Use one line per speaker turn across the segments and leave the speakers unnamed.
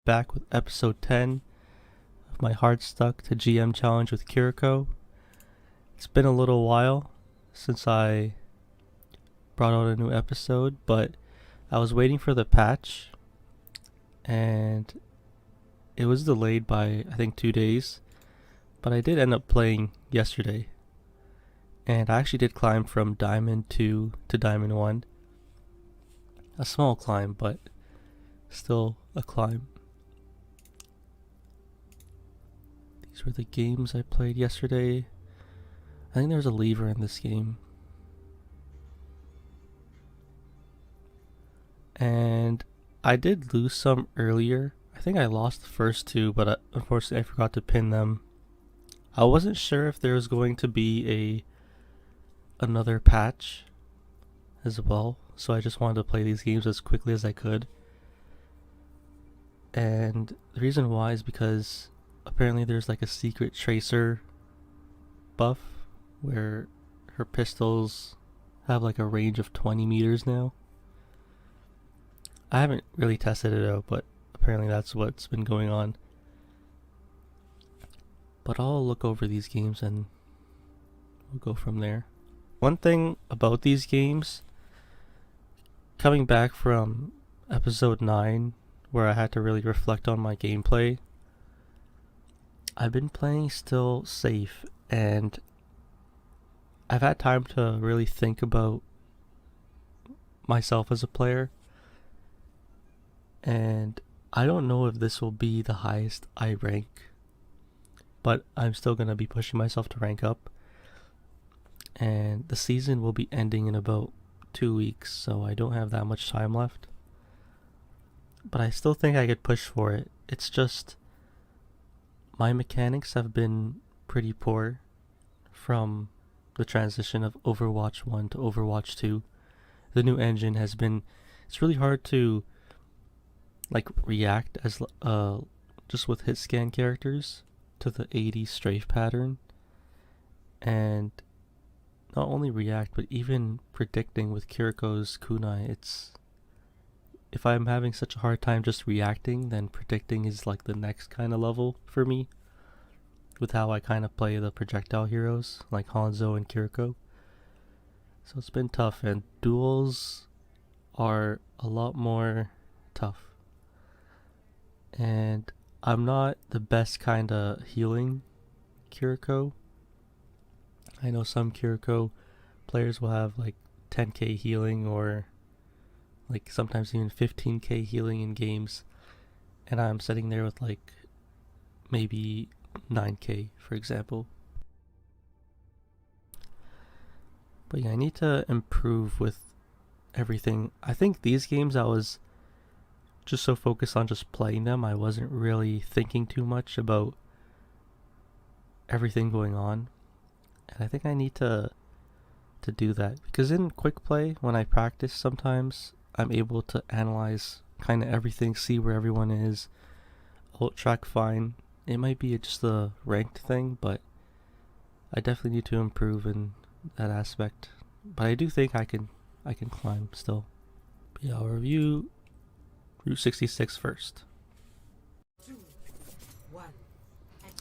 back with episode 10 of my hardstuck to GM challenge with Kiriko. It's been a little while since I brought out a new episode, but I was waiting for the patch and it was delayed by I think 2 days, but I did end up playing yesterday. And I actually did climb from Diamond 2 to Diamond 1. A small climb, but still a climb. These were the games I played yesterday. I think there's a lever in this game. And I did lose some earlier. I think I lost the first two, but unfortunately I forgot to pin them. I wasn't sure if there was going to be another patch as well, so I just wanted to play these games as quickly as I could. And the reason why is because apparently there's like a secret tracer buff where her pistols have like a range of 20 meters now. I haven't really tested it out, but apparently that's what's been going on. But I'll look over these games and we'll go from there. One thing about these games, coming back from episode 9 where I had to really reflect on my gameplay, I've been playing still safe, and I've had time to really think about myself as a player, and I don't know if this will be the highest I rank, but I'm still going to be pushing myself to rank up. And the season will be ending in about 2 weeks, so I don't have that much time left. But I still think I could push for it. It's just my mechanics have been pretty poor from the transition of Overwatch 1 to Overwatch 2. The new engine has been, it's really hard to like react as just with hit scan characters to the 80 strafe pattern, and not only react, but even predicting with Kiriko's kunai. If I'm having such a hard time just reacting, then predicting is like the next kind of level for me, with how I kind of play the projectile heroes like Hanzo and Kiriko. So it's been tough, and duels are a lot more tough. And I'm not the best kind of healing Kiriko. I know some Kiriko players will have like 10k healing, or like sometimes even 15k healing in games, and I'm sitting there with like maybe 9k, for example. But yeah, I need to improve with everything. I think these games I was just so focused on just playing them, I wasn't really thinking too much about everything going on. And I think I need to do that, because in quick play, when I practice, sometimes I'm able to analyze kind of everything, see where everyone is, ult track fine. It might be just a ranked thing, but I definitely need to improve in that aspect. But I do think I can climb still. But yeah, I'll review Route 66 first.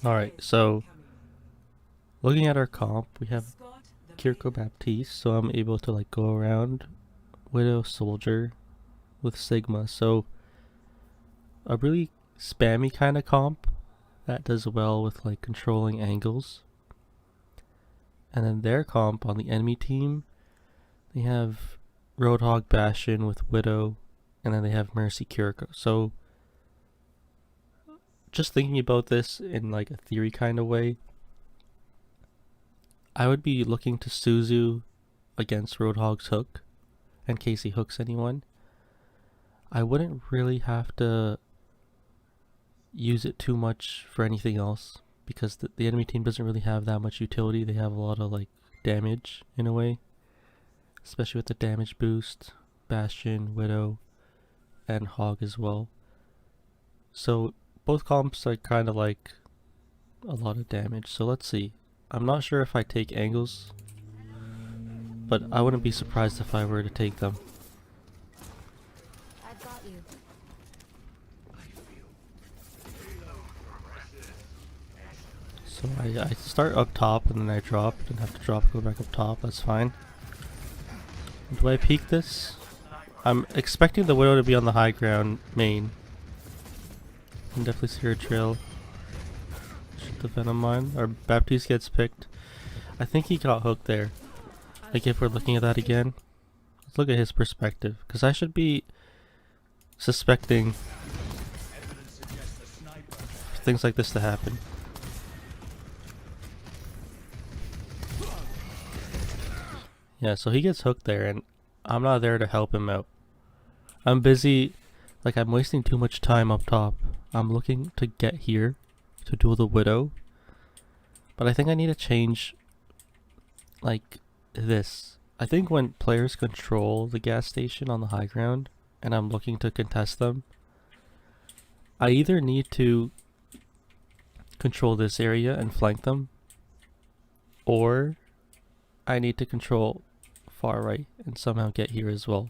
Alright, so looking at our comp, we have Kiriko Baptiste, so I'm able to like go around Widow Soldier with Sigma. So a really spammy kind of comp that does well with like controlling angles. And then their comp on the enemy team, they have Roadhog Bastion with Widow, and then they have Mercy Kiriko. So just thinking about this in like a theory kind of way, I would be looking to Suzu against Roadhog's hook in case he hooks anyone. I wouldn't really have to use it too much for anything else, because the enemy team doesn't really have that much utility. They have a lot of like damage in a way, especially with the damage boost, Bastion, Widow, and Hog as well. So both comps are kind of like a lot of damage. So let's see. I'm not sure if I take angles, but I wouldn't be surprised if I were to take them.
I've got you.
So I start up top and then I drop and have to drop, go back up top. That's fine. Do I peek this? I'm expecting the Widow to be on the high ground main. I can definitely see her trail. Shoot the Venom mine. Our Baptiste gets picked. I think he got hooked there. Like if we're looking at that again. Let's look at his perspective. Because I should be suspecting things like this to happen. Yeah, so he gets hooked there and I'm not there to help him out. I'm busy, like I'm wasting too much time up top. I'm looking to get here to duel the Widow. But I think I need to change like this. I think when players control the gas station on the high ground and I'm looking to contest them, I either need to control this area and flank them, or I need to control far right and somehow get here as well.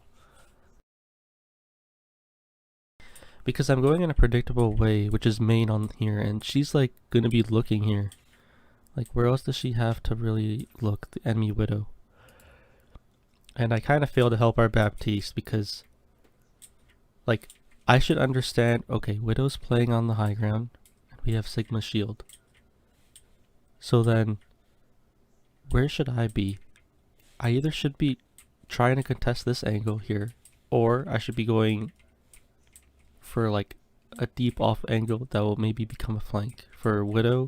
Because I'm going in a predictable way, which is main on here, and she's like gonna be looking here. Like where else does she have to really look? The enemy Widow. And I kind of fail to help our Baptiste because like I should understand, okay, Widow's playing on the high ground and we have Sigma shield. So then where should I be? I either should be trying to contest this angle here, or I should be going for like a deep off angle that will maybe become a flank for Widow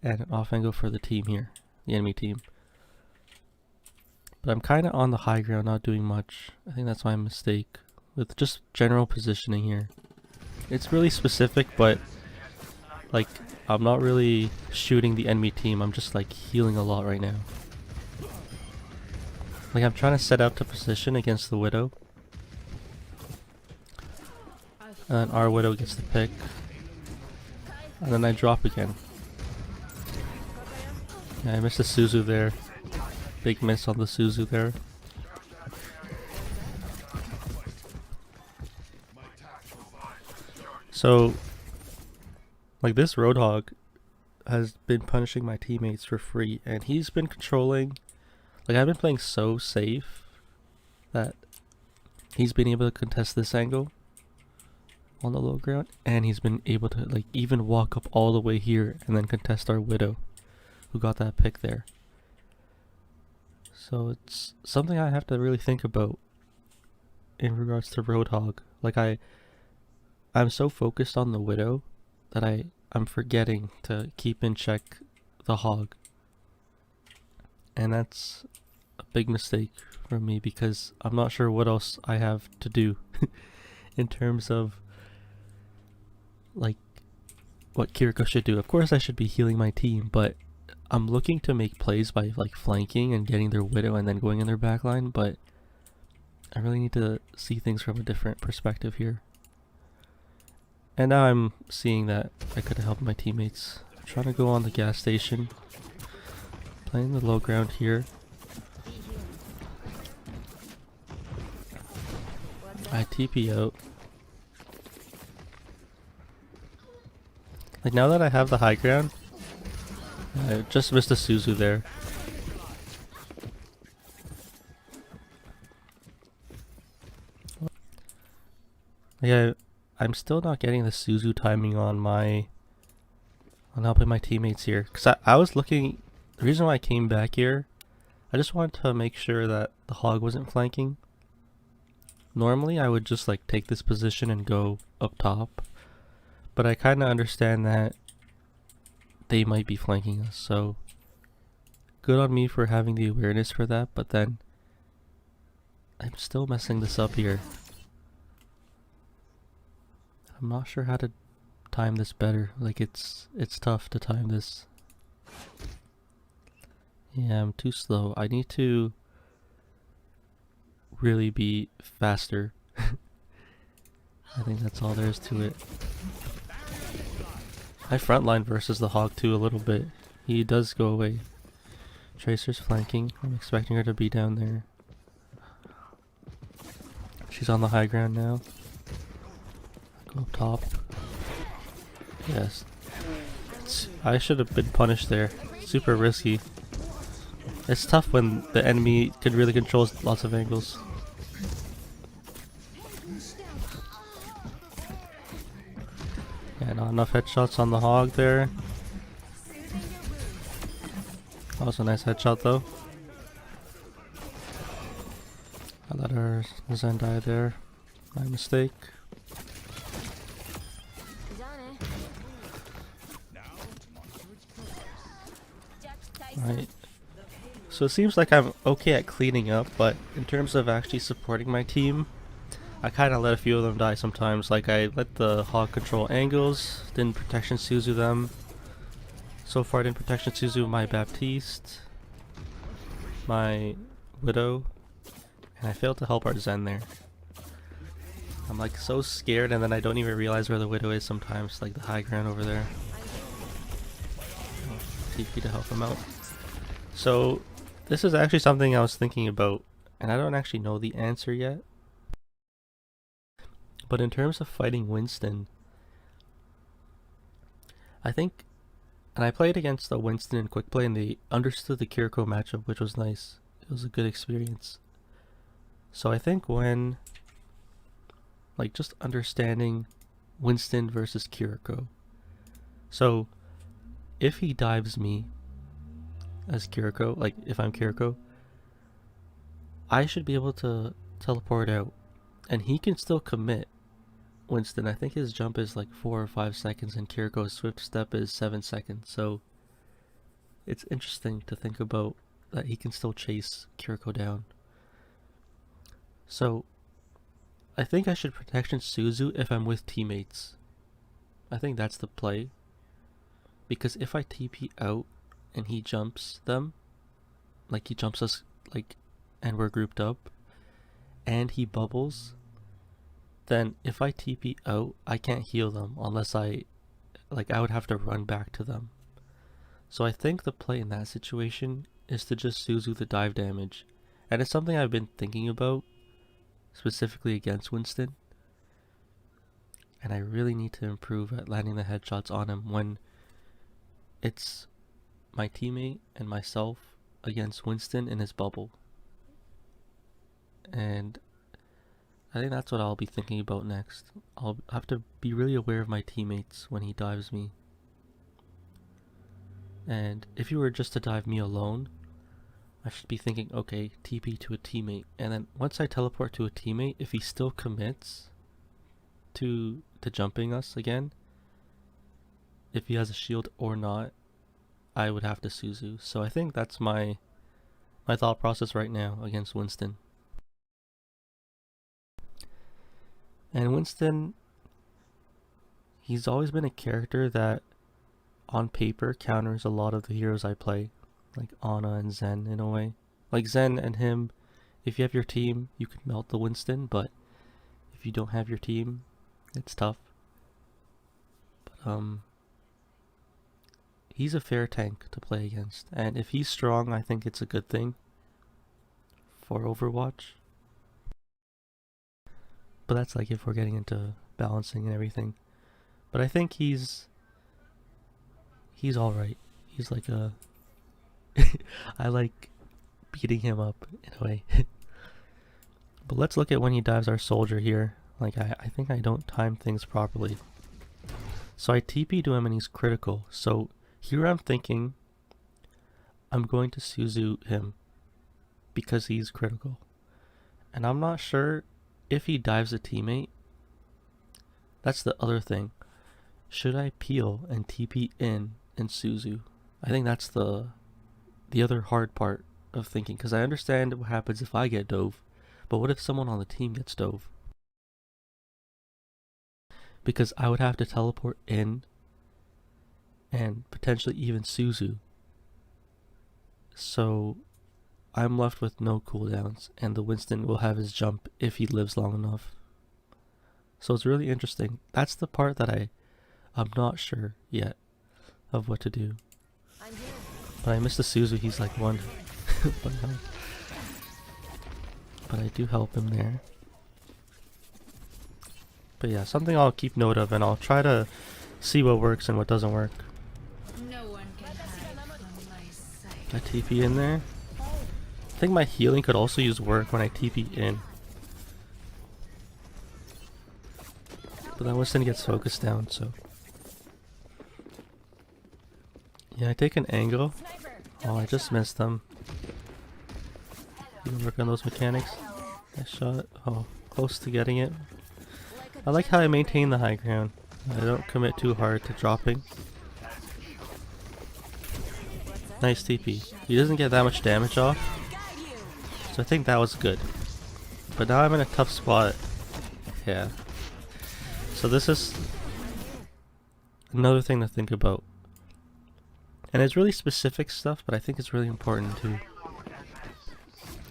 and an off angle for the team here, the enemy team. But I'm kind of on the high ground, not doing much. I think that's my mistake with just general positioning here. It's really specific, but like I'm not really shooting the enemy team. I'm just like healing a lot right now. Like I'm trying to set out to position against the Widow. And our Widow gets the pick. And then I drop again. Yeah, I missed the Suzu there. Big miss on the Suzu there. So, like this Roadhog has been punishing my teammates for free, and he's been controlling. Like I've been playing so safe that he's been able to contest this angle on the low ground, and he's been able to like even walk up all the way here and then contest our Widow who got that pick there. So it's something I have to really think about in regards to Roadhog. Like I'm so focused on the Widow that I'm forgetting to keep in check the Hog. And that's a big mistake for me because I'm not sure what else I have to do in terms of like what Kiriko should do. Of course I should be healing my team, but I'm looking to make plays by like flanking and getting their Widow and then going in their backline, but I really need to see things from a different perspective here. And now I'm seeing that I could have helped my teammates. I'm trying to go on the gas station. Playing the low ground here. I TP out. Like now that I have the high ground, I just missed a Suzu there. Yeah, I'm still not getting the Suzu timing on helping my teammates here. Cause I was looking. The reason why I came back here, I just wanted to make sure that the Hog wasn't flanking. Normally I would just like take this position and go up top, but I kind of understand that they might be flanking us, so good on me for having the awareness for that, but then I'm still messing this up here. I'm not sure how to time this better. Like it's tough to time this. Yeah, I'm too slow. I need to really be faster. I think that's all there is to it. I frontline versus the Hog too a little bit. He does go away. Tracer's flanking. I'm expecting her to be down there. She's on the high ground now. Go up top. Yes. I should have been punished there. Super risky. It's tough when the enemy can really control lots of angles. Yeah, not enough headshots on the hog there. That was a nice headshot though. I let our Zen die there. My mistake. Right. So it seems like I'm okay at cleaning up, but in terms of actually supporting my team, I kind of let a few of them die sometimes. Like I let the hog control angles, didn't protection Suzu them. So far I didn't protection Suzu my Baptiste, my Widow, and I failed to help our Zen there. I'm like so scared and then I don't even realize where the Widow is sometimes, like the high ground over there. TP to help him out. So this is actually something I was thinking about, and I don't actually know the answer yet. But in terms of fighting Winston, I think, and I played against the Winston in quick play and they understood the Kiriko matchup, which was nice. It was a good experience. So I think when, like, just understanding Winston versus Kiriko. So if he dives me as Kiriko, like if I'm Kiriko, I should be able to teleport out and he can still commit Winston. I think his jump is like 4 or 5 seconds and Kiriko's swift step is 7 seconds. So it's interesting to think about that he can still chase Kiriko down. So I think I should protection Suzu if I'm with teammates. I think that's the play. Because if I TP out and he jumps them, like he jumps us, like, and we're grouped up, and he bubbles, then if I TP out, I can't heal them unless I would have to run back to them. So I think the play in that situation is to just Suzu the dive damage. And it's something I've been thinking about, specifically against Winston. And I really need to improve at landing the headshots on him when it's my teammate and myself against Winston in his bubble. And I think that's what I'll be thinking about next. I'll have to be really aware of my teammates when he dives me. And if you were just to dive me alone, I should be thinking, okay, TP to a teammate. And then once I teleport to a teammate, if he still commits to jumping us again, if he has a shield or not, I would have to Suzu. So I think that's my thought process right now against Winston. And Winston, he's always been a character that on paper counters a lot of the heroes I play, like Ana and Zen in a way. Like Zen and him, if you have your team, you can melt the Winston, but if you don't have your team, it's tough. But he's a fair tank to play against, and if he's strong, I think it's a good thing for Overwatch. But that's like if we're getting into balancing and everything. But I think he's alright. He's like a I like beating him up in a way. But let's look at when he dives our soldier here. Like I think I don't time things properly. So I TP to him and he's critical. So here I'm thinking I'm going to Suzu him because he's critical. And I'm not sure if he dives a teammate. That's the other thing. Should I peel and TP in and Suzu? I think that's the other hard part of thinking, because I understand what happens if I get dove, but what if someone on the team gets dove? Because I would have to teleport in and potentially even Suzu. So I'm left with no cooldowns, and the Winston will have his jump if he lives long enough. So it's really interesting. That's the part that I'm not sure yet of what to do. But I missed the Suzu, he's like one. But I do help him there. But yeah, something I'll keep note of, and I'll try to see what works and what doesn't work. I TP in there. I think my healing could also use work when I TP in. But that Winston gets focused down, so. Yeah, I take an angle. Oh, I just missed them. You can work on those mechanics. I shot. Oh, close to getting it. I like how I maintain the high ground. I don't commit too hard to dropping. Nice TP. He doesn't get that much damage off, so I think that was good. But now I'm in a tough spot. Yeah. So this is another thing to think about. And it's really specific stuff, but I think it's really important too.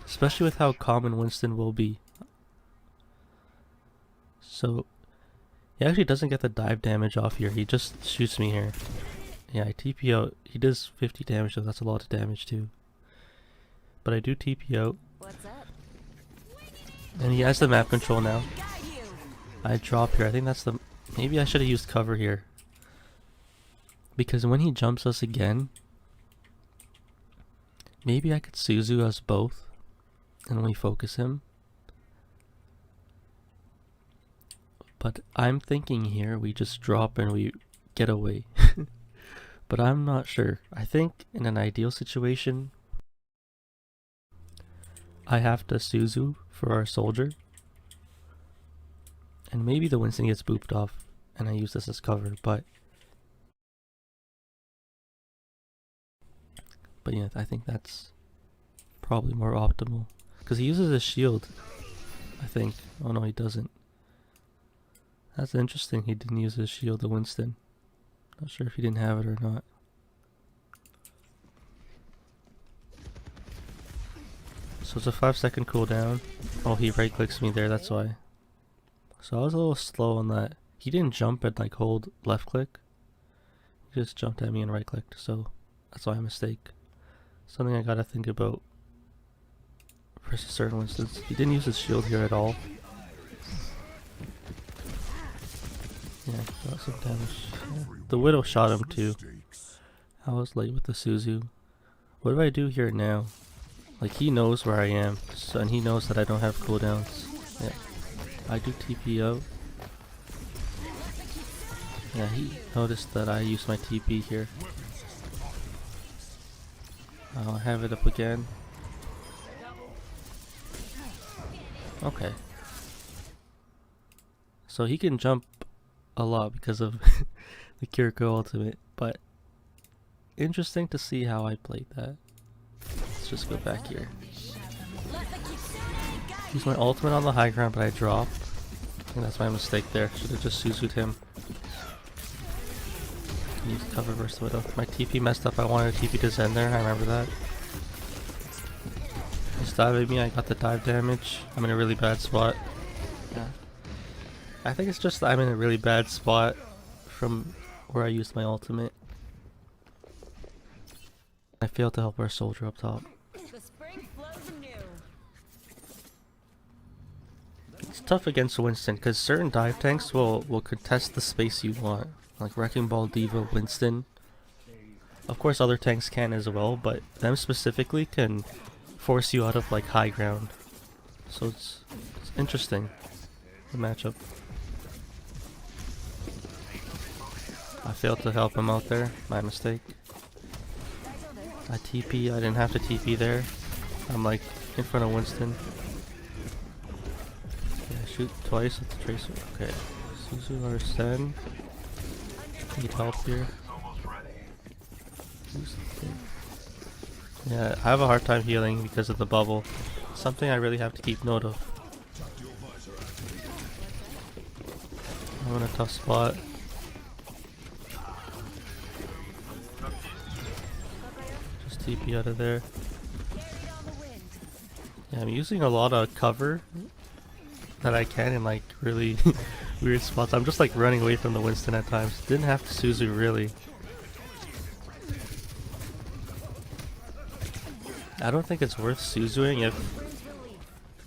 Especially with how common Winston will be. So he actually doesn't get the dive damage off here, he just shoots me here. Yeah, I TP out. He does 50 damage, so that's a lot of damage too. But I do TP out.
What's up?
And he has the map control now. I drop here. I think that's the... Maybe I should have used cover here. Because when he jumps us again, maybe I could Suzu us both. And we focus him. But I'm thinking here we just drop and we get away. But I'm not sure. I think in an ideal situation, I have to Suzu for our soldier. And maybe the Winston gets booped off and I use this as cover, but yeah, I think that's probably more optimal. Because he uses his shield, I think. Oh no, he doesn't. That's interesting, he didn't use his shield, the Winston. Not sure if he didn't have it or not. So it's a 5-second cooldown. Oh, he right clicks me there, that's why. So I was a little slow on that. He didn't jump and like hold left click. He just jumped at me and right clicked, so that's why a mistake. Something I gotta think about for certain instance. He didn't use his shield here at all. Yeah, got some damage. Yeah. The Widow shot him too. I was late with the Suzu. What do I do here now? Like, he knows where I am, so, and he knows that I don't have cooldowns. Yeah, I do TP out. Yeah, he noticed that I used my TP here. I'll have it up again. Okay. So he can jump a lot because of the Kiriko ultimate, but interesting to see how I played that. Let's just go back here. Use my ultimate on the high ground, but I drop. I think that's my mistake there. Should have just Suzu'd him. Need to cover versus Widow. My TP messed up. I wanted a TP to Zen there. I remember that. He's diving me. I got the dive damage. I'm in a really bad spot. Yeah. I think it's just that I'm in a really bad spot from where I used my ultimate. I failed to help our soldier up top.
The spring flows anew.
It's tough against Winston because certain dive tanks will contest the space you want. Like Wrecking Ball, Diva, Winston. Of course other tanks can as well, but them specifically can force you out of like high ground. So it's interesting, the matchup. I failed to help him out there, my mistake. I TP, I didn't have to TP there. I'm like in front of Winston. Yeah, shoot twice with the tracer. Okay, Suzu or Sen. Need help here. Yeah, I have a hard time healing because of the bubble. Something I really have to keep note of. I'm in a tough spot. Just TP out of there. Yeah, I'm using a lot of cover that I can in like really weird spots. I'm just like running away from the Winston at times. Didn't have to Suzu really. I don't think it's worth Suzuing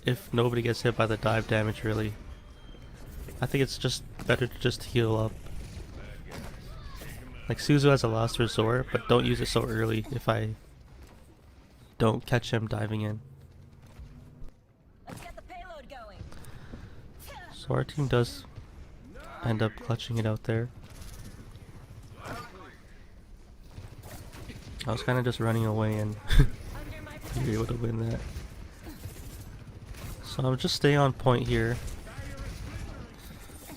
if nobody gets hit by the dive damage really. I think it's just better to just heal up. Like Suzu as a last resort, but don't use it so early if I don't catch him diving in.
Let's get the payload going.
So our team does end up clutching it out there. I was kind of just running away and
Under my
we were able to win that. So I'm just staying on point here.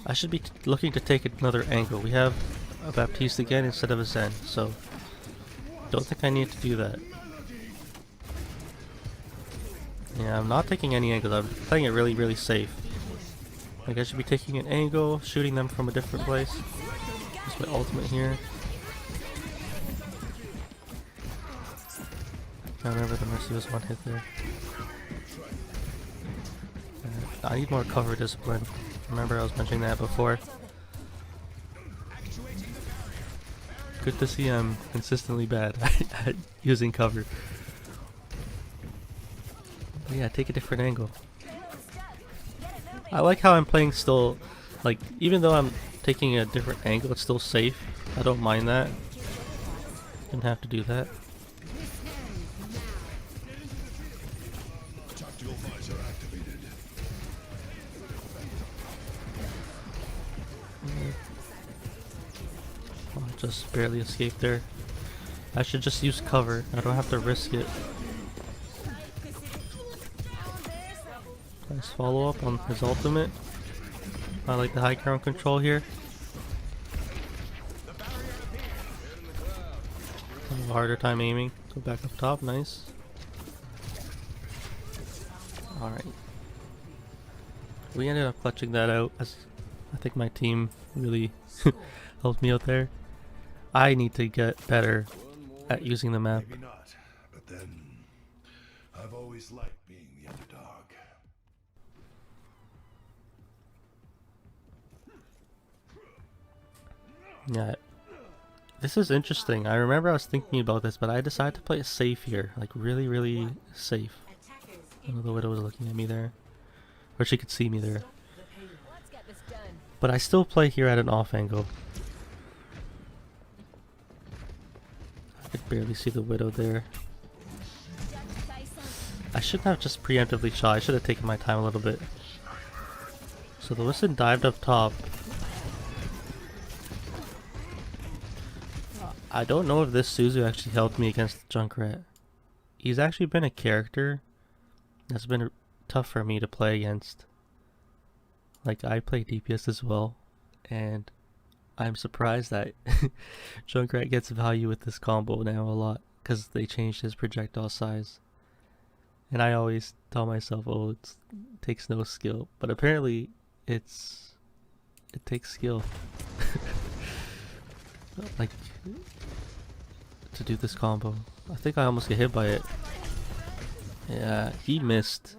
I should be looking to take another angle. We have a Baptiste again instead of a Zen, so don't think I need to do that. Yeah, I'm not taking any angles. I'm playing it really, really safe. Like I should be taking an angle, shooting them from a different place. That's my ultimate here. I remember the Mercy was one hit there. I need more cover discipline. Remember I was mentioning that before. Good to see I'm consistently bad at using cover. But yeah, take a different angle. I like how I'm playing still, like, even though I'm taking a different angle, it's still safe. I don't mind that. Didn't have to do that. Oh, just barely escaped there. I should just use cover. I don't have to risk it. Nice follow up on his ultimate. I like the high ground control here. A harder time aiming. Go back up top, nice. Alright. We ended up clutching that out, as I think my team really helped me out there. I need to get better at using the map.
Maybe not, but then I've always liked being the underdog.
Yeah. This is interesting. I remember I was thinking about this, but I decided to play it safe here. Like really, really safe. I know the Widow was looking at me there. Or she could see me there.
Let's get this done.
But I still play here at an off angle. I could barely see the Widow there. I shouldn't have just preemptively shot. I should have taken my time a little bit. So the Winston dived up top. I don't know if this Suzu actually helped me against Junkrat. He's actually been a character that's been tough for me to play against. Like, I play DPS as well, and I'm surprised that Junkrat gets value with this combo now a lot, because they changed his projectile size. And I always tell myself, oh, it takes no skill, but apparently it takes skill. Like, to do this combo. I think I almost get hit by it. Yeah, he missed.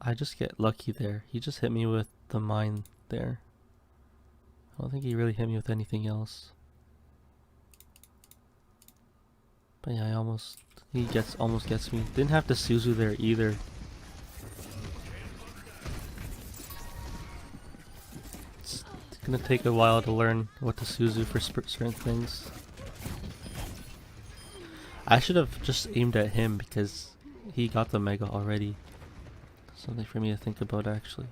I just get lucky there. He just hit me with the mine there. I don't think he really hit me with anything else. But yeah, he almost gets me. Didn't have to Suzu there either. It's gonna take a while to learn what to Suzu for certain things. I should have just aimed at him because he got the Mega already. Something for me to think about actually.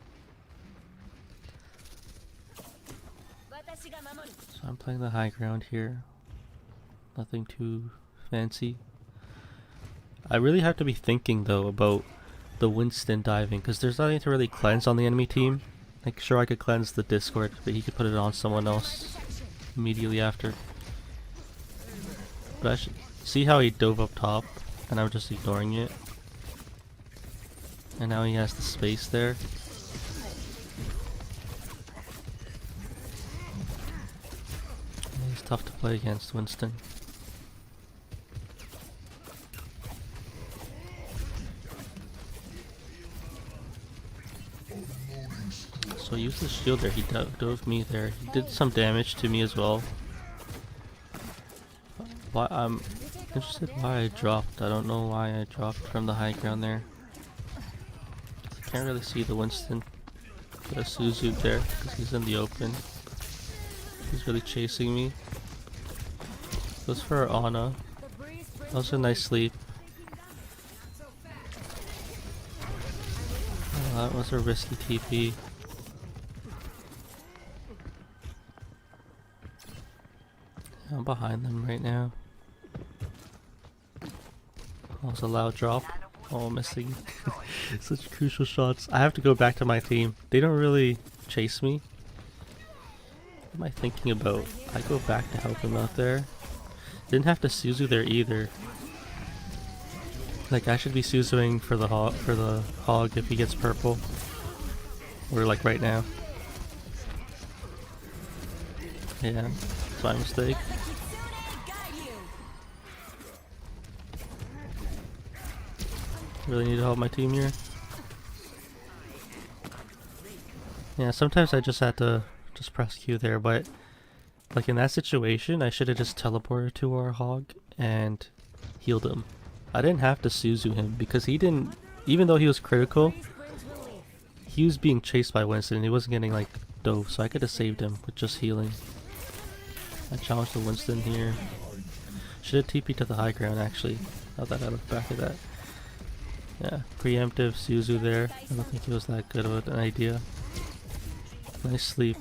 So I'm playing the high ground here. Nothing too fancy. I really have to be thinking though about the Winston diving because there's nothing to really cleanse on the enemy team. Like sure I could cleanse the Discord, but he could put it on someone else immediately after. But I should see how he dove up top and I'm just ignoring it. And now he has the space there. He's tough to play against, Winston. So he used the shield there, he dove me there. He did some damage to me as well. Why I'm interested why I dropped. I don't know why I dropped from the high ground there. Can't really see the Winston. Put a Suzu there because he's in the open. He's really chasing me. Goes for Ana. That was a nice sleep. That was a risky TP. I'm behind them right now. That was a loud drop. Oh, missing. Such crucial shots. I have to go back to my team. They don't really chase me. What am I thinking about? I go back to help him out there. Didn't have to Suzu there either. Like I should be Suzuing for the hog if he gets purple. Or like right now. Yeah, it's my mistake. Really need to help my team here. Yeah, sometimes I just had to just press Q there, but like in that situation, I should have just teleported to our hog and healed him. I didn't have to Suzu him because he didn't, even though he was critical, he was being chased by Winston and he wasn't getting like dove, so I could have saved him with just healing. I challenged the Winston here. Should have TP'd to the high ground actually, now that I look back at that. Yeah, preemptive Suzu there. I don't think it was that good of an idea. Nice sleep.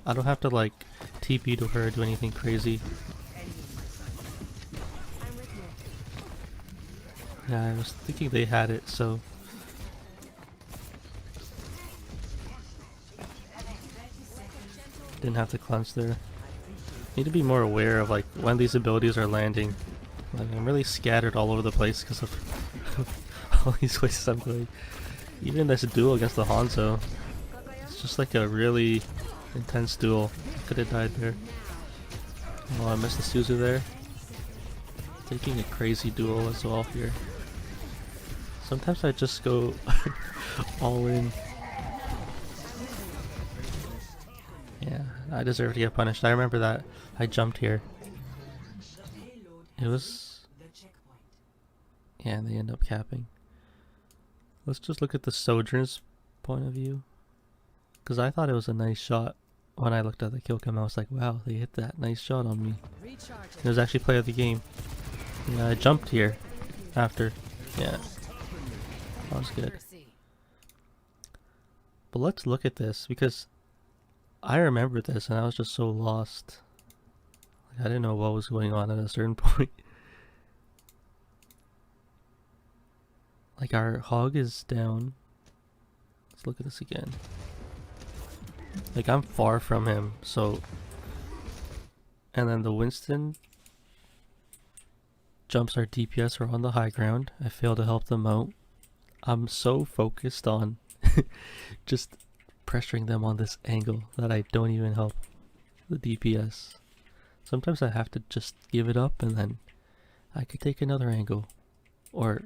I don't have to like TP to her or do anything crazy. Yeah, I was thinking they had it, so... Didn't have to cleanse there. Need to be more aware of like when these abilities are landing. Like I'm really scattered all over the place because of all these places I'm going. Even this duel against the Hanzo, it's just like a really intense duel. I could have died there. Oh, I missed the Suzu there. Taking a crazy duel as well here. Sometimes I just go all in. Yeah, I deserve to get punished. I remember that. I jumped here. It was... Yeah, and they end up capping. Let's just look at the Sojourner's point of view. Because I thought it was a nice shot. When I looked at the kill cam, I was like, wow, they hit that nice shot on me. It was actually play of the game. Yeah, I jumped here after. Yeah, that was good. But let's look at this because I remember this and I was just so lost. Like, I didn't know what was going on at a certain point. Like our hog is down. Let's look at this again. Like I'm far from him, so... And then the Winston jumps our DPS are on the high ground. I fail to help them out. I'm so focused on just pressuring them on this angle that I don't even help the DPS. Sometimes I have to just give it up and then I could take another angle. Or...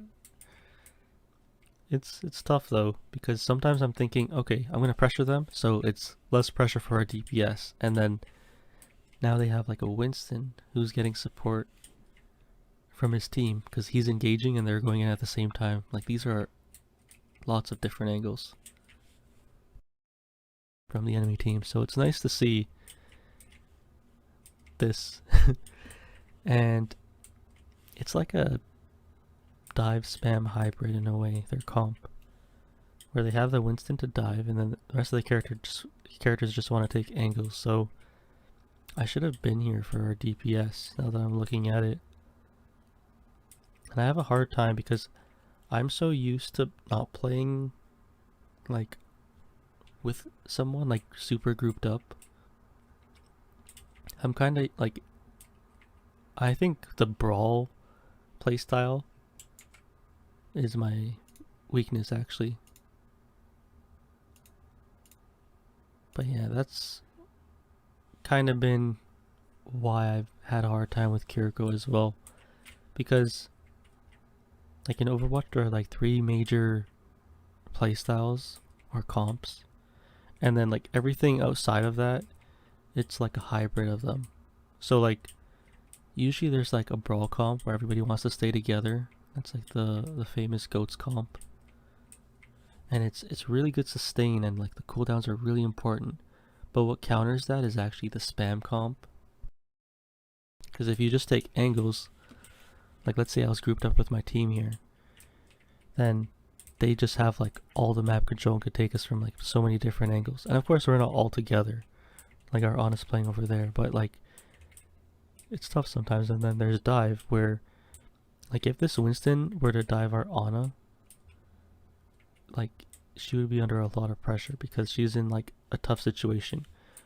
It's tough though, because sometimes I'm thinking, okay, I'm gonna pressure them, so it's less pressure for our DPS, and then now they have like a Winston who's getting support from his team because he's engaging and they're going in at the same time. Like these are lots of different angles from the enemy team, so it's nice to see this. And it's like a dive spam hybrid in a way, their comp, where they have the Winston to dive and then the rest of the characters just want to take angles. So I should have been here for our DPS now that I'm looking at it. And I have a hard time because I'm so used to not playing like with someone like super grouped up. I'm kind of like, I think the brawl playstyle is my weakness actually. But yeah, that's kind of been why I've had a hard time with Kiriko as well. Because like in Overwatch there are like 3 major playstyles or comps. And then like everything outside of that, it's like a hybrid of them. So like usually there's like a brawl comp where everybody wants to stay together. That's like the famous goats comp. And it's really good sustain and like the cooldowns are really important. But what counters that is actually the spam comp. Because if you just take angles, like let's say I was grouped up with my team here, then they just have like all the map control and could take us from like so many different angles. And of course we're not all together, like our Ana's playing over there, but like it's tough sometimes. And then there's dive where like if this Winston were to dive our Ana, like she would be under a lot of pressure because she's in like a tough situation.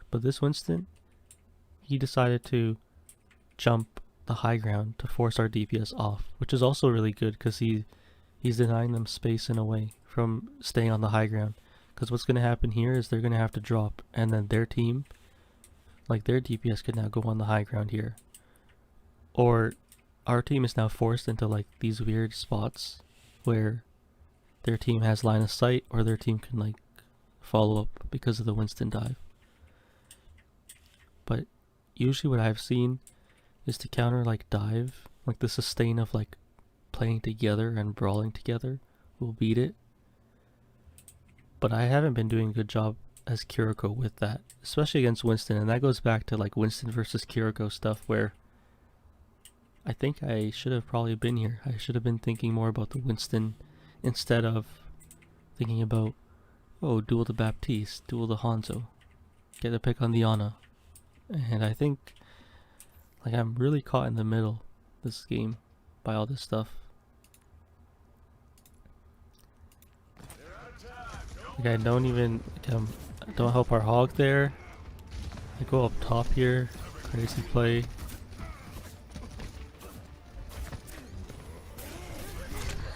But this Winston, he decided to jump the high ground to force our DPS off, which is also really good because he's denying them space in a way from staying on the high ground. Because what's going to happen here is they're going to have to drop, and then their team, like their DPS could now go on the high ground here. Or our team is now forced into like these weird spots where their team has line of sight, or their team can like follow up because of the Winston dive. But usually what I've seen is to counter like dive, like the sustain of like playing together and brawling together will beat it. But I haven't been doing a good job as Kiriko with that, especially against Winston, and that goes back to like Winston versus Kiriko stuff where I think I should have probably been here. I should have been thinking more about the Winston instead of thinking about, oh, duel the Baptiste, duel the Hanzo, get a pick on the Ana. And I think like I'm really caught in the middle this game by all this stuff. Like I don't even don't help our hog there. I go up top here, crazy play.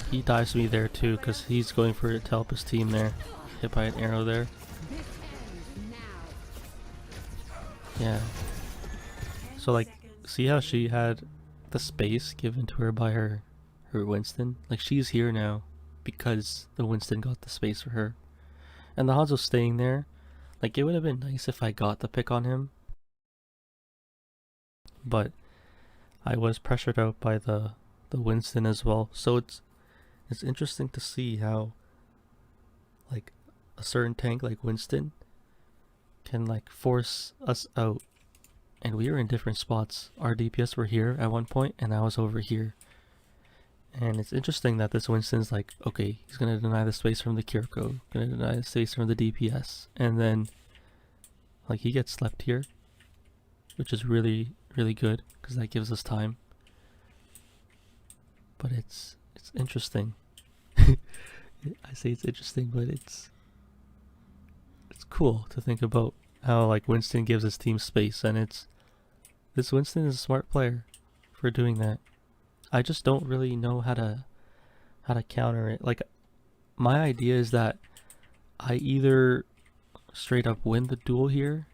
He dives me there too because he's going for it to help his team there. Hit by an arrow there. Yeah. So like, see how she had the space given to her by her Winston? Like she's here now because the Winston got the space for her. And the Hanzo's staying there. Like it would have been nice if I got the pick on him. But I was pressured out by the Winston as well. So it's interesting to see how like a certain tank like Winston can like force us out. And we were in different spots. Our DPS were here at one point and I was over here. And it's interesting that this Winston's like, okay, he's gonna deny the space from the Kiriko, gonna deny the space from the DPS, and then like he gets slept here, which is really, really good because that gives us time. But it's interesting. I say it's interesting, but it's cool to think about how like Winston gives his team space, and this Winston is a smart player for doing that. I just don't really know how to counter it. Like my idea is that I either straight up win the duel here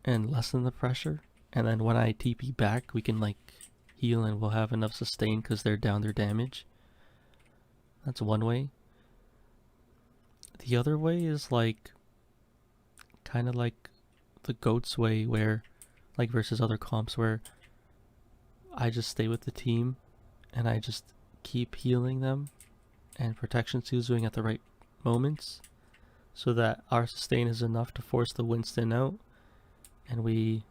and lessen the pressure, and then when I TP back we can like heal and we'll have enough sustain because they're down their damage. That's one way. The other way is like kind of like the GOAT's way, where like versus other comps, where I just stay with the team and I just keep healing them and protection sealing at the right moments so that our sustain is enough to force the Winston out and we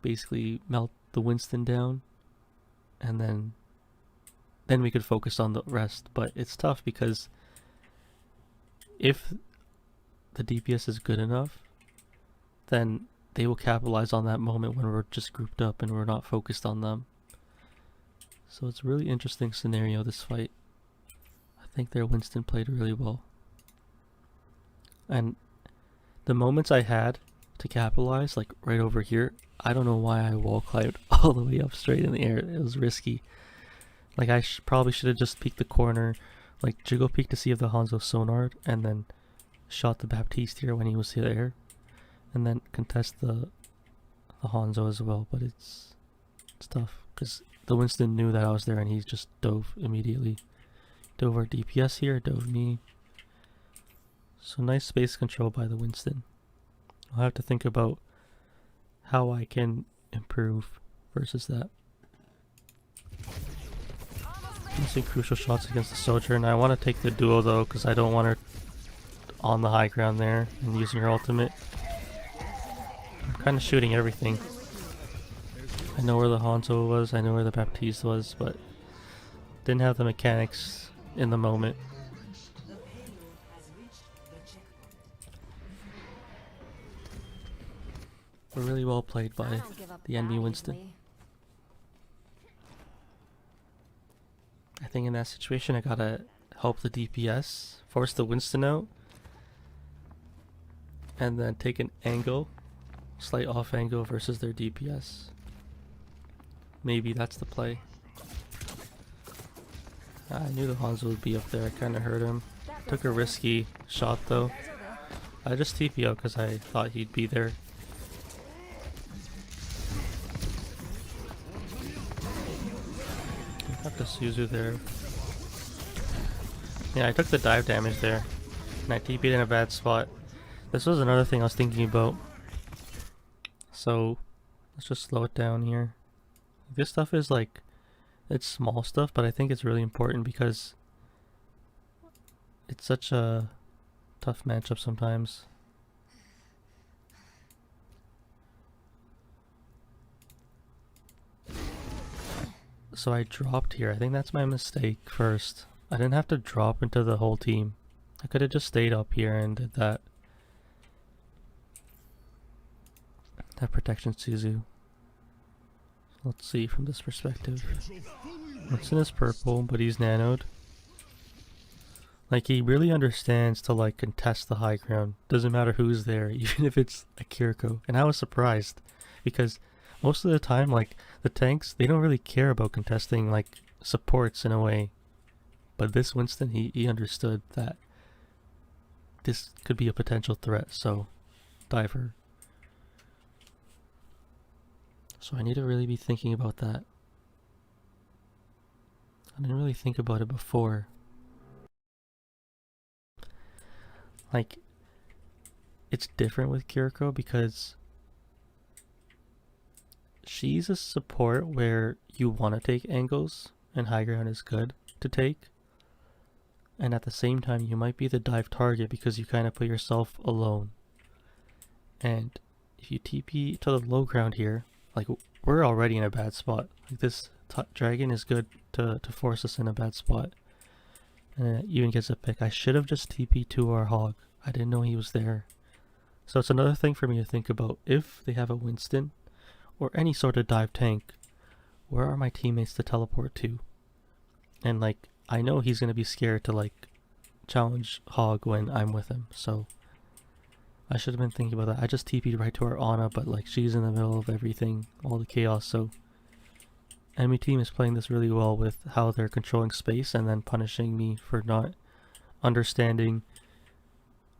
basically melt the Winston down, and then we could focus on the rest. But it's tough because if the DPS is good enough, then they will capitalize on that moment when we're just grouped up and we're not focused on them. So it's a really interesting scenario, this fight. I think their Winston played really well. And the moments I had to capitalize, like right over here, I don't know why I wall climbed all the way up straight in the air. It was risky. Like I probably should have just peeked the corner, like jiggle peek to see if the Hanzo sonared, and then shot the Baptiste here when he was there, and then contest the Hanzo as well. But it's tough because the Winston knew that I was there and he just dove immediately. Dove our DPS here, dove me. So nice space control by the Winston. I'll have to think about how I can improve versus that. Missing crucial shots against the soldier, and I want to take the duo though because I don't want her on the high ground there and using her ultimate. I'm kind of shooting everything. I know where the Hanzo was, I know where the Baptiste was, but didn't have the mechanics in the moment. were really well played
I
by
don't give up
the enemy
that
Winston.
easily.
I think in that situation I gotta help the DPS, force the Winston out, and then take an angle, slight off angle versus their DPS. Maybe that's the play. I knew the Hanzo would be up there, I kinda heard him. Took a risky shot though. I just TP out because I thought he'd be there. Got the Suzu there. Yeah, I took the dive damage there. And I TP'd in a bad spot. This was another thing I was thinking about. So, let's just slow it down here. This stuff is like, it's small stuff, but I think it's really important because it's such a tough matchup sometimes. So I dropped here. I think that's my mistake first. I didn't have to drop into the whole team. I could have just stayed up here and did that. That protection Suzu. Let's see from this perspective. Winston is purple, but he's nanoed. Like, he really understands to like contest the high ground. Doesn't matter who's there, even if it's a Kiriko. And I was surprised because most of the time, like, the tanks, they don't really care about contesting like supports in a way. But this Winston, he understood that this could be a potential threat, so diver. So I need to really be thinking about that. I didn't really think about it before. Like, it's different with Kiriko because she's a support where you want to take angles and high ground is good to take. And at the same time, you might be the dive target because you kind of put yourself alone. And if you TP to the low ground here, like, we're already in a bad spot. Like, this dragon is good to force us in a bad spot. And it even gets a pick. I should have just TP'd to our hog. I didn't know he was there. So it's another thing for me to think about. If they have a Winston or any sort of dive tank, where are my teammates to teleport to? And like, I know he's going to be scared to like challenge hog when I'm with him. So I should have been thinking about that. I just TP'd right to our Ana, but like, she's in the middle of everything, all the chaos. So enemy team is playing this really well with how they're controlling space and then punishing me for not understanding.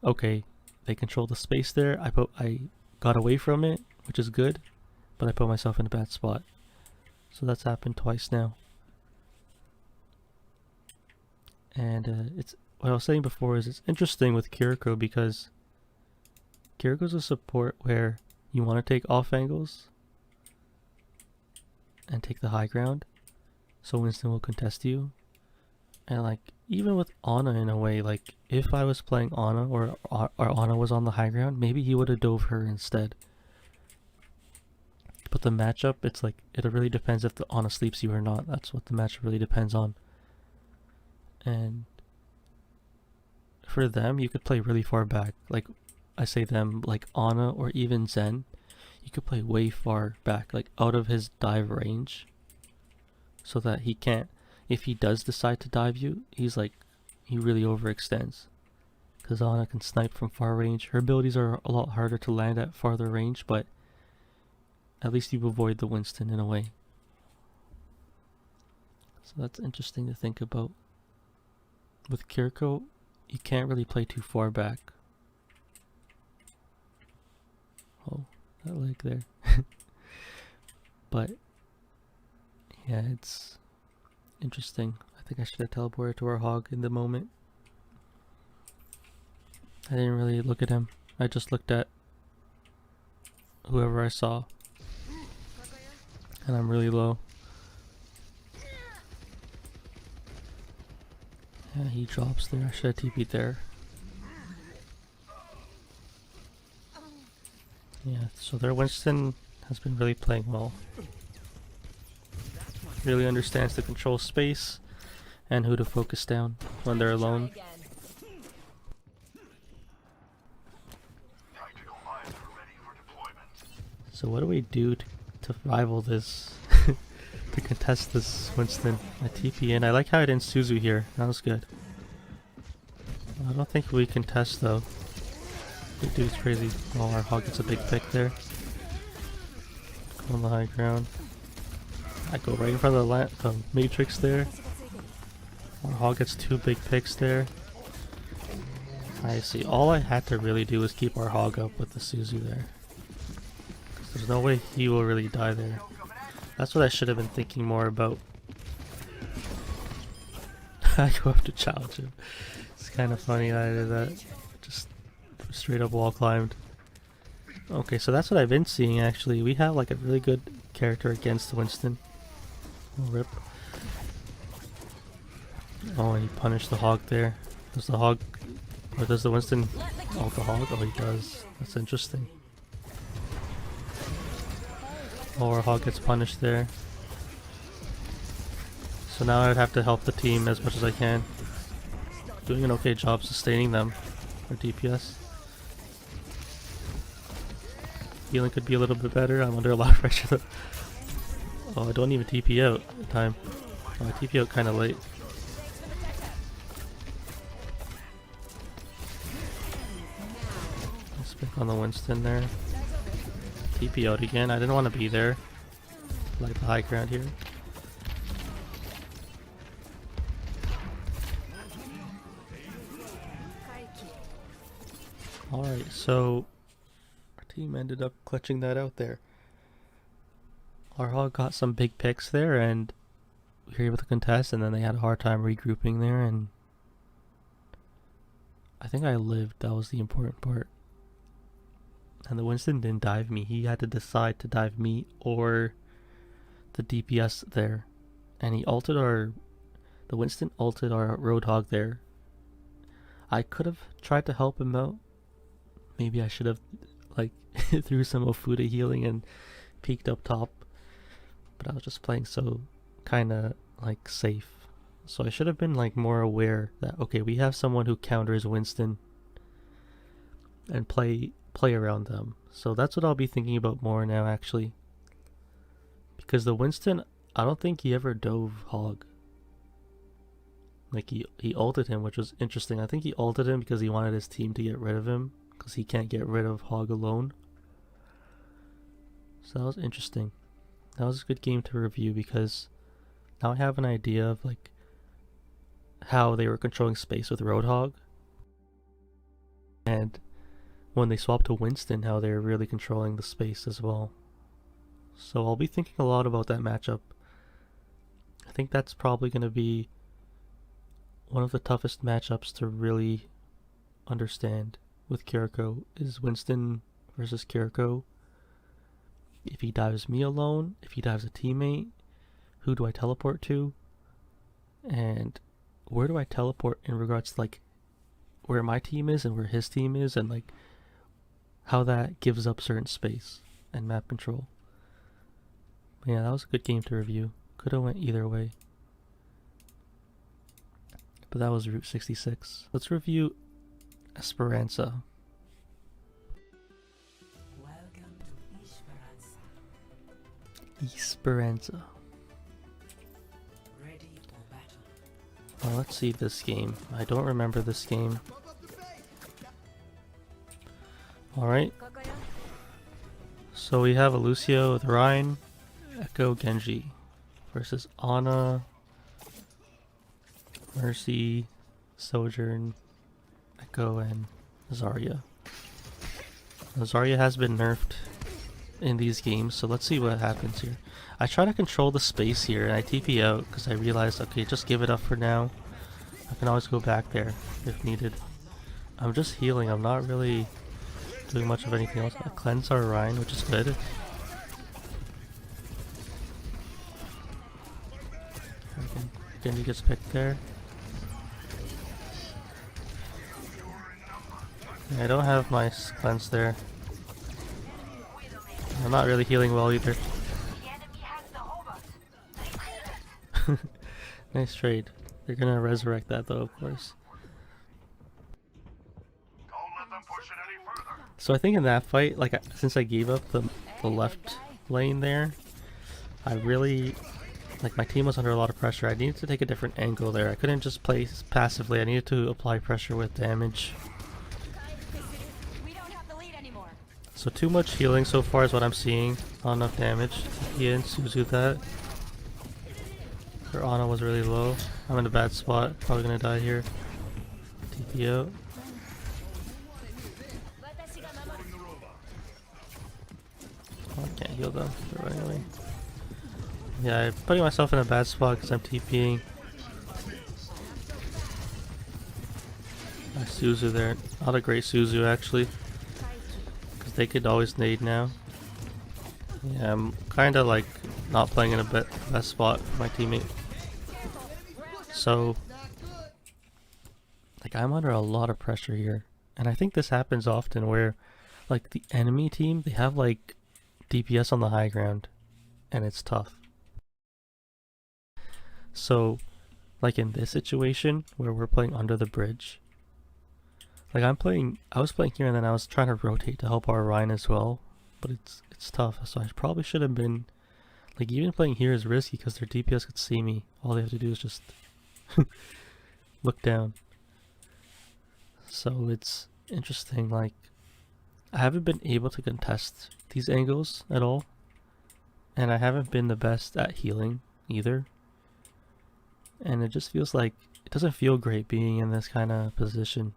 Okay, they control the space there. I got away from it, which is good, but I put myself in a bad spot. So that's happened twice now. And it's what I was saying before is it's interesting with Kiriko because Kiriko's a support where you want to take off angles and take the high ground, so Winston will contest you. And like, even with Ana in a way, like if I was playing Ana or Ana was on the high ground, maybe he would have dove her instead. But the matchup, it's like, it really depends if the Ana sleeps you or not. That's what the matchup really depends on. And for them, you could play really far back. Like, I say them, like Ana or even Zen, you could play way far back, like out of his dive range, so that he can't, if he does decide to dive you, he's like, he really overextends. Because Ana can snipe from far range. Her abilities are a lot harder to land at farther range, but at least you avoid the Winston in a way. So that's interesting to think about. With Kiriko, you can't really play too far back. Oh, that leg there. But yeah, it's interesting. I think I should have teleported to our hog in the moment. I didn't really look at him. I just looked at whoever I saw. And I'm really low. Yeah, he drops there. I should have TP'd there. Yeah, so their Winston has been really playing well. Really understands to control space and who to focus down when they're alone. So what do we do to rival this? To contest this Winston? A TP in. I like how I didn't Suzu here. That was good. I don't think we contest though. Big dude's crazy. Oh, our hog gets a big pick there. Go on the high ground. I go right in front of the matrix there. Our hog gets 2 big picks there. I see. All I had to really do was keep our hog up with the Suzu there. There's no way he will really die there. That's what I should have been thinking more about. I go up to challenge him. It's kind of funny that I did that. Just straight up wall climbed. Okay, so that's what I've been seeing actually. We have like a really good character against Winston. Oh, rip. Oh, and he punished the hog there. Does the hog... Or does the Winston ult the hog? Oh, he does. That's interesting. Oh, our hog gets punished there. So now I'd have to help the team as much as I can. Doing an okay job sustaining them. Or DPS. Healing could be a little bit better. I'm under a lot of pressure though. Oh, I don't even TP out in time. Oh, I TP out kind of late. Let's pick on the Winston there. TP out again. I didn't want to be there. Like the high ground here. Alright, so our team ended up clutching that out there. Our hog got some big picks there and we were able to contest, and then they had a hard time regrouping there, and I think I lived. That was the important part. And the Winston didn't dive me. He had to decide to dive me or the DPS there. And he ulted our... The Winston ulted our Roadhog there. I could have tried to help him out. Maybe I should have like threw some Ofuda healing and peeked up top. But I was just playing so kinda like safe. So I should have been like more aware that okay, we have someone who counters Winston and play around them. So that's what I'll be thinking about more now actually. Because the Winston, I don't think he ever dove hog. Like he ulted him, which was interesting. I think he ulted him because he wanted his team to get rid of him, because he can't get rid of hog alone. So that was interesting. That was a good game to review because now I have an idea of like how they were controlling space with Roadhog, and when they swapped to Winston, how they're really controlling the space as well. So I'll be thinking a lot about that matchup. I think that's probably going to be one of the toughest matchups to really understand with Kiriko, is Winston versus Kiriko. If he dives me alone, if he dives a teammate, who do I teleport to? And where do I teleport in regards to like where my team is and where his team is, and like how that gives up certain space and map control. But yeah, that was a good game to review. Could have went either way. But that was Route 66. Let's review Esperanca.
Welcome to Esperanca.
Esperanca.
Ready for battle.
Well, let's see this game. I don't remember this game. Alright. So we have a Lucio with Rhine, Echo, Genji versus Ana, Mercy, Sojourn, Echo, and Zarya. Now, Zarya has been nerfed in these games, so let's see what happens here. I try to control the space here, and I TP out because I realized, okay, just give it up for now. I can always go back there if needed. I'm just healing, I'm not really doing much of anything else. I cleanse our Rhine, which is good. Genji gets picked there. I don't have my cleanse there. I'm not really healing well either. Nice trade. They're gonna resurrect that though, of course. So I think in that fight, like since I gave up the left lane there, I really, like my team was under a lot of pressure. I needed to take a different angle there. I couldn't just play passively. I needed to apply pressure with damage.
We don't have the lead anymore.
So too much healing so far is what I'm seeing. Not enough damage. Hiya and Suzu that. Her Ana was really low. I'm in a bad spot. Probably gonna die here. TP out. Oh, I can't heal them. They're running away. Yeah, I'm putting myself in a bad spot because I'm TPing. My Suzu there. Not a great Suzu actually. Because they could always nade now. Yeah, I'm kind of like not playing in a best spot for my teammate. So, like I'm under a lot of pressure here. And I think this happens often where like the enemy team, they have like DPS on the high ground. And it's tough. So, like in this situation where we're playing under the bridge, like I was playing here and then I was trying to rotate to help our Ryan as well, but it's tough. So I probably should have been, like even playing here is risky because their DPS could see me. All they have to do is just look down. So it's interesting, like I haven't been able to contest these angles at all, and I haven't been the best at healing either. And it just feels like, it doesn't feel great being in this kind of position.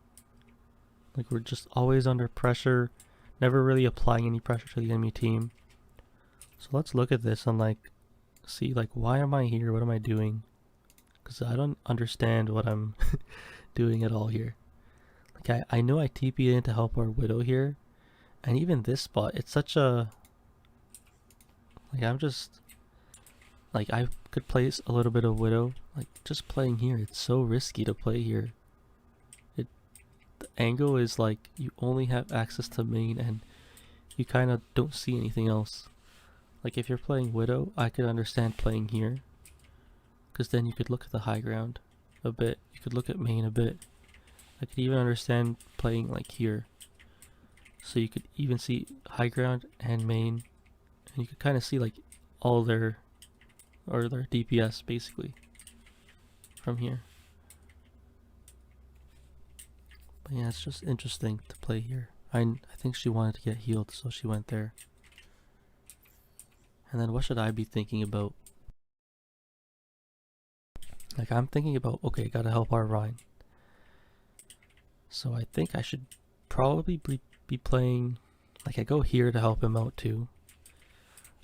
Like we're just always under pressure, never really applying any pressure to the enemy team. So let's look at this and like, see like why am I here, what am I doing? Because I don't understand what I'm doing at all here. Like I know I TP'd in to help our Widow here. And even this spot, it's such a, like I'm just, like I could place a little bit of Widow, like just playing here, it's so risky to play here. The angle is like you only have access to main and you kind of don't see anything else. Like if you're playing Widow, I could understand playing here, because then you could look at the high ground a bit, you could look at main a bit. I could even understand playing like here, so you could even see high ground and main, and you could kind of see like all their DPS basically from here. But yeah, it's just interesting to play here. I think she wanted to get healed, so she went there. And then what should I be thinking about? Like I'm thinking about, okay, gotta help our Ryan. So I think I should probably be playing, like I go here to help him out too.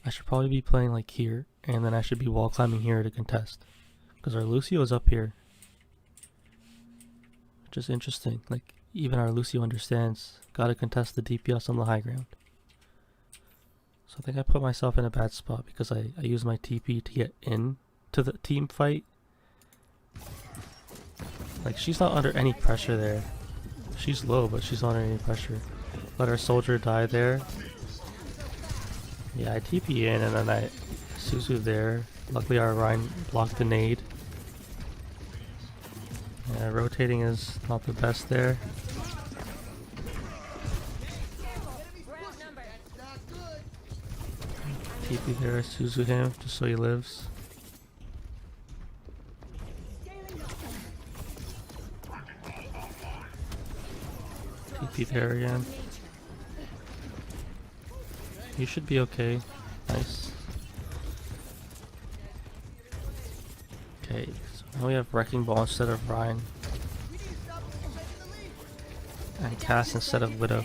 I should probably be playing like here, and then I should be wall climbing here to contest. Because our Lucio is up here. Which is interesting, like even our Lucio understands, gotta contest the DPS on the high ground. So I think I put myself in a bad spot because I use my TP to get in to the team fight. Like she's not under any pressure there. She's low, but she's not under any pressure. Let our soldier die there. Yeah, I TP in and then I Suzu there. Luckily our Ryan blocked the nade. Yeah, rotating is not the best there. TP there, Suzu him, just so he lives. TP there again. You should be okay. Nice. Okay, so now we have Wrecking Ball instead of Ryan. And Cass instead of Widow.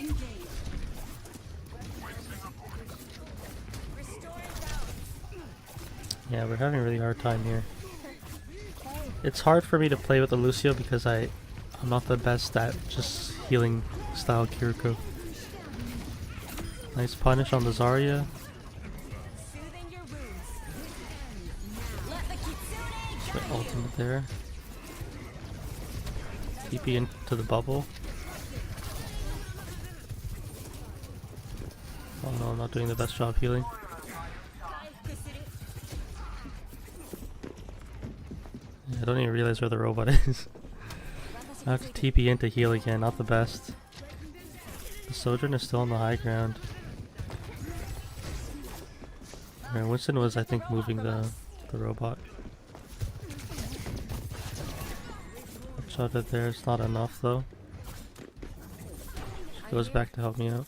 Yeah, we're having a really hard time here. It's hard for me to play with the Lucio because I'm not the best at just healing style Kiriko. Nice punish on the Zarya. Just my ultimate there. TP into the bubble. Oh no, I'm not doing the best job healing. I don't even realize where the robot is. I have to TP in to heal again, not the best. The Sojourn is still on the high ground. Yeah, Winston was, I think, moving the robot. Shot it there. It's not enough though. She goes back to help me out.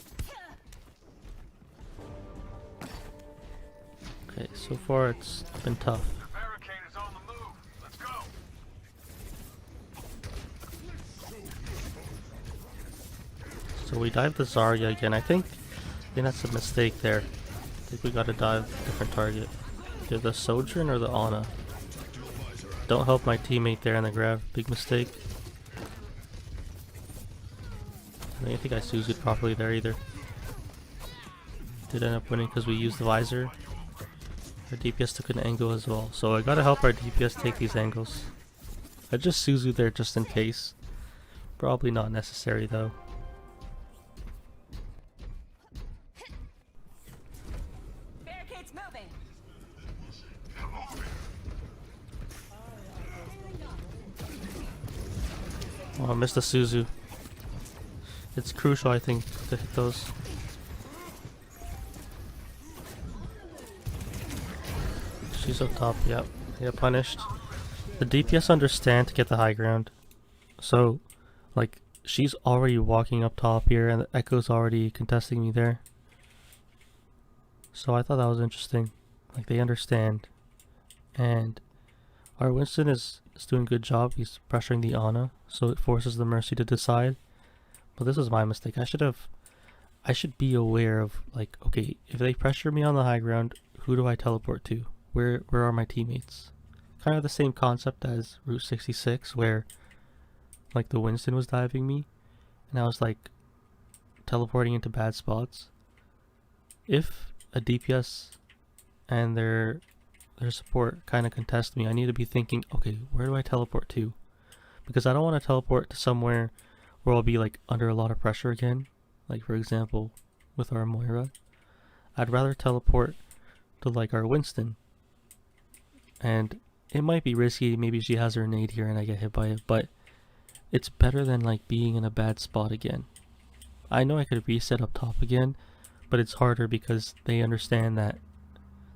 Okay, so far it's been tough. So we dive the Zarya again. I think that's a mistake there. I think we gotta dive a different target. Either the Sojourn or the Ana. Don't help my teammate there in the grab. Big mistake. I don't think I Suzu'd properly there either. Did end up winning because we used the visor. Our DPS took an angle as well. So I gotta help our DPS take these angles. I just Suzu there just in case. Probably not necessary though.
Barricades moving.
Oh, I missed the Suzu. It's crucial, I think, to hit those. She's up top, yep. Yeah, punished. The DPS understand to get the high ground. So, like, she's already walking up top here and the Echo's already contesting me there. So I thought that was interesting. Like, they understand. And our Winston is doing a good job. He's pressuring the Ana, so it forces the Mercy to decide. But this was my mistake. I should be aware of, like, okay, if they pressure me on the high ground, who do I teleport to? Where are my teammates? Kind of the same concept as Route 66, where like the Winston was diving me and I was like teleporting into bad spots. If a DPS and their support kind of contest me, I need to be thinking, okay, where do I teleport to? Because I don't want to teleport to somewhere where I'll be like under a lot of pressure again. Like for example, with our Moira. I'd rather teleport to like our Winston. And it might be risky, maybe she has her nade here and I get hit by it, but it's better than like being in a bad spot again. I know I could reset up top again, but it's harder because they understand that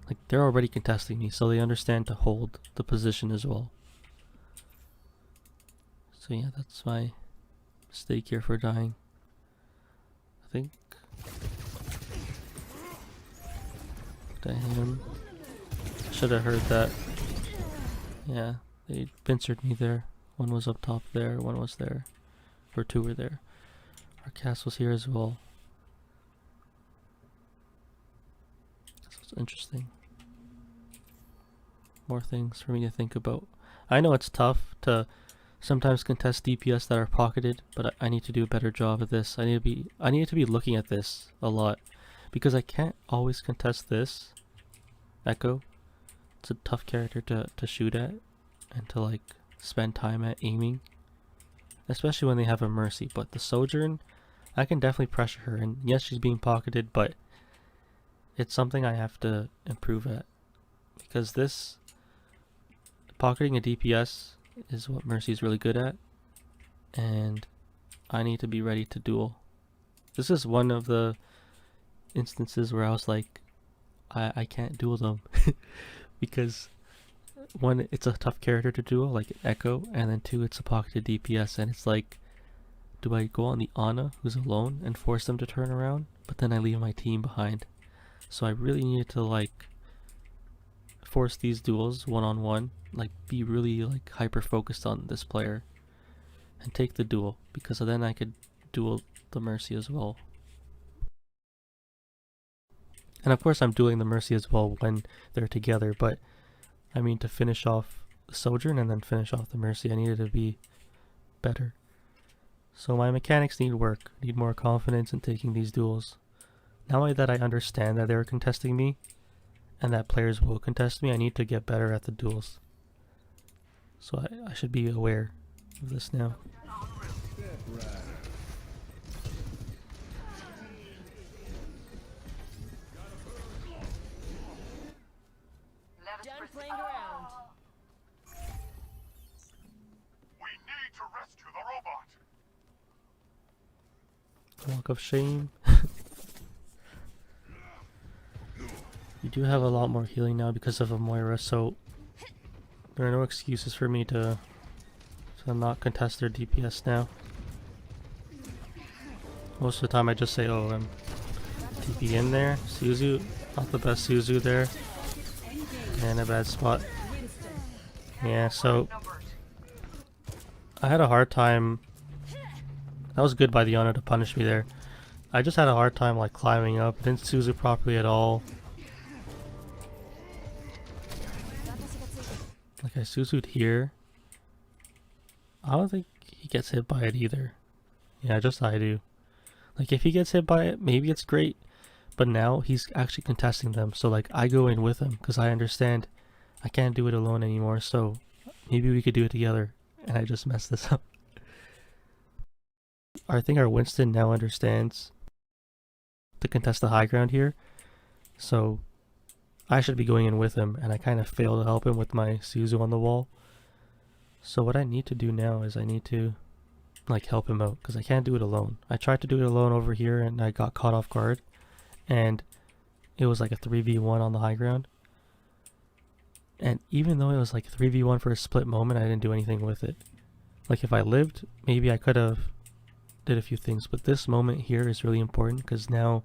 like they're already contesting me, so they understand to hold the position as well. So yeah, that's my mistake here for dying. I think. Damn. Should have heard that. Yeah, they pincered me there. One was up top there, one was there. Or two were there. Our cast was here as well. This was interesting. More things for me to think about. I know it's tough to sometimes contest DPS that are pocketed, but I need to do a better job of this. I need to be looking at this a lot because I can't always contest this. Echo. It's a tough character to shoot at and to like spend time at aiming, especially when they have a Mercy. But the Sojourn, I can definitely pressure her, and yes, she's being pocketed, but it's something I have to improve at because this pocketing a DPS is what Mercy is really good at, and I need to be ready to duel. This is one of the instances where I was like, I can't duel them because one, it's a tough character to duel, like Echo, and then two, it's a pocketed DPS, and it's like, do I go on the Ana, who's alone, and force them to turn around? But then I leave my team behind. So I really needed to like force these duels one-on-one, like be really like hyper focused on this player and take the duel, because then I could duel the Mercy as well. And of course I'm dueling the Mercy as well when they're together, but I mean to finish off the Sojourn and then finish off the Mercy, I needed to be better. So my mechanics need work, need more confidence in taking these duels. Now that I understand that they're contesting me, and that players will contest me, I need to get better at the duels. So I should be aware of this now.
Done playing around.
We need to rescue the robot.
Walk of shame. You do have a lot more healing now because of a Moira, so there are no excuses for me to not contest their DPS now. Most of the time I just say, oh, I'm TP in there. Suzu, not the best Suzu there. And a bad spot. Yeah, so I had a hard time. That was good by the Ana to punish me there. I just had a hard time like climbing up. Didn't Suzu properly at all. Like I Suzu'd here. I don't think he gets hit by it either. Yeah, just I do. Like if he gets hit by it, maybe it's great. But now he's actually contesting them. So like I go in with him because I understand I can't do it alone anymore. So maybe we could do it together. And I just messed this up. I think our Winston now understands to contest the high ground here. So I should be going in with him, and I kind of failed to help him with my Suzu on the wall. So what I need to do now is I need to like help him out because I can't do it alone. I tried to do it alone over here and I got caught off guard, and it was like a 3v1 on the high ground. And even though it was like 3v1 for a split moment, I didn't do anything with it. Like if I lived, maybe I could have did a few things, but this moment here is really important because now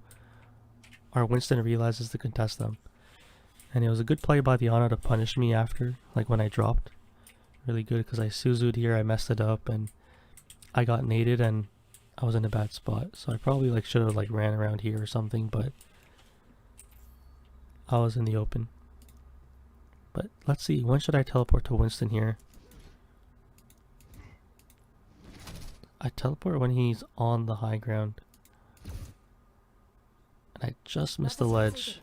our Winston realizes to contest them. And it was a good play by the Ana to punish me after, like when I dropped. Really good because I Suzu'd here, I messed it up, and I got naded and I was in a bad spot. So I probably like should have like ran around here or something, but I was in the open. But let's see, when should I teleport to Winston here? I teleport when he's on the high ground. And I just missed the ledge.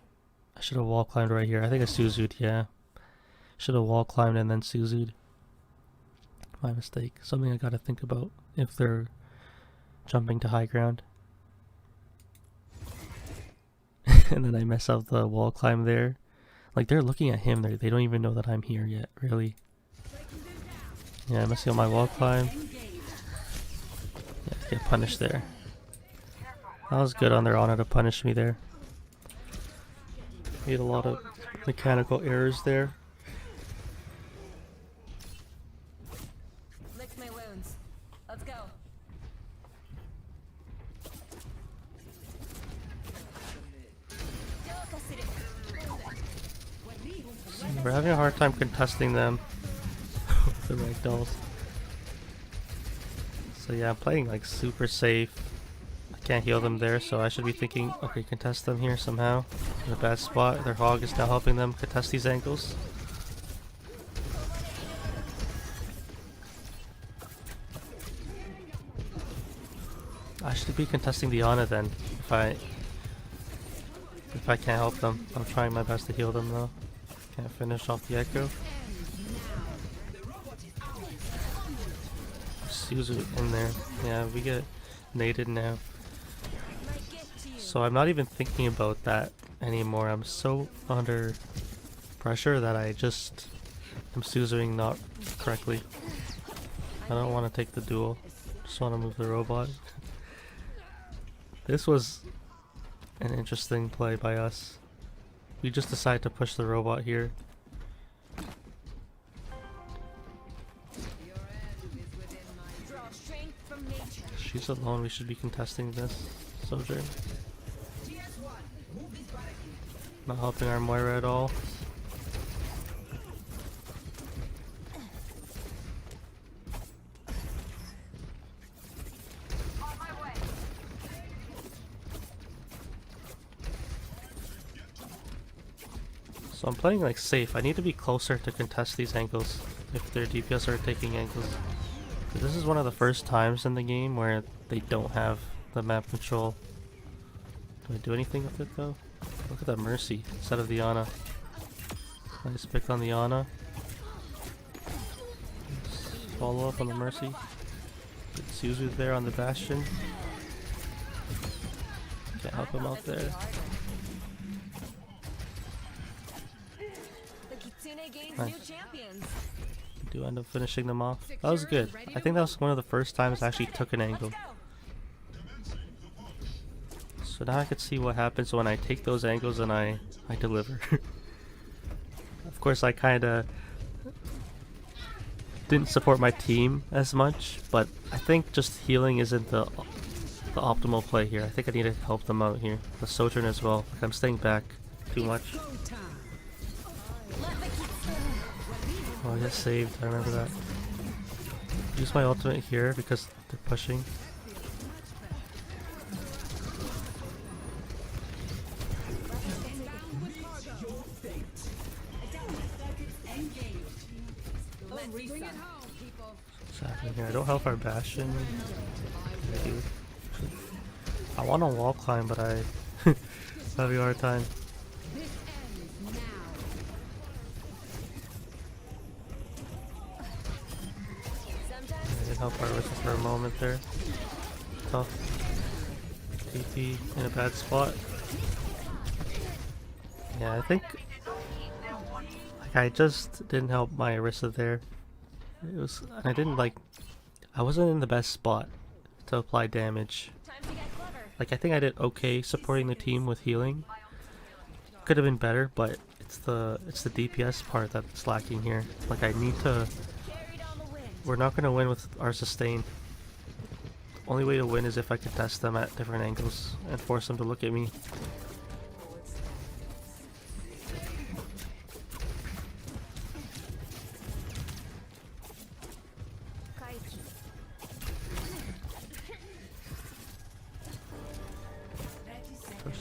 I should have wall climbed right here. I think I Suzu'd, yeah. Should have wall climbed and then Suzu'd. My mistake. Something I gotta think about if they're jumping to high ground. And then I mess up the wall climb there. Like they're looking at him, they don't even know that I'm here yet, really. Yeah, I'm messing up my wall climb. Yeah, get punished there. That was good on their Ana to punish me there. Made a lot of mechanical errors there.
Lick my wounds. Let's go.
We're having a hard time contesting them. The ragdolls. So yeah, I'm playing like super safe. I can't heal them there, so I should be thinking, okay, contest them here somehow. In a bad spot. Their hog is now helping them contest these angles. I should be contesting the Ana then, if I can't help them. I'm trying my best to heal them though. Can't finish off the echo. Suzu in there. Yeah, we get naded now. So I'm not even thinking about that anymore. I'm so under pressure that I just am Suzuing not correctly. I don't want to take the duel. Just want to move the robot. This was an interesting play by us. We just decided to push the robot here. She's alone, we should be contesting this. Sojourn. Not helping our Moira at all. So I'm playing like safe. I need to be closer to contest these angles if their DPS are taking angles. This is one of the first times in the game where they don't have the map control. Do I do anything with it though? Look at that Mercy instead of the Ana. Nice pick on the Ana. Follow up on the Mercy. Good Suzu there on the Bastion. Can't help him out there. Nice. Do end up finishing them off. That was good. I think that was one of the first times I actually took an angle. So now I can see what happens when I take those angles and I deliver. Of course, I kind of didn't support my team as much, but I think just healing isn't the optimal play here. I think I need to help them out here. The Sojourn as well. Like, I'm staying back too much. Oh, I got saved. I remember that. Use my ultimate here because they're pushing. What's happening here? I don't help our Bastion. I do. I want to wall climb, but I have a hard time. I did help our Rissa for a moment there. Tough. TP in a bad spot. Yeah, I think like I just didn't help my Orisa there. It was, and I didn't like. I wasn't in the best spot to apply damage. Like, I think I did okay supporting the team with healing. Could have been better, but it's the DPS part that's lacking here. Like, I need to. We're not gonna win with our sustain. Only way to win is if I can test them at different angles and force them to look at me.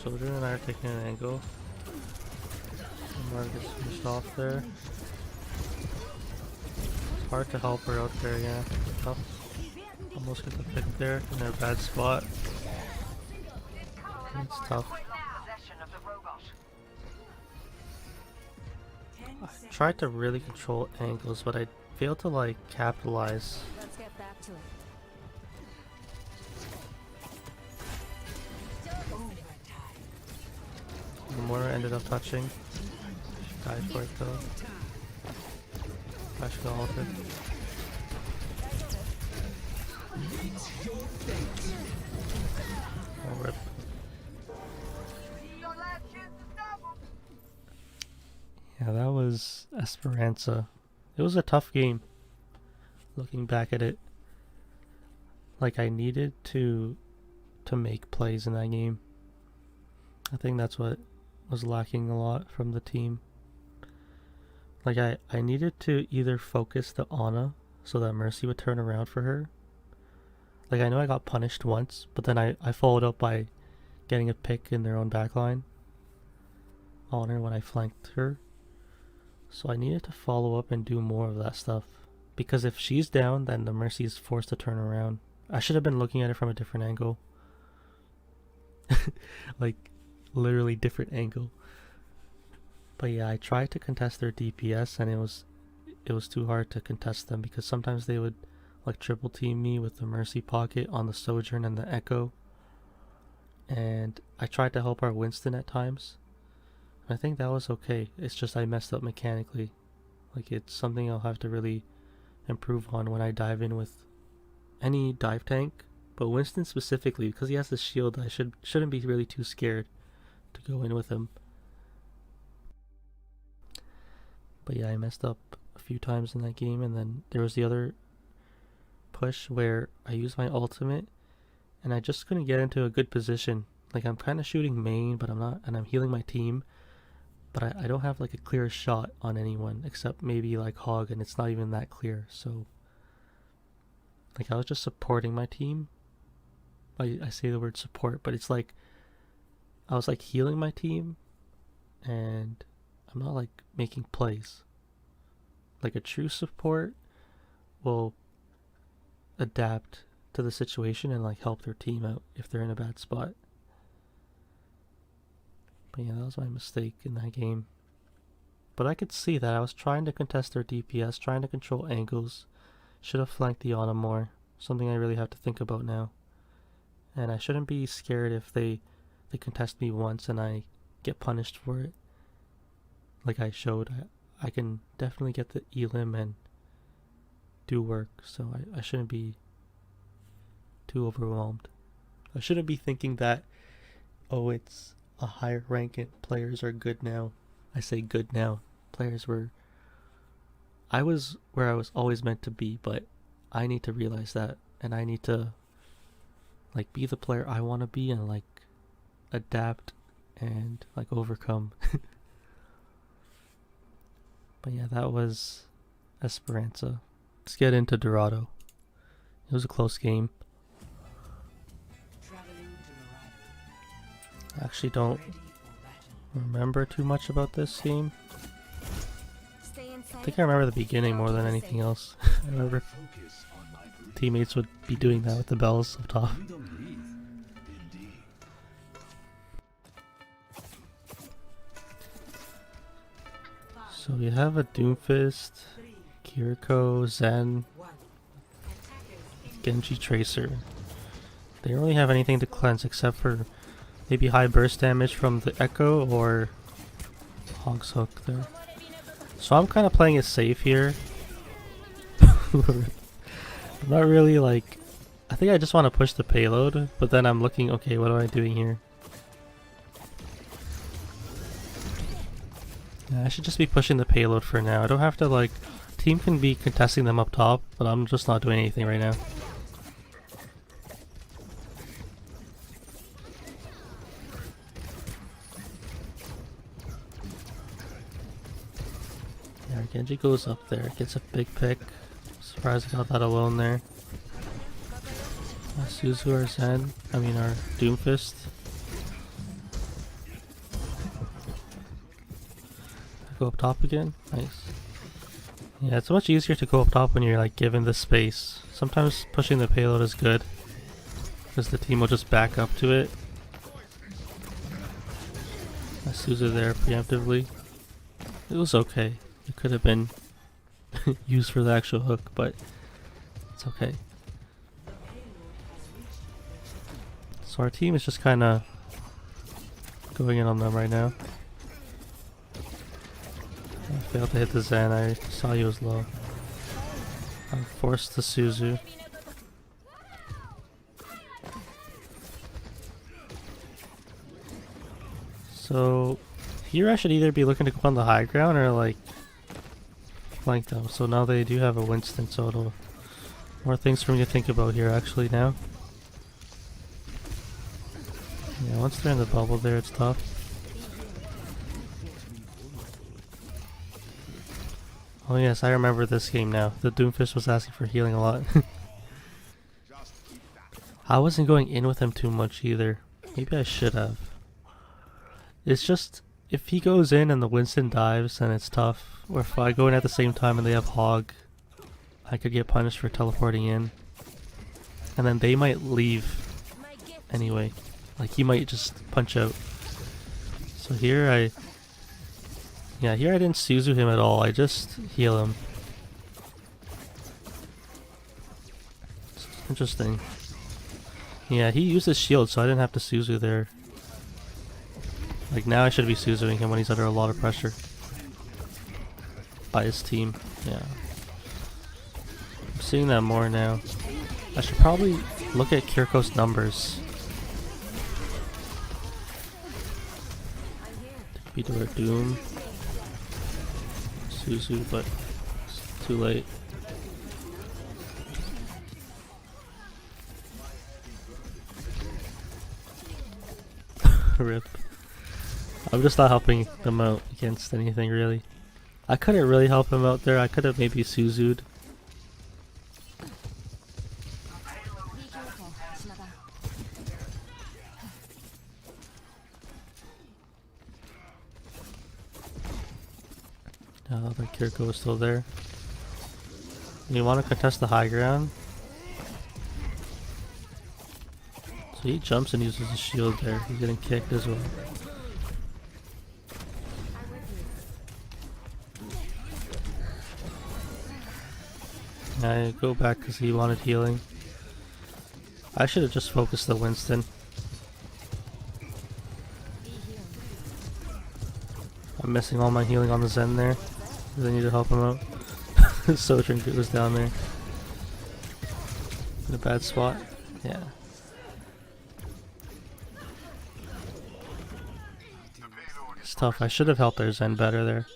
Soldier and I are taking an angle. Mark gets finished off there. It's hard to help her out there, yeah. Tough. Almost get the pick there in their bad spot. It's tough. I tried to really control angles, but I failed to like capitalize.
Let's get back to it.
The mortar ended up touching. She died for it though. I should have altered. Oh, rip. Yeah, that was Esperanca. It was a tough game. Looking back at it. Like, I needed to make plays in that game. I think that's what was lacking a lot from the team. Like, I needed to either focus the Ana so that Mercy would turn around for her. Like, I know I got punished once, but then I followed up by getting a pick in their own backline on her when I flanked her. So I needed to follow up and do more of that stuff. Because if she's down, then the Mercy is forced to turn around. I should have been looking at it from a different angle. Like, literally different angle. But yeah, I tried to contest their DPS and it was too hard to contest them because sometimes they would like triple team me with the Mercy pocket on the Sojourn and the Echo. And I tried to help our Winston at times. I think that was okay. It's just I messed up mechanically. Like, it's something I'll have to really improve on when I dive in with any dive tank. But Winston specifically, because he has the shield, I shouldn't be really too scared to go in with him. But yeah, I messed up a few times in that game, and then there was the other push where I used my ultimate and I just couldn't get into a good position. Like, I'm kind of shooting main, but I'm not, and I'm healing my team, but I don't have like a clear shot on anyone except maybe like Hog, and it's not even that clear. So like, I was just supporting my team. I say the word support, but it's like I was like healing my team and I'm not like making plays. Like, a true support will adapt to the situation and like help their team out if they're in a bad spot. But yeah, that was my mistake in that game. But I could see that I was trying to contest their DPS, trying to control angles. Should have flanked the Ana more. Something I really have to think about now. And I shouldn't be scared if they contest me once and I get punished for it. Like I showed, I can definitely get the elim and do work. So I shouldn't be too overwhelmed. I shouldn't be thinking that oh, it's a higher rank and players are good now. I say good now. Players were... I was where I was always meant to be, but I need to realize that, and I need to like be the player I want to be and like adapt and like overcome. But yeah, that was Esperanca. Let's get into Dorado. It was a close game. I actually don't remember too much about this game. I think I remember the beginning more than anything else. I remember teammates would be doing that with the bells up top. So we have a Doomfist, Kiriko, Zen, Genji Tracer. They don't really have anything to cleanse except for maybe high burst damage from the Echo or Hog's Hook there. So I'm kind of playing it safe here. I'm not really like... I think I just want to push the payload, but then I'm looking, okay, what am I doing here? Yeah, I should just be pushing the payload for now. I don't have to like... Team can be contesting them up top, but I'm just not doing anything right now. Yeah, Genji goes up there, gets a big pick. Surprised I got that alone there. Suzu or Zen, I mean our Doomfist. Go up top again? Nice. Yeah, it's much easier to go up top when you're like given the space. Sometimes pushing the payload is good, because the team will just back up to it. Suzu there preemptively. It was okay. It could have been used for the actual hook, but it's okay. So our team is just kind of going in on them right now. I failed to hit the Zen, I saw he was low. I forced the Suzu. So here I should either be looking to go on the high ground or like flank them. So now they do have a Winston, so it'll more things for me to think about here actually now. Yeah, once they're in the bubble there, it's tough. Oh yes, I remember this game now. The Doomfist was asking for healing a lot. I wasn't going in with him too much either. Maybe I should have. It's just, if he goes in and the Winston dives, then it's tough. Or if I go in at the same time and they have Hog, I could get punished for teleporting in. And then they might leave anyway. Like he might just punch out. So here I didn't Suzu him at all, I just heal him. It's interesting. Yeah, he used his shield, so I didn't have to Suzu there. Like now I should be Suzuing him when he's under a lot of pressure. By his team, yeah. I'm seeing that more now. I should probably look at Kiriko's numbers. Be to our Doom. Suzu, but it's too late. Rip. I'm just not helping them out against anything really. I couldn't really help him out there. I could have maybe Suzu'd. The Kiriko is still there. You want to contest the high ground? So he jumps and uses his shield there. He's getting kicked as well. I go back because he wanted healing. I should have just focused the Winston. I'm missing all my healing on the Zen there. I need to help him out. So Trinket was down there. In a bad spot. Yeah. It's tough. I should have helped their Zen better there.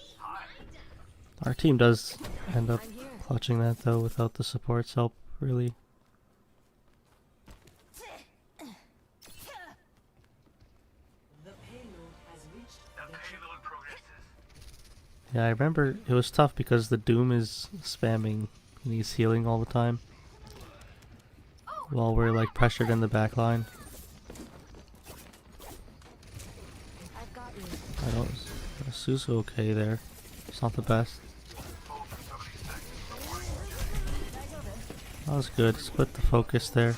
Our team does end up
I'm here.
clutching that though without the support's help, really. Yeah, I remember it was tough because the Doom is spamming and he's healing all the time. While we're like pressured in the back line.
I've got you.
I don't... Suzu okay there. It's not the best. That was good. Split the focus there.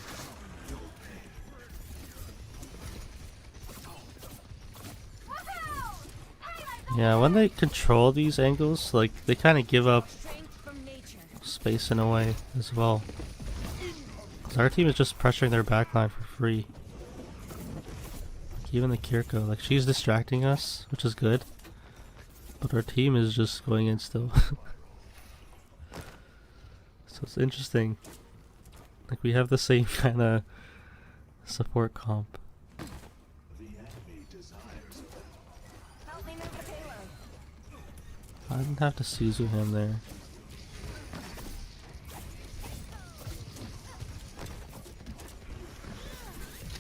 Yeah, when they control these angles, like, they kind of give up
Strength from nature.
space in a way as well. 'Cause our team is just pressuring their backline for free. Like, even the Kiriko, like, she's distracting us, which is good. But our team is just going in still. So it's interesting. Like, we have the same kind of support comp.
The enemy desires
Help me move the payload.
I didn't have to Suzu him there.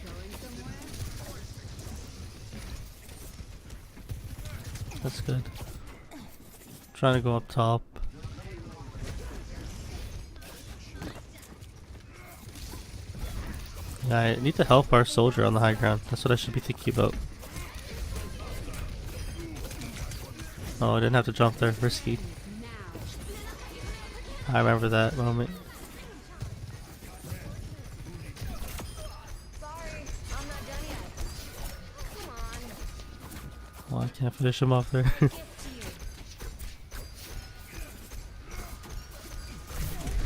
Going somewhere?
That's good. Trying to go up top. Yeah, I need to help our soldier on the high ground. That's what I should be thinking about. Oh, I didn't have to jump there. Risky. I remember that moment.
Sorry, I'm not done yet. Come on.
Oh, I can't finish him off there.
Gift to you.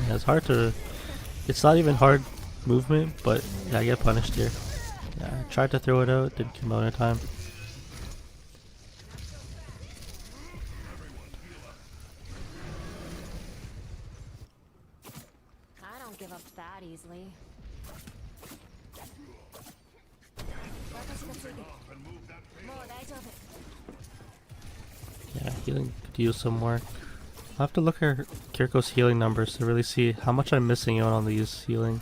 Yeah, it's hard to... It's not even hard movement, but yeah, I get punished here. Yeah, I tried to throw it out, didn't come out in time.
I don't give up that easily.
Yeah, healing could use some work. I'll have to look at Kiriko's healing numbers to really see how much I'm missing out on these healing.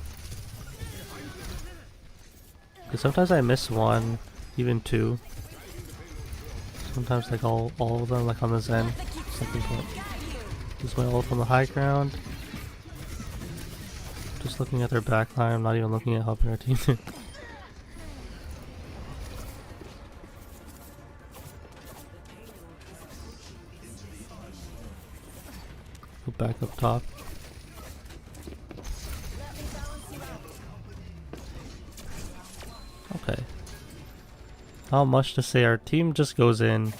Because sometimes I miss one, even two. Sometimes like all of them, like on the Zen. Second point. Use my ult on the high ground. Just looking at their backline, I'm not even looking at helping our team. Go back up top. Okay. Not much to say. Our team just goes in.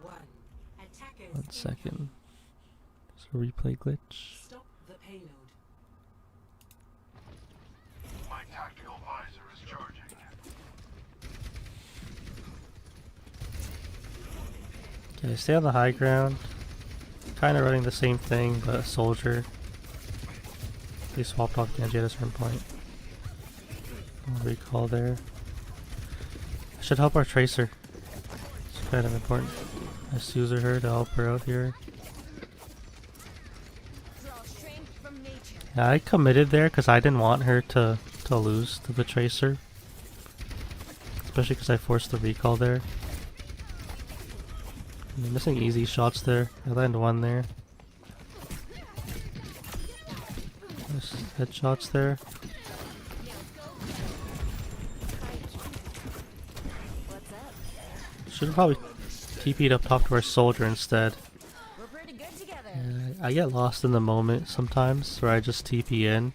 1 second. There's a replay glitch.
Stop the payload.
My tactical visor is charging.
Okay, stay on the high ground. Kind of running the same thing, but a soldier. They swapped off Genji at a certain point. No recall there. I should help our Tracer. It's kind of important. I Suzer her to help her out here.
Draw strength from nature.
Yeah, I committed there because I didn't want her to lose to the Tracer. Especially because I forced the recall there. I'm missing easy shots there. I land one there. Nice headshots there.
What's up?
Should have probably TP'd up top to our soldier instead.
We're pretty good together.
I get lost in the moment sometimes where I just TP in.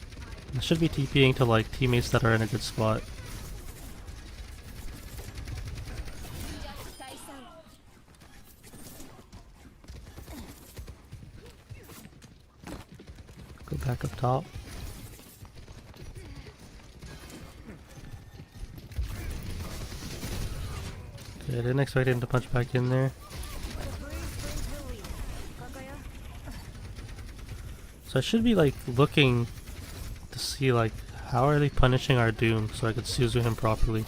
I should be TPing to like teammates that are in a good spot. Go back up top. Okay, I didn't expect him to punch back in there. So I should be like looking to see like how are they punishing our Doom so I could Suzu him properly.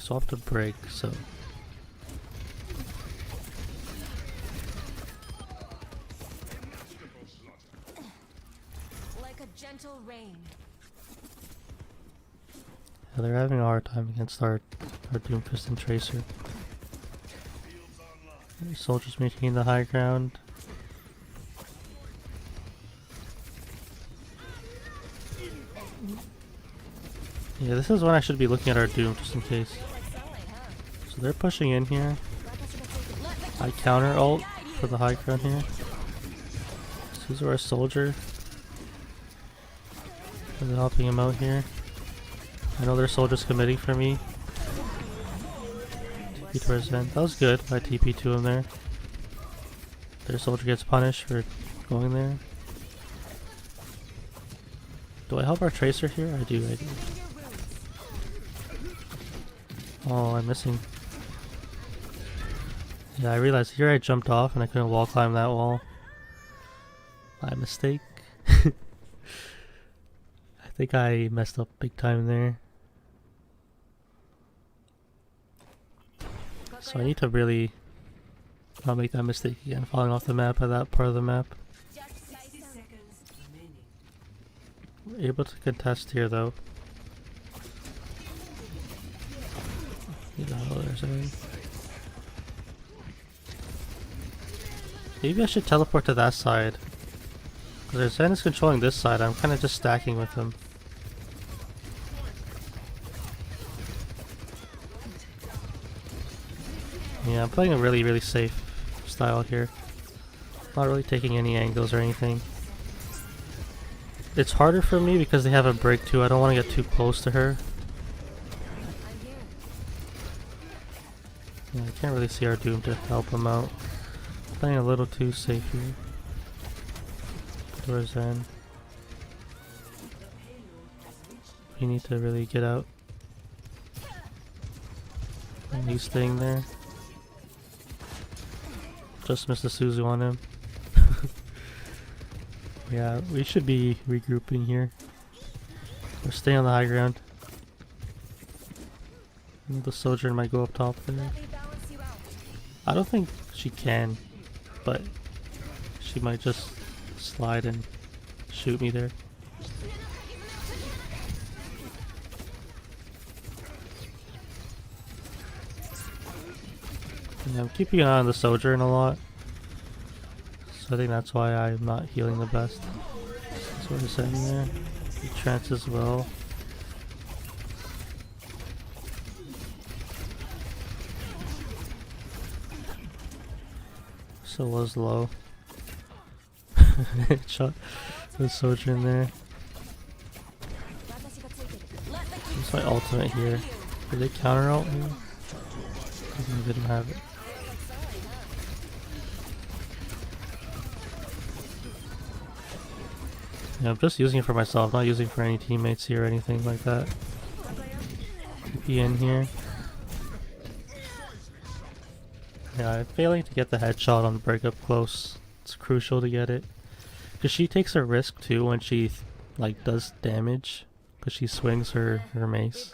swapped to break, so
Like a gentle rain.
yeah, they're having a hard time against our Doomfist and Tracer. Soldiers maintaining the high ground. Yeah, this is when I should be looking at our Doom just in case. So they're pushing in here. I counter ult for the high ground here. So these are our soldier. They're helping him out here. I know their soldiers committing for me. TP towards them. That was good. I TP to him there. Their soldier gets punished for going there. Do I help our Tracer here? I do. Oh, I'm missing. Yeah, I realized here I jumped off and I couldn't wall climb that wall. My mistake. I think I messed up big time there. So I need to really not make that mistake again, falling off the map at that part of the map. We're able to contest here though. Maybe I should teleport to that side. Because their Zen is controlling this side, I'm kind of just stacking with them. Yeah, I'm playing a really safe style here. Not really taking any angles or anything. It's harder for me because they have a break too. I don't want to get too close to her. Yeah, I can't really see our Doom to help him out. Playing a little too safe here. Towards Zen. We need to really get out. And he's staying there. Just missed the Suzu on him. Yeah, we should be regrouping here. Or stay on the high ground. The soldier might go up top there. I don't think she can, but she might just slide and shoot me there. Yeah, I'm keeping an eye on the sojourn a lot, so I think that's why I'm not healing the best. That's what he's saying there. The trance as well. So was low. Shot the sojourn there. That's my ultimate here. Did they counter ult me? I didn't have it. Yeah, I'm just using it for myself, not using it for any teammates here or anything like that. TP in here. Yeah, I'm failing to get the headshot on the break up close. It's crucial to get it. Because she takes a risk too when she like does damage. Because she swings her mace.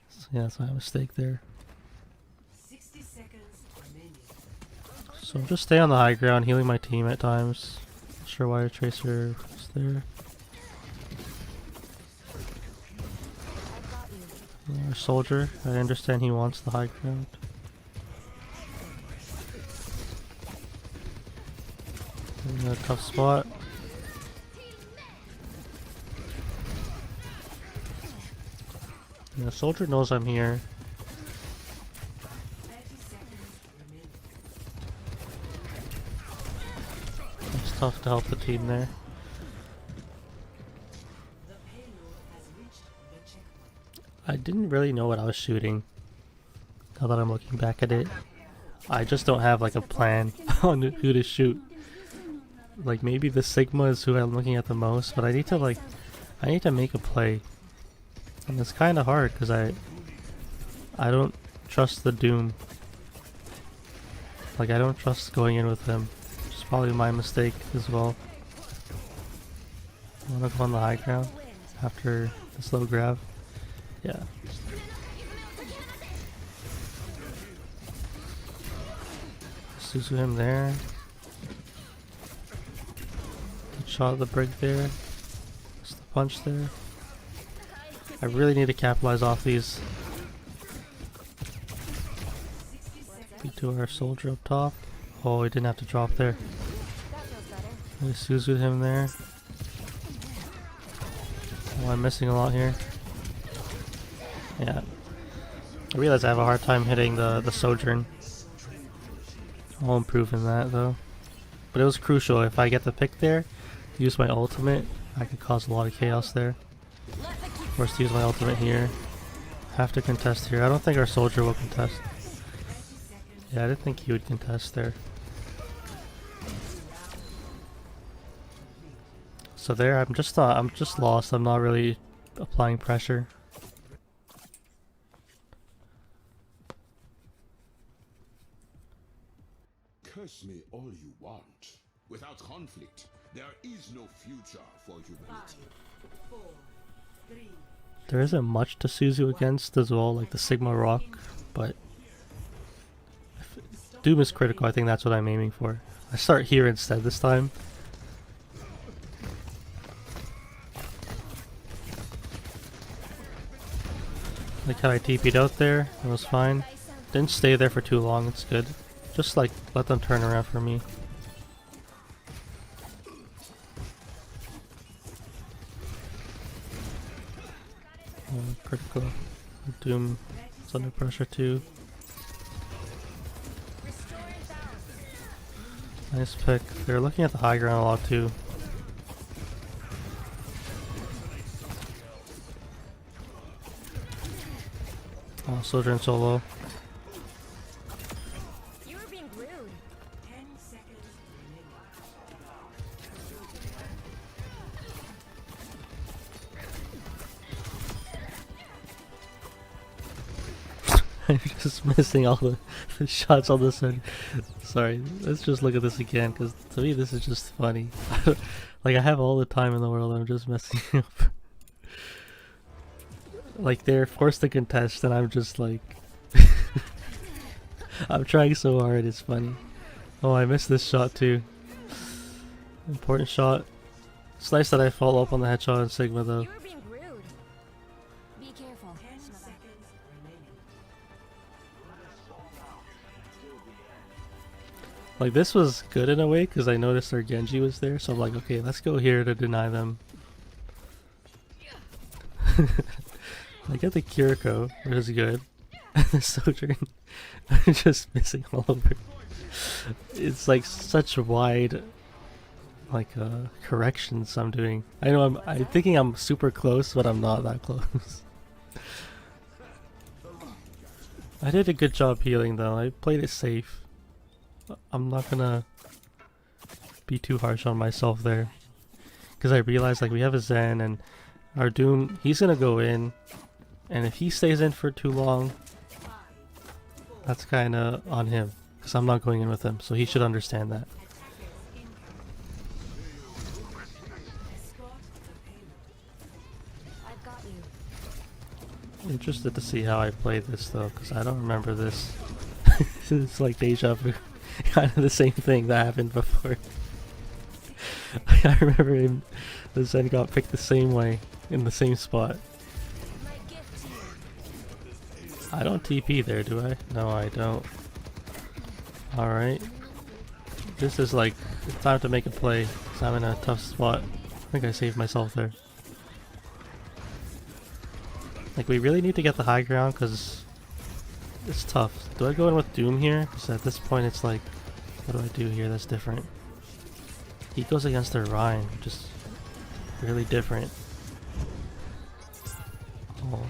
So yeah, that's my mistake there. So I'm just stay on the high ground, healing my team at times. Not sure why a Tracer is there. Yeah, our soldier, I understand he wants the high ground. In a tough spot. Yeah, soldier knows I'm here. It's tough to help the team there. I didn't really know what I was shooting. Now that I'm looking back at it, I just don't have like a plan on who to shoot. Like maybe the Sigma is who I'm looking at the most, but I need to make a play. And it's kind of hard because I don't trust the Doom. Like I don't trust going in with him. Which is probably my mistake as well. I wanna go on the high ground after the slow grab. Yeah. Suzu him there. Good shot of the break there. Just the punch there. I really need to capitalize off these. Beat to our soldier up top. Oh, he didn't have to drop there. We Suzu'd him there. Oh, I'm missing a lot here. Yeah. I realize I have a hard time hitting the Sojourn. I'll improve in that though. But it was crucial. If I get the pick there, use my ultimate, I could cause a lot of chaos there. Forced to use my ultimate here. Have to contest here. I don't think our soldier will contest. Yeah, I didn't think he would contest there. So there, I'm just lost. I'm not really applying pressure.
Curse me all you want. Without conflict, there is no future for humanity.
5, 4, 3.
There isn't much to Suzu against as well, like the Sigma Rock, but if Doom is critical. I think that's what I'm aiming for. I start here instead this time. Like how I TP'd out there, it was fine. Didn't stay there for too long, it's good. Just like let them turn around for me. Critical. Doom is under pressure too. Nice pick. They're looking at the high ground a lot too. Oh, Soldier and solo.
You were being rude.
10 seconds
I'm just missing all the shots on this end. Sorry, let's just look at this again, because to me this is just funny. Like I have all the time in the world, I'm just messing up. Like they're forced to contest and I'm just like... I'm trying so hard, it's funny. Oh, I missed this shot too. Important shot. It's nice that I follow up on the headshot in Sigma though.
You were being rude. Be careful.
10 seconds remaining.
Like this was good in a way because I noticed our Genji was there, so I'm like, okay, let's go here to deny them. I get the Kiriko, which is good. The Sojourn, I'm just missing all over. It's like such wide, like corrections I'm doing. I know I'm thinking I'm super close, but I'm not that close. I did a good job healing though. I played it safe. I'm not gonna be too harsh on myself there, because I realized like we have a Zen and our Doom. He's gonna go in. And if he stays in for too long, that's kinda on him, because I'm not going in with him, so he should understand that.
I've got you.
Interested to see how I played this though, because I don't remember this. It's like deja vu. Kind of the same thing that happened before. I remember him, the Zen got picked the same way, in the same spot.
My gift to you.
I don't TP there, do I? No, I don't. Alright. This is like, it's time to make a play, because I'm in a tough spot. I think I saved myself there. Like, we really need to get the high ground, because it's tough. Do I go in with Doom here? Because at this point it's like, what do I do here that's different? He goes against their Rhine, just really different. Oh.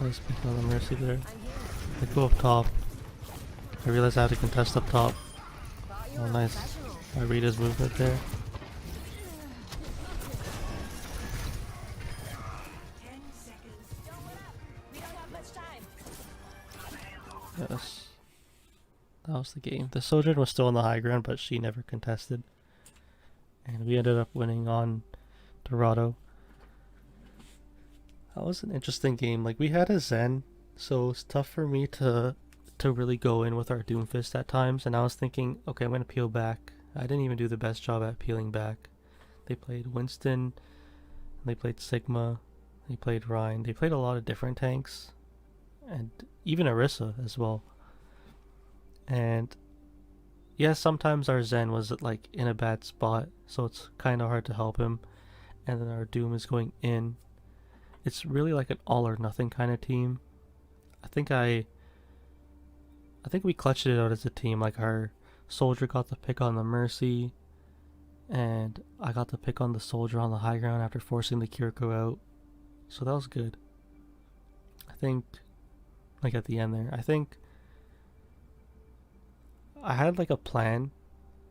I was picking on the Mercy there. I go up top. I realize I have to contest up top. Oh nice. I read his movement there.
10 seconds.
Don't let up. We don't have much time.
Yes. That was the game. The Sojourn was still on the high ground, but she never contested. And we ended up winning on Dorado. That was an interesting game. Like, we had a Zen, so it's tough for me to really go in with our Doomfist at times, and I was thinking, okay, I'm gonna peel back. I didn't even do the best job at peeling back. They played Winston, they played Sigma, they played Rhine, they played a lot of different tanks, and even Orisa as well. And yeah, sometimes our Zen was like in a bad spot, so it's kind of hard to help him, and then our Doom is going in. It's really like an all or nothing kind of team. I think we clutched it out as a team. Like, our soldier got the pick on the Mercy, and I got the pick on the soldier on the high ground after forcing the Kiriko out. So that was good. I think, like at the end there, I think I had like a plan,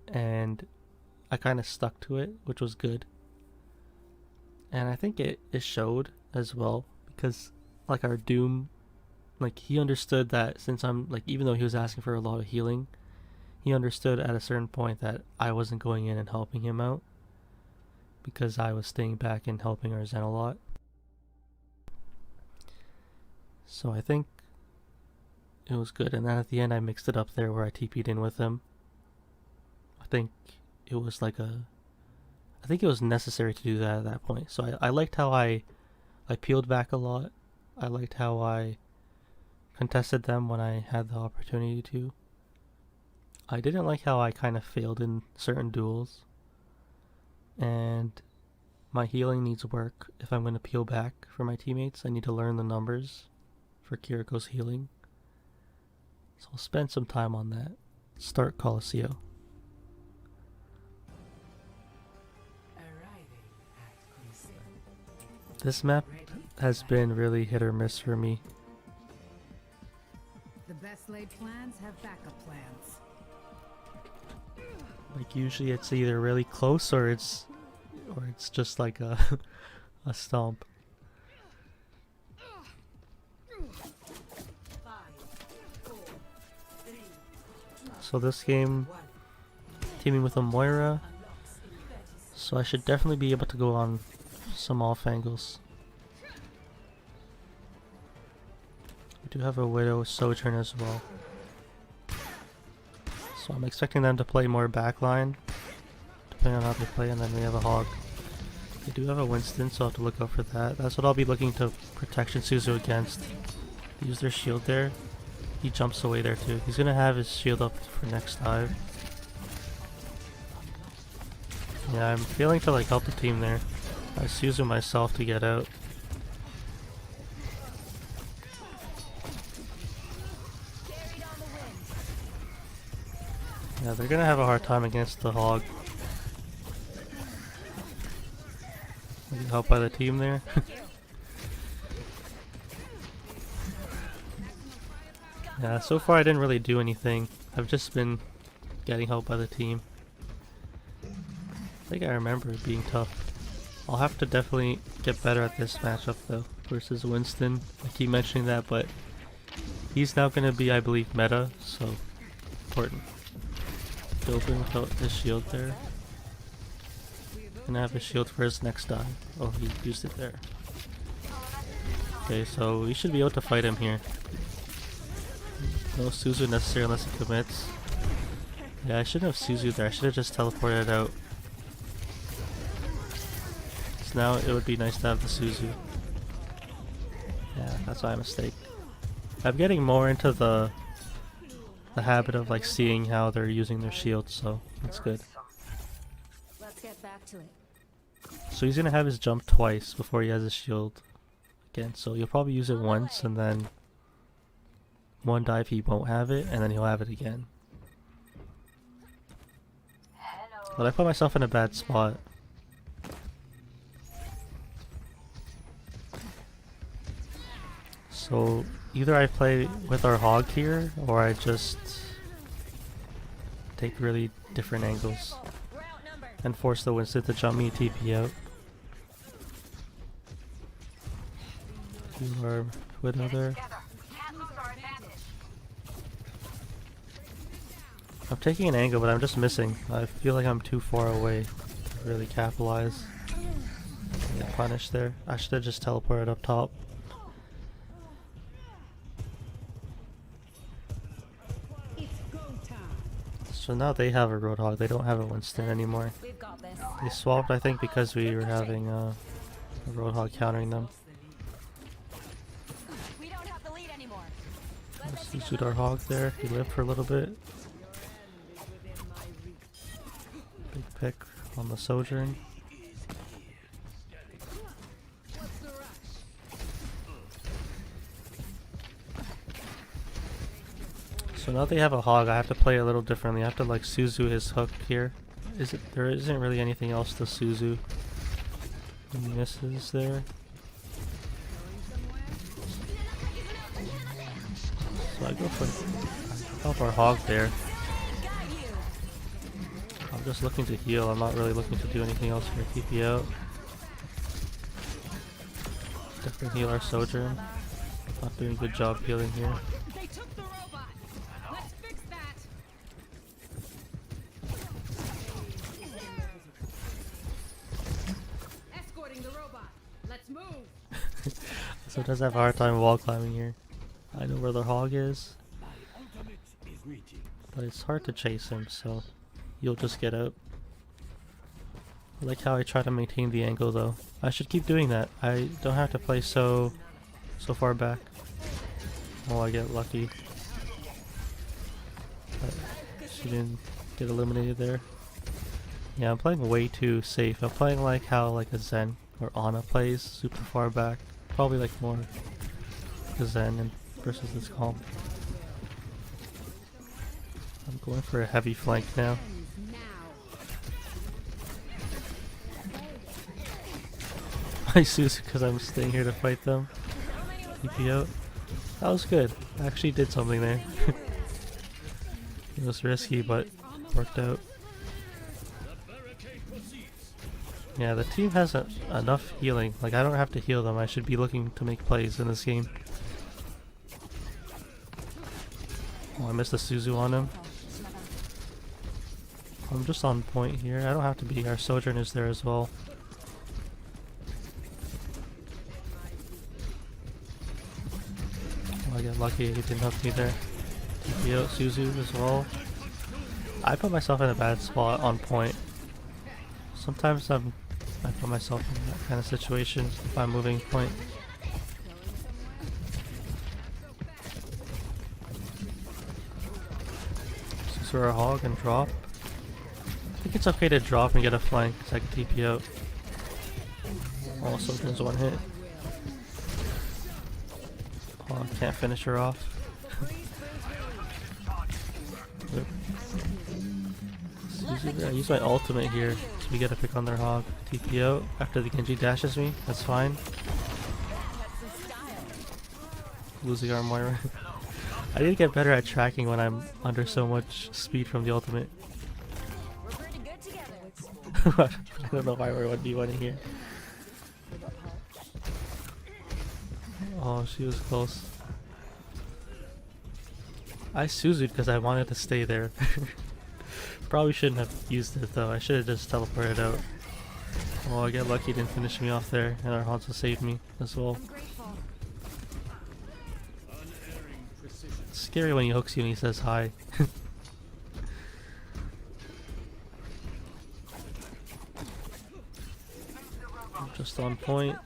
and I kind of stuck to it, which was good. And I think it showed as well, because like our Doom, like he understood that since I'm like, even though he was asking for a lot of healing, he understood at a certain point that I wasn't going in and helping him out, because I was staying back and helping our Zen a lot. So I think it was good. And then at the end I mixed it up there where I TP'd in with him. I think it was like I think it was necessary to do that at that point. So I liked how I peeled back a lot. I liked how I contested them when I had the opportunity to. I didn't like how I kind of failed in certain duels. And my healing needs work. If I'm going to peel back for my teammates, I need to learn the numbers for Kiriko's healing. So I'll spend some time on that. Start Colosseo.
Arriving at Colosseo.
This map has been really hit or miss for me.
The best laid plans have backup plans.
Like, usually it's either really close or it's just like a stomp.
5, 4, 3,
So this game, teaming with a Moira,
unlocks in 30 seconds.
so I should definitely be able to go on some off angles. We do have a Widow Sojourn as well. So I'm expecting them to play more backline, depending on how they play, and then we have a Hog. They do have a Winston, so I'll have to look out for that. That's what I'll be looking to protection Suzu against. They use their shield there. He jumps away there too. He's gonna have his shield up for next dive. Yeah, I'm feeling to like help the team there. I Suzu myself to get out. Yeah, they're gonna have a hard time against the Hog. Helped by the team there. Yeah, so far I didn't really do anything. I've just been getting help by the team. I think I remember it being tough. I'll have to definitely get better at this matchup though, versus Winston. I keep mentioning that, but he's now gonna be, I believe, meta, so important. Building without his shield there. Gonna have his shield for his next dive. Oh, he used it there. Okay, so we should be able to fight him here. No Suzu necessary unless he commits. Yeah, I shouldn't have Suzu there. I should have just teleported out. So now it would be nice to have the Suzu. Yeah, that's my mistake. I'm getting more into the habit of like seeing how they're using their shields, so that's good.
Let's get back to it.
So he's gonna have his jump twice before he has his shield again, so you'll probably use it once and then one dive he won't have it and then he'll have it again. But I put myself in a bad spot. So either I play with our Hog here or I just take really different angles and force the Winston to jump me TP out. You are Widow there. I'm taking an angle, but I'm just missing. I feel like I'm too far away to really capitalize. punish there. I should have just teleported up top.
It's go time.
So now they have a Roadhog, they don't have a Winston anymore.
We've got this.
They swapped, I think, because we were having a Roadhog countering them.
We don't have the lead anymore.
Let's shoot our hog there. He lived for a little bit. Big pick on the Sojourn. So now they have a hog, I have to play a little differently. I have to like Suzu his hook here. There isn't really anything else to Suzu. He misses there. So I go for hog there. I'm just looking to heal, I'm not really looking to do anything else for TP out. Definitely heal our Sojourn. Not doing a good job healing here.
They took the robot. Let's fix that. Escorting the robot. Let's move.
So it does have a hard time wall climbing here. I know where the hog is, but it's hard to chase him, so you'll just get out. I like how I try to maintain the angle though. I should keep doing that. I don't have to play so far back. Oh, I get lucky. But she didn't get eliminated there. Yeah, I'm playing way too safe. I'm playing like how like a Zen or Ana plays, super far back. Probably like more a Zen and versus this calm. I'm going for a heavy flank now. I Suzu because I'm staying here to fight them. TP out. That was good. I actually did something there. It was risky, but worked out. Yeah, the team has enough healing. Like, I don't have to heal them. I should be looking to make plays in this game. Oh, I missed a Suzu on him. I'm just on point here. I don't have to be. Our Sojourn is there as well. Oh, I got lucky. He didn't hook me there. TP out Suzu as well. I put myself in a bad spot on point. Sometimes I put myself in that kind of situation if I'm moving point. So our hog and drop. I think it's okay to drop and get a flank because I can TP out. Also, there's one hit. Oh, I can't finish her off. I use my ultimate here, so we get a pick on their hog. TP out after the Genji dashes me, that's fine. Losing our Moira. I need to get better at tracking when I'm under so much speed from the ultimate.
We're pretty good together.
I don't know why we're 1v1 here. Oh, she was close. I Suzu'd because I wanted to stay there. Probably shouldn't have used it though, I should have just teleported out. Oh, I get lucky, didn't finish me off there, and our Hanzo saved me as well. It's scary when he hooks you and he says hi. I'm just on point.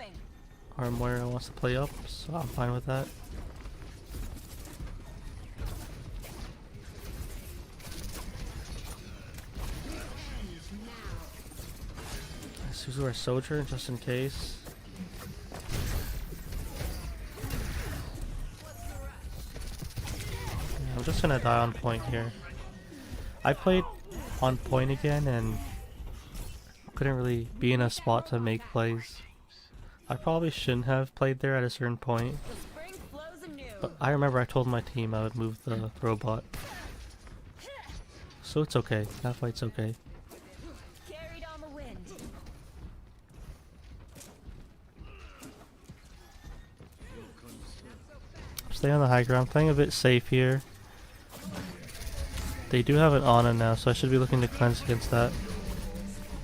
Our Moira wants to play up, so I'm fine with that. Suzu our Sojourn just in case. Yeah, I'm just gonna die on point here. I played on point again and couldn't really be in a spot to make plays. I probably shouldn't have played there at a certain point.
The spring flows anew.
But I remember I told my team I would move the robot. So it's okay. That fight's okay.
Carried on the wind.
Stay on the high ground. Playing a bit safe here. They do have an Ana now, so I should be looking to cleanse against that.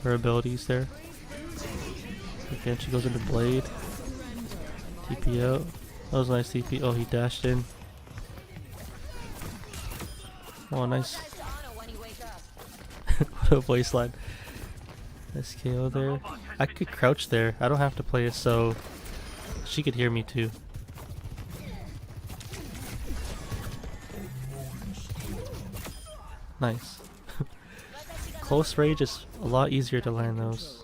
Her abilities there. Good Again, she goes into Blade. TP out. That was a nice TP. Oh, he dashed in. Oh, nice. What a voice line. Nice KO there. I could crouch there. I don't have to play it so she could hear me too. Nice. Close range is a lot easier to land those.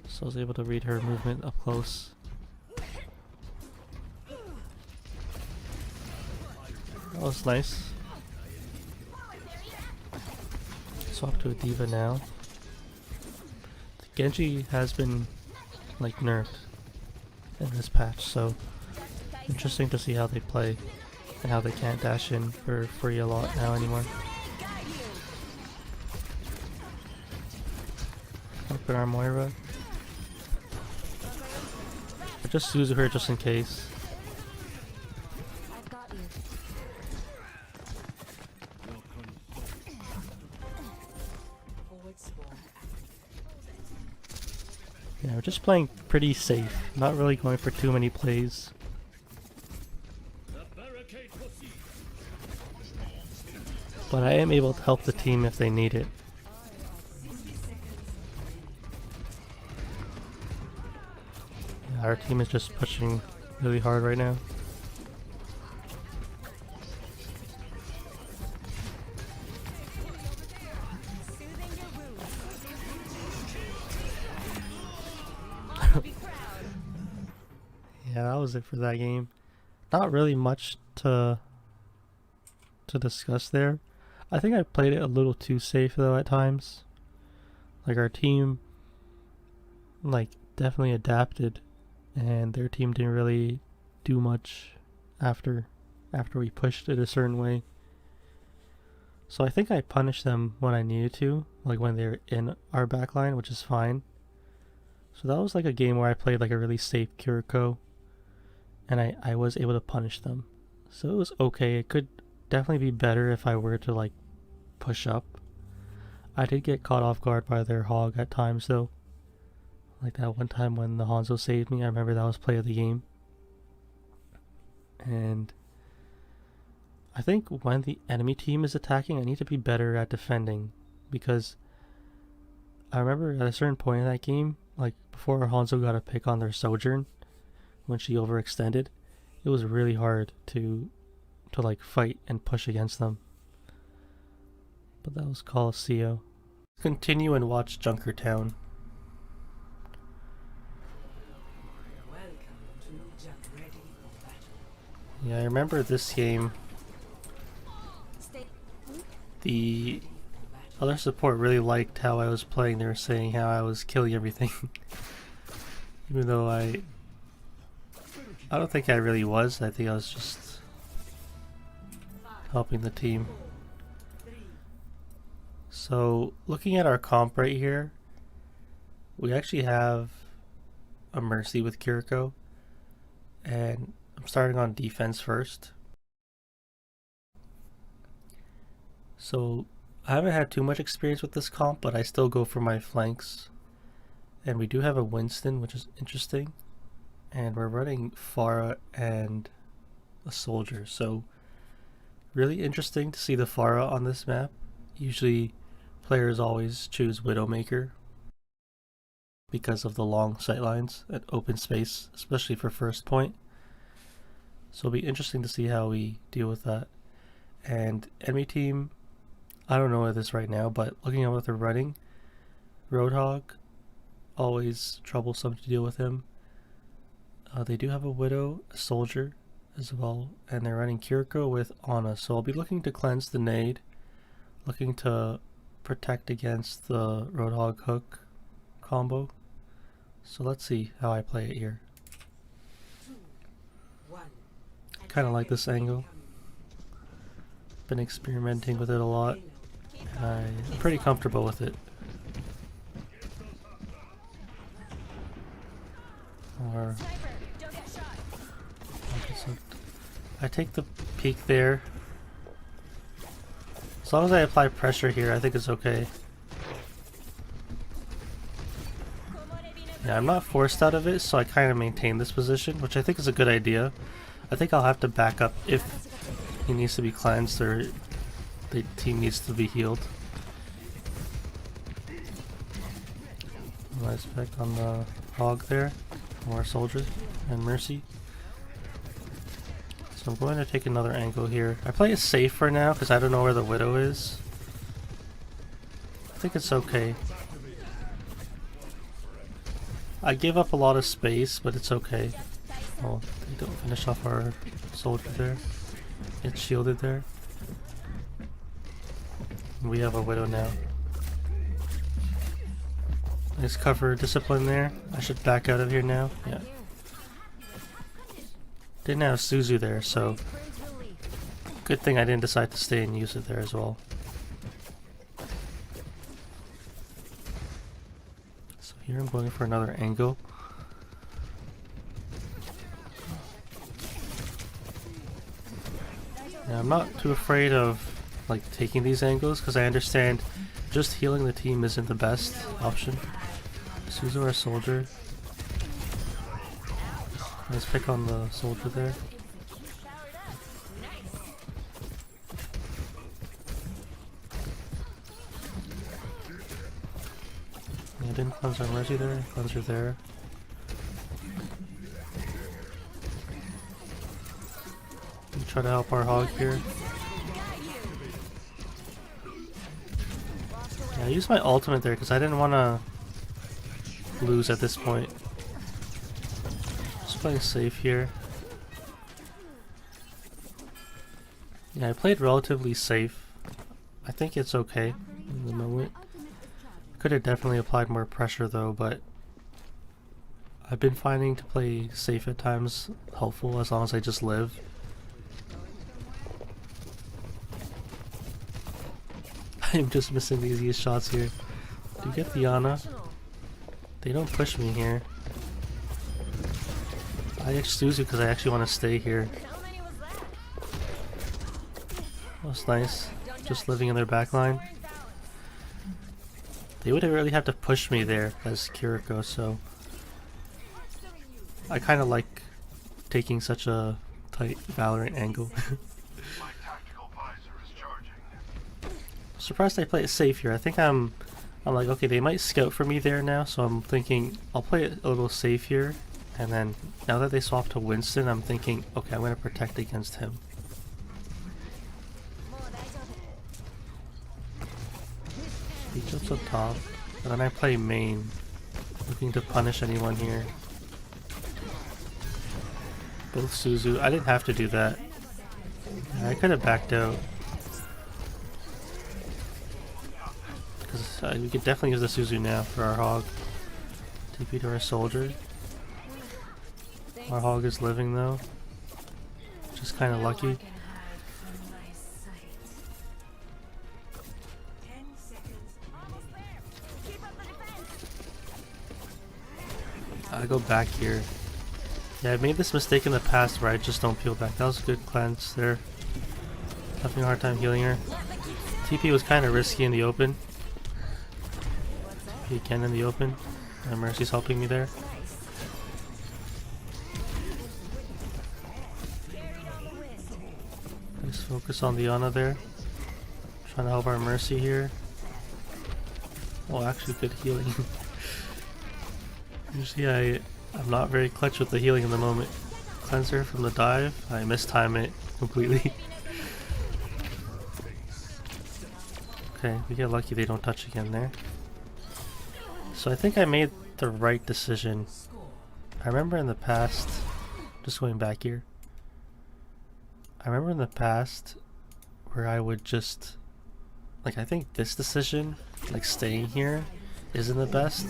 So I was able to read her movement up close. That was nice. Swap to a diva now. Genji has been like nerfed in this patch, so interesting to see how they play and how they can't dash in for free a lot now anymore. Open our Moira. I just use her just in case.
I've got you.
Forward spawn
Yeah, we're just playing pretty safe, not really going for too many plays. But I am able to help the team if they need it. Yeah, our team is just pushing really hard right now. Yeah, that was it for that game. Not really much to discuss there. I think I played it a little too safe though at times. Like our team like definitely adapted and their team didn't really do much after we pushed it a certain way. So I think I punished them when I needed to, like when they're in our backline, which is fine. So that was like a game where I played like a really safe Kiriko and I was able to punish them. So it was okay. It could definitely be better if I were to like push up. I did get caught off guard by their hog at times though. Like that one time when the Hanzo saved me, I remember that was play of the game. And I think when the enemy team is attacking, I need to be better at defending, because I remember at a certain point in that game, like before Hanzo got a pick on their Sojourn, when she overextended, it was really hard to like fight and push against them. But that was Colosseo. Continue and watch Junkertown. Yeah, I remember this game. The other support really liked how I was playing. They were saying how I was killing everything. Even though I don't think I really was. I think I was just helping the team. So looking at our comp right here, we actually have a Mercy with Kiriko, and I'm starting on defense first. So I haven't had too much experience with this comp, but I still go for my flanks. And we do have a Winston, which is interesting. And we're running Pharah and a soldier. So really interesting to see the Pharah on this map. Usually players always choose Widowmaker because of the long sightlines and open space, especially for first point. So it'll be interesting to see how we deal with that. And enemy team, I don't know this right now, but looking at what they're running, Roadhog, always troublesome to deal with him. They do have a Widow, a soldier as well, and they're running Kiriko with Ana. So I'll be looking to cleanse the nade, looking to protect against the Roadhog hook combo. So let's see how I play it here. Kind of like this angle. Been experimenting with it a lot, and I'm pretty comfortable with it. Or okay, so I take the peek there. As long as I apply pressure here, I think it's okay. Yeah, I'm not forced out of it, so I kind of maintain this position, which I think is a good idea. I think I'll have to back up if he needs to be cleansed or the team needs to be healed. Nice back on the hog there. More soldiers and mercy. So I'm going to take another angle here. I play it safe for now because I don't know where the widow is. I think it's okay. I gave up a lot of space, but it's okay. Oh, they don't finish off our soldier there. It's shielded there. We have a widow now. Nice cover discipline there. I should back out of here now. Yeah. Didn't have Suzu there, so good thing I didn't decide to stay and use it there as well. So here I'm going for another angle. Yeah, I'm not too afraid of like taking these angles because I understand just healing the team isn't the best option. Suzu our soldier. Let's pick on the soldier there. Yeah, didn't cleanse our mercy there. Cleanser there. We try to help our hog here. Yeah, I used my ultimate there because I didn't want to lose at this point. Just playing safe here. Yeah, I played relatively safe. I think it's okay in the moment. Could have definitely applied more pressure though, but I've been finding to play safe at times helpful as long as I just live. I'm just missing the easiest shots here. Do you get the Ana? They don't push me here. I excuse you because I actually want to stay here. That's nice. Just living in their backline. They would really have to push me there as Kiriko, so I kind of like taking such a tight Valorant angle. Surprised I play it safe here. I think I'm like, okay, they might scout for me there now, so I'm thinking I'll play it a little safe here, and then now that they swap to Winston, I'm thinking, okay, I'm going to protect against him. He jumps up top, and then I play main, looking to punish anyone here. Both Suzu. I didn't have to do that. I could have backed out. Because we could definitely use the Suzu now for our hog. TP to our soldier. Our hog is living though. Just kind of lucky. I go back here. Yeah, I made this mistake in the past where I just don't peel back. That was a good cleanse there. Having a hard time healing her. TP was kind of risky in the open. TP again in the open. And Mercy's helping me there. Let's focus on the Ana there. Trying to help our Mercy here. Oh, actually good healing. Usually I'm not very clutch with the healing in the moment. Cleanser from the dive. I mistime it completely. Okay, we get lucky they don't touch again there. So I think I made the right decision. I remember in the past, just going back here. I remember in the past where I would just, like, I think this decision, like staying here, isn't the best.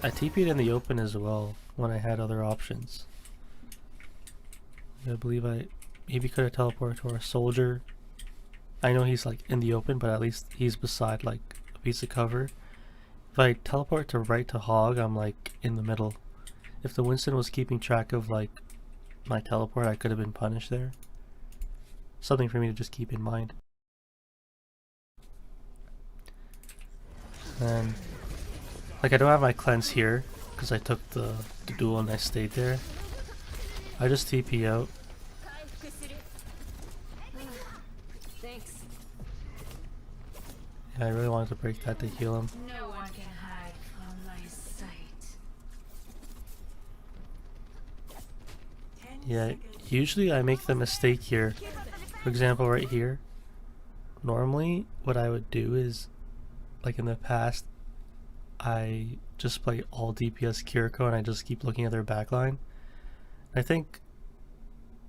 I TP'd in the open as well when I had other options. I believe I maybe could have teleported to our soldier. I know he's like in the open, but at least he's beside like a piece of cover. If I teleport to right to hog, I'm like in the middle. If the Winston was keeping track of like my teleport, I could have been punished there. Something for me to just keep in mind. Like I don't have my cleanse here because I took the duel and I stayed there. I just TP out.
Thanks.
Yeah, I really wanted to break that to heal him.
No one can hide from my sight.
Yeah, usually I make the mistake here. For example, right here. Normally, what I would do is, like in the past, I just play all DPS Kiriko and I just keep looking at their backline. I think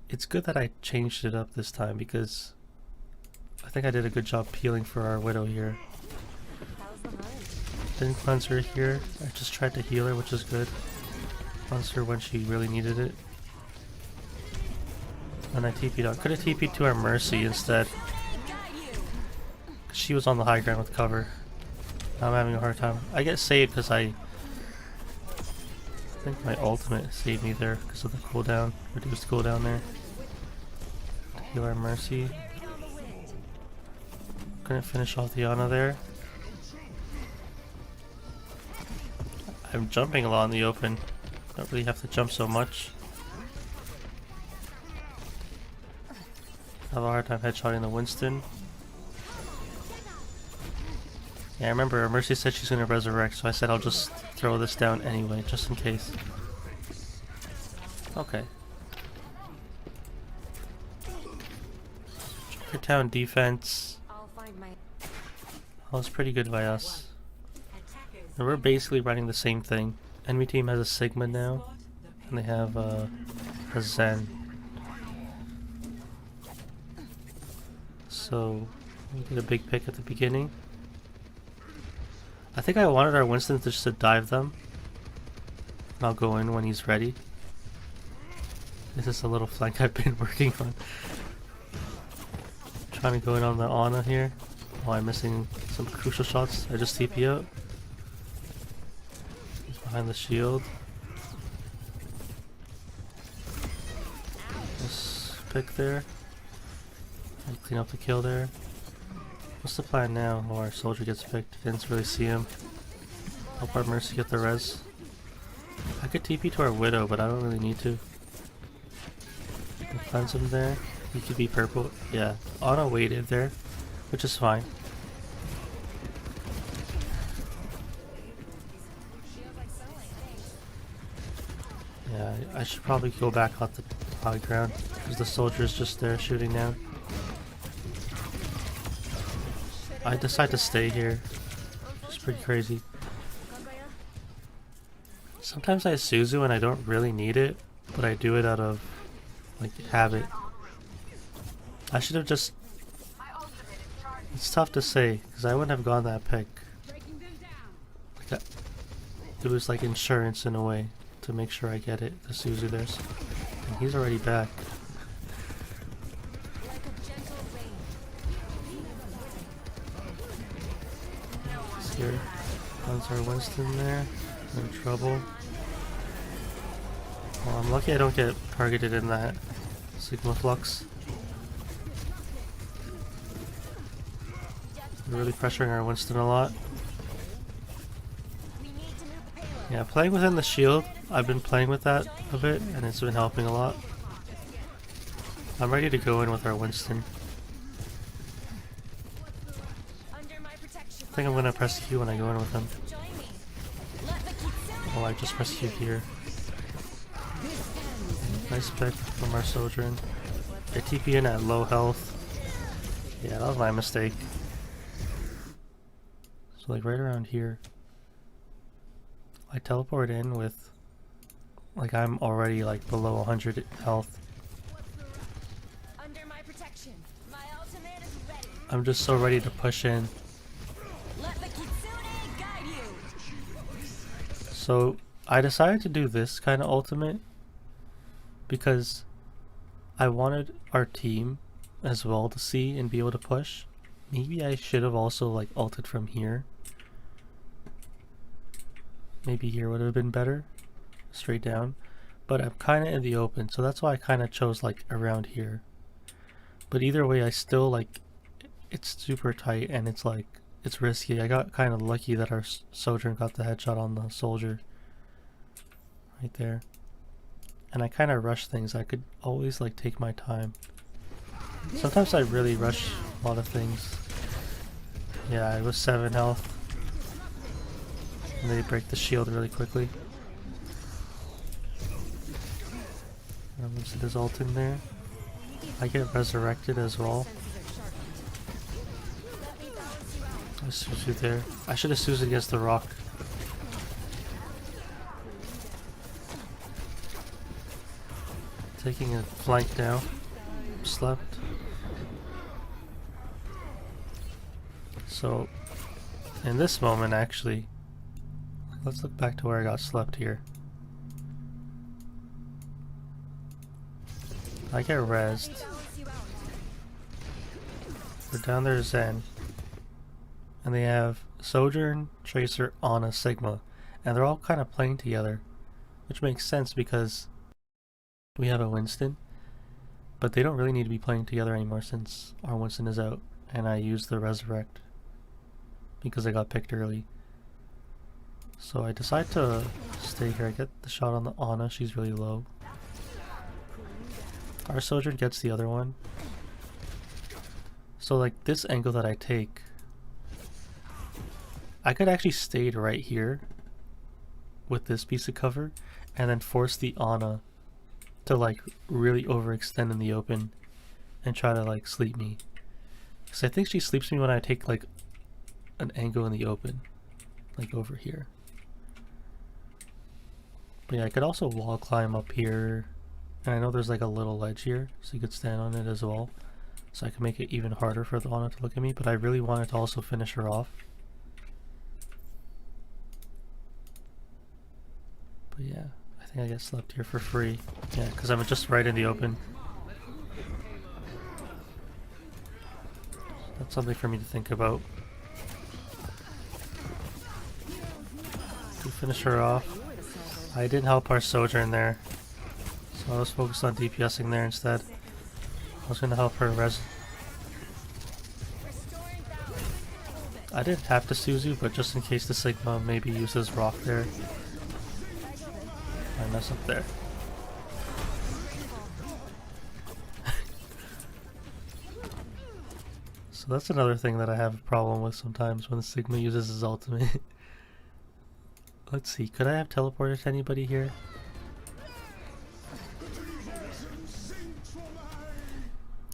it's good that I changed it up this time because I think I did a good job peeling for our Widow here.
How's the hunt?
Didn't cleanse her here. I just tried to heal her, which is good. Cleanse her when she really needed it. And I TP'd out. Could have TP'd to our Mercy instead. She was on the high ground with cover. Now I'm having a hard time. I get saved because I think my ultimate saved me there because of the cooldown. Reduced cooldown there. Heal our Mercy. Couldn't finish off the Ana there. I'm jumping a lot in the open. Don't really have to jump so much. I have a hard time headshotting the Winston. Yeah, I remember Mercy said she's gonna resurrect, so I said I'll just throw this down anyway, just in case. Okay. Junkertown defense.
I'll find my
That was pretty good by us. And we're basically running the same thing. Enemy team has a Sigma now, and they have a Zen. So we did a big pick at the beginning. I think I wanted our Winston to just to dive them. And I'll go in when he's ready. This is a little flank I've been working on. Trying to go in on the Ana here. Oh, I'm missing some crucial shots. I just TP out. He's behind the shield. Just pick there. I'll clean up the kill there. What's the plan now? Oh, our soldier gets picked. Didn't really see him. Help our Mercy get the res. I could TP to our Widow, but I don't really need to. Cleanse him there. He could be purple. Yeah, Ana waited there, which is fine. Yeah, I should probably go back off the high ground because the soldier is just there shooting down. I decide to stay here. It's pretty crazy. Sometimes I Suzu and I don't really need it, but I do it out of like habit. I should have just... It's tough to say because I wouldn't have gone that pick. Like it was like insurance in a way to make sure I get it. The Suzu there. And he's already back. Here. Comes our Winston there. In trouble. Well, I'm lucky I don't get targeted in that Sigma Flux. We're really pressuring our Winston a lot. Yeah, playing within the shield, I've been playing with that a bit, and it's been helping a lot. I'm ready to go in with our Winston. I think I'm gonna press Q when I go in with him. Oh, I just pressed Q here. Nice pick from our Sojourn. I TP in at low health. Yeah, that was my mistake. So like right around here. I teleport in with... Like I'm already like below 100 health. I'm just so ready to push in. So I decided to do this kind of ultimate because I wanted our team as well to see and be able to push. Maybe I should have also like ulted from here. Maybe here would have been better, straight down. But I'm kind of in the open, so that's why I kind of chose like around here. But either way, I still like, it's super tight and it's like it's risky. I got kind of lucky that our Sojourn got the headshot on the soldier. Right there. And I kind of rush things. I could always like take my time. Sometimes I really rush a lot of things. Yeah, it was 7 health. And they break the shield really quickly. There's his ult in there. I get resurrected as well. I Suzu there. I should have Suzu against the rock. Taking a flank now. Slept. So, in this moment actually, let's look back to where I got slept here. I get rezzed. We're down there Zen. And they have Sojourn, Tracer, Ana, Sigma. And they're all kind of playing together. Which makes sense because we have a Winston. But they don't really need to be playing together anymore since our Winston is out. And I used the Resurrect. Because I got picked early. So I decide to stay here. I get the shot on the Ana. She's really low. Our Sojourn gets the other one. So like this angle that I take, I could actually stayed right here with this piece of cover and then force the Ana to like really overextend in the open and try to like sleep me. Because I think she sleeps me when I take like an angle in the open, like over here. But yeah, I could also wall climb up here. And I know there's like a little ledge here, so you could stand on it as well. So I can make it even harder for the Ana to look at me, but I really wanted to also finish her off. But yeah, I think I get slept here for free. Yeah, because I'm just right in the open. That's something for me to think about. To finish her off. I didn't help our Sojourn there. So I was focused on DPSing there instead. I was gonna help her res. I didn't have to Suzu, but just in case the Sigma maybe uses rock there. I mess up there. So that's another thing that I have a problem with sometimes when the Sigma uses his ultimate. Let's see, could I have teleported to anybody here?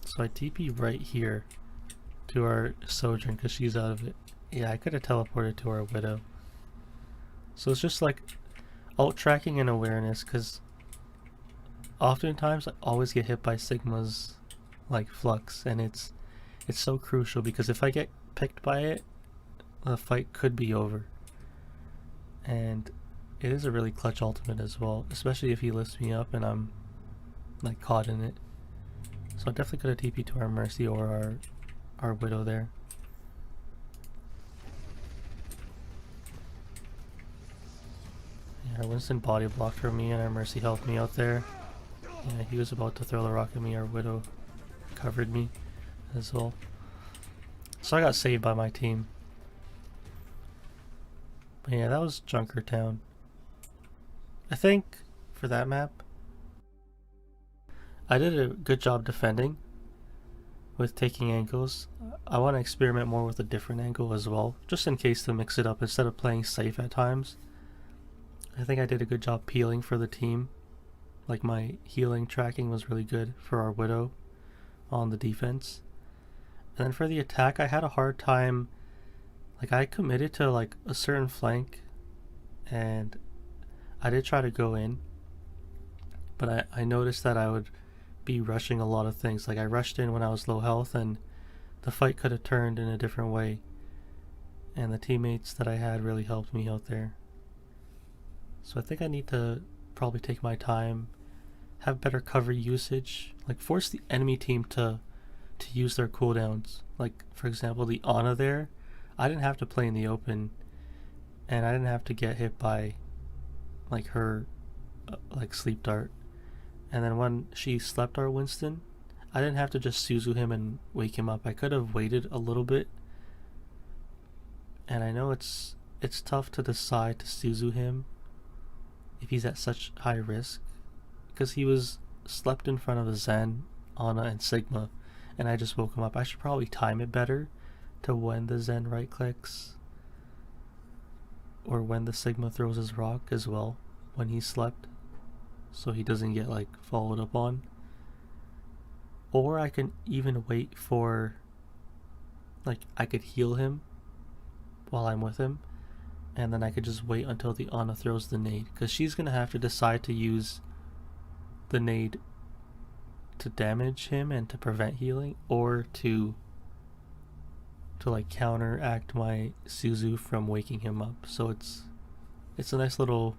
So I TP right here to our Sojourn because she's out of it. Yeah, I could have teleported to our Widow. So it's just like ult tracking and awareness, because oftentimes I always get hit by Sigma's like flux, and it's so crucial because if I get picked by it, the fight could be over. And it is a really clutch ultimate as well, especially if he lifts me up and I'm like caught in it. So I definitely could have TP'd to our Mercy or our Widow there. Yeah, our Winston body blocked for me and our Mercy helped me out there. Yeah, he was about to throw the rock at me, our Widow covered me as well. So I got saved by my team. But yeah, that was Junkertown. I think for that map, I did a good job defending with taking angles. I want to experiment more with a different angle as well, just in case to mix it up instead of playing safe at times. I think I did a good job peeling for the team. Like my healing tracking was really good for our Widow on the defense. And then for the attack, I had a hard time. Like I committed to like a certain flank and I did try to go in, but I noticed that I would be rushing a lot of things. Like I rushed in when I was low health and the fight could have turned in a different way, and the teammates that I had really helped me out there. So I think I need to probably take my time, have better cover usage, like force the enemy team to use their cooldowns. Like for example the Ana there, I didn't have to play in the open and I didn't have to get hit by like her like sleep dart. And then when she slept our Winston, I didn't have to just Suzu him and wake him up. I could have waited a little bit And I know it's tough to decide to Suzu him if he's at such high risk, because he was slept in front of a Zen, Ana, and Sigma, and I just woke him up. I should probably time it better to when the Zen right clicks, or when the Sigma throws his rock as well when he slept, so he doesn't get like followed up on. Or I can even wait for, like, I could heal him while I'm with him, and then I could just wait until the Ana throws the nade, because she's gonna have to decide to use the nade to damage him and to prevent healing, or to like counteract my Suzu from waking him up. So it's a nice little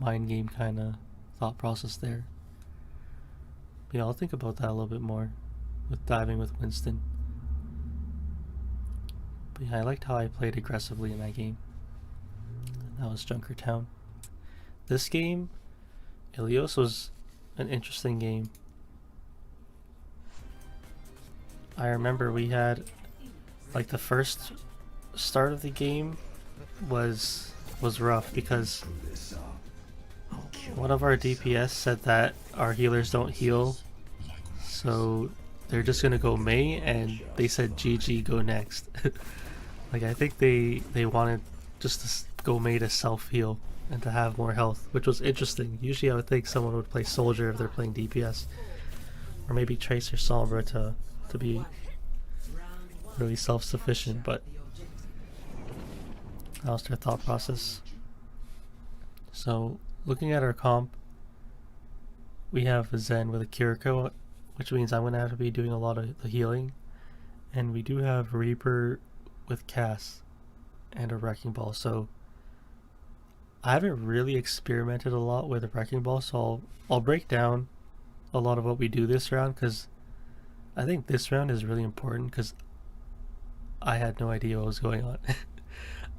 mind game kind of thought process there. But yeah, I'll think about that a little bit more with diving with Winston. But yeah, I liked how I played aggressively in that game. That was Junkertown. This game, Ilios, was an interesting game. I remember we had, like, the first start of the game was rough because one of our DPS said that our healers don't heal, so they're just gonna go Mei, and they said GG, go next. Like, I think they wanted just to go Mei to self-heal and to have more health, which was interesting. Usually I would think someone would play Soldier if they're playing DPS, or maybe Tracer Sombra to be really self-sufficient, but that was their thought process. So, looking at our comp, we have a Zen with a Kiriko, which means I'm going to have to be doing a lot of the healing, and we do have Reaper with Cass and a Wrecking Ball, so I haven't really experimented a lot with a Wrecking Ball, so I'll break down a lot of what we do this round, because I think this round is really important, because I had no idea what was going on.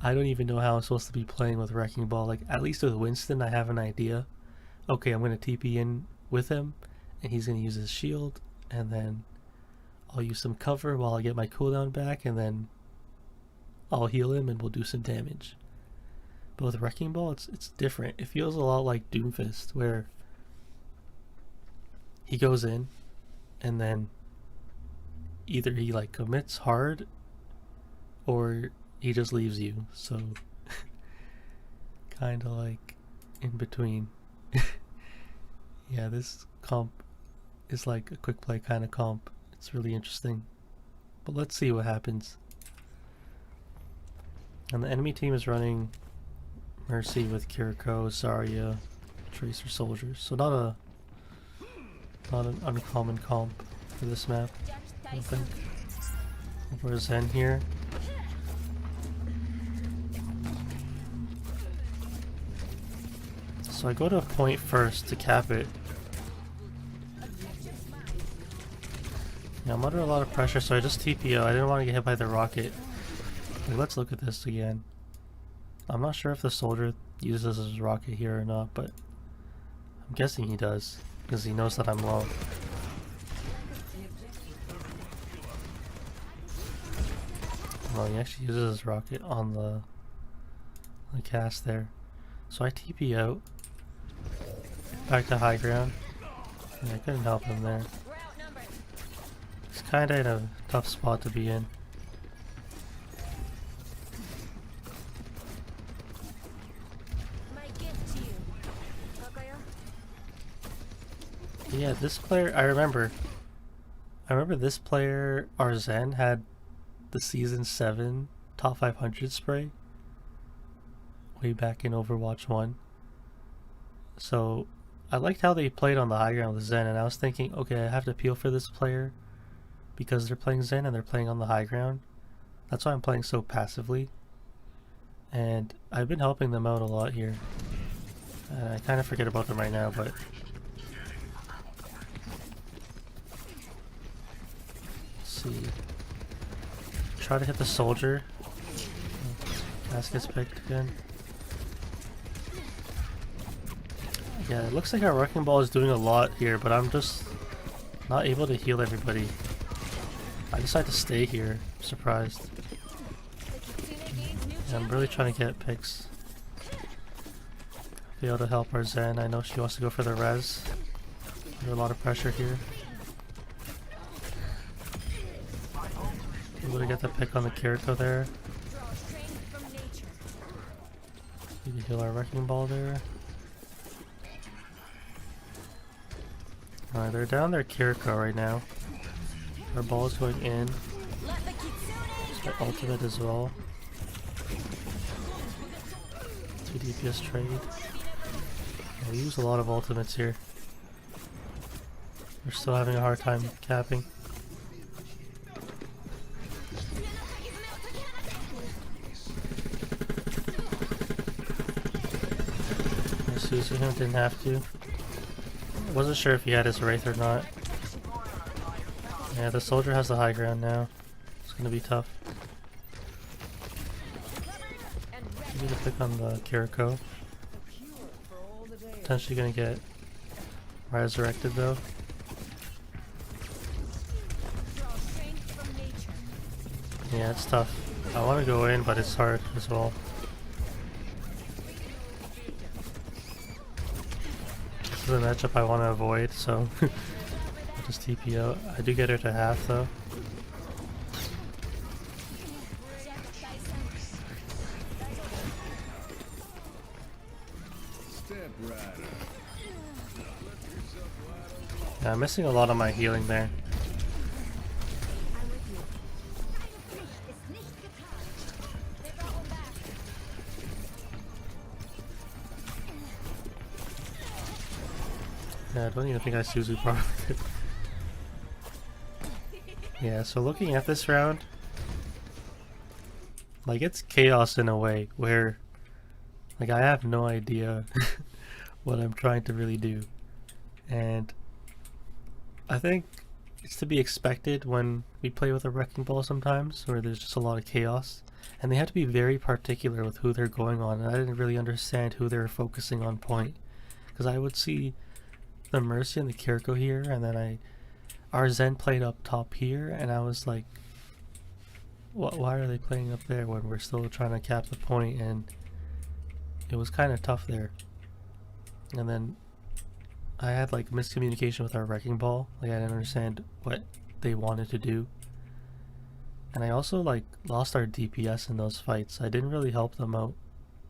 I don't even know how I'm supposed to be playing with Wrecking Ball. Like, at least with Winston I have an idea. Okay, I'm going to TP in with him, and he's going to use his shield, and then I'll use some cover while I get my cooldown back, and then I'll heal him and we'll do some damage. But with Wrecking Ball, it's different. It feels a lot like Doomfist, where he goes in, and then either he like commits hard, or he just leaves you. So kind of like in between. Yeah, this comp is like a quick play kind of comp. It's really interesting. But let's see what happens. And the enemy team is running Mercy with Kiriko, Zarya, Tracer Soldiers. So not an uncommon comp for this map, I don't think. Over Zen here. So I go to a point first to cap it. Yeah, I'm under a lot of pressure, so I just TPO. I didn't want to get hit by the rocket. Like, let's look at this again. I'm not sure if the soldier uses his rocket here or not, but I'm guessing he does, because he knows that I'm low. Well, he actually uses his rocket on the cast there. So I TP out. Back to high ground. Yeah, I couldn't help him there. He's kinda in a tough spot to be in. Yeah, this player, I remember this player, our Zen, had the Season 7 top 500 spray way back in Overwatch 1. So I liked how they played on the high ground with Zen, and I was thinking, okay, I have to peel for this player because they're playing Zen and they're playing on the high ground. That's why I'm playing so passively. And I've been helping them out a lot here. I kind of forget about them right now, but see. Try to hit the soldier. Cass gets picked again. Yeah, it looks like our Wrecking Ball is doing a lot here, but I'm just not able to heal everybody. I decided to stay here. I'm surprised. Yeah, I'm really trying to get picks. Be able to help our Zen. I know she wants to go for the res. There's a lot of pressure here. Able to get the pick on the Kiriko there. We can heal our Wrecking Ball there. Alright, they're down their Kiriko right now. Our ball is going in. Their ultimate as well. 2 DPS trade. Yeah, we use a lot of ultimates here. We're still having a hard time capping. Using him, didn't have to. I wasn't sure if he had his Wraith or not. Yeah, the soldier has the high ground now. It's gonna be tough. Maybe to pick on the Kiriko. Potentially gonna get resurrected though. Yeah, it's tough. I want to go in, but it's hard as well. This is a matchup I want to avoid, so I'll just TP out. I do get her to half though. Yeah, I'm missing a lot of my healing there. Yeah, I don't even think I Suzu properly. Yeah, so looking at this round, like it's chaos in a way where like I have no idea what I'm trying to really do. And I think it's to be expected when we play with a Wrecking Ball sometimes, where there's just a lot of chaos. And they have to be very particular with who they're going on, and I didn't really understand who they were focusing on point. Because I would see the Mercy and the Kiriko here, and then our Zen played up top here, and I was like, why are they playing up there when we're still trying to cap the point? And it was kind of tough there. And then I had like miscommunication with our Wrecking Ball. Like I didn't understand what they wanted to do. And I also like lost our DPS in those fights. I didn't really help them out,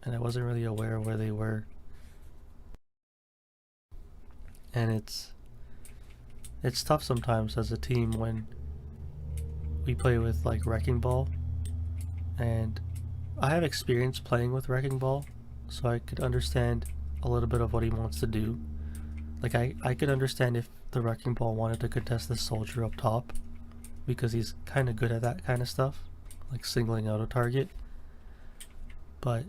and I wasn't really aware of where they were. And it's tough sometimes as a team when we play with like Wrecking Ball. And I have experience playing with Wrecking Ball, so I could understand a little bit of what he wants to do. Like I could understand if the Wrecking Ball wanted to contest the soldier up top, because he's kind of good at that kind of stuff, like singling out a target. But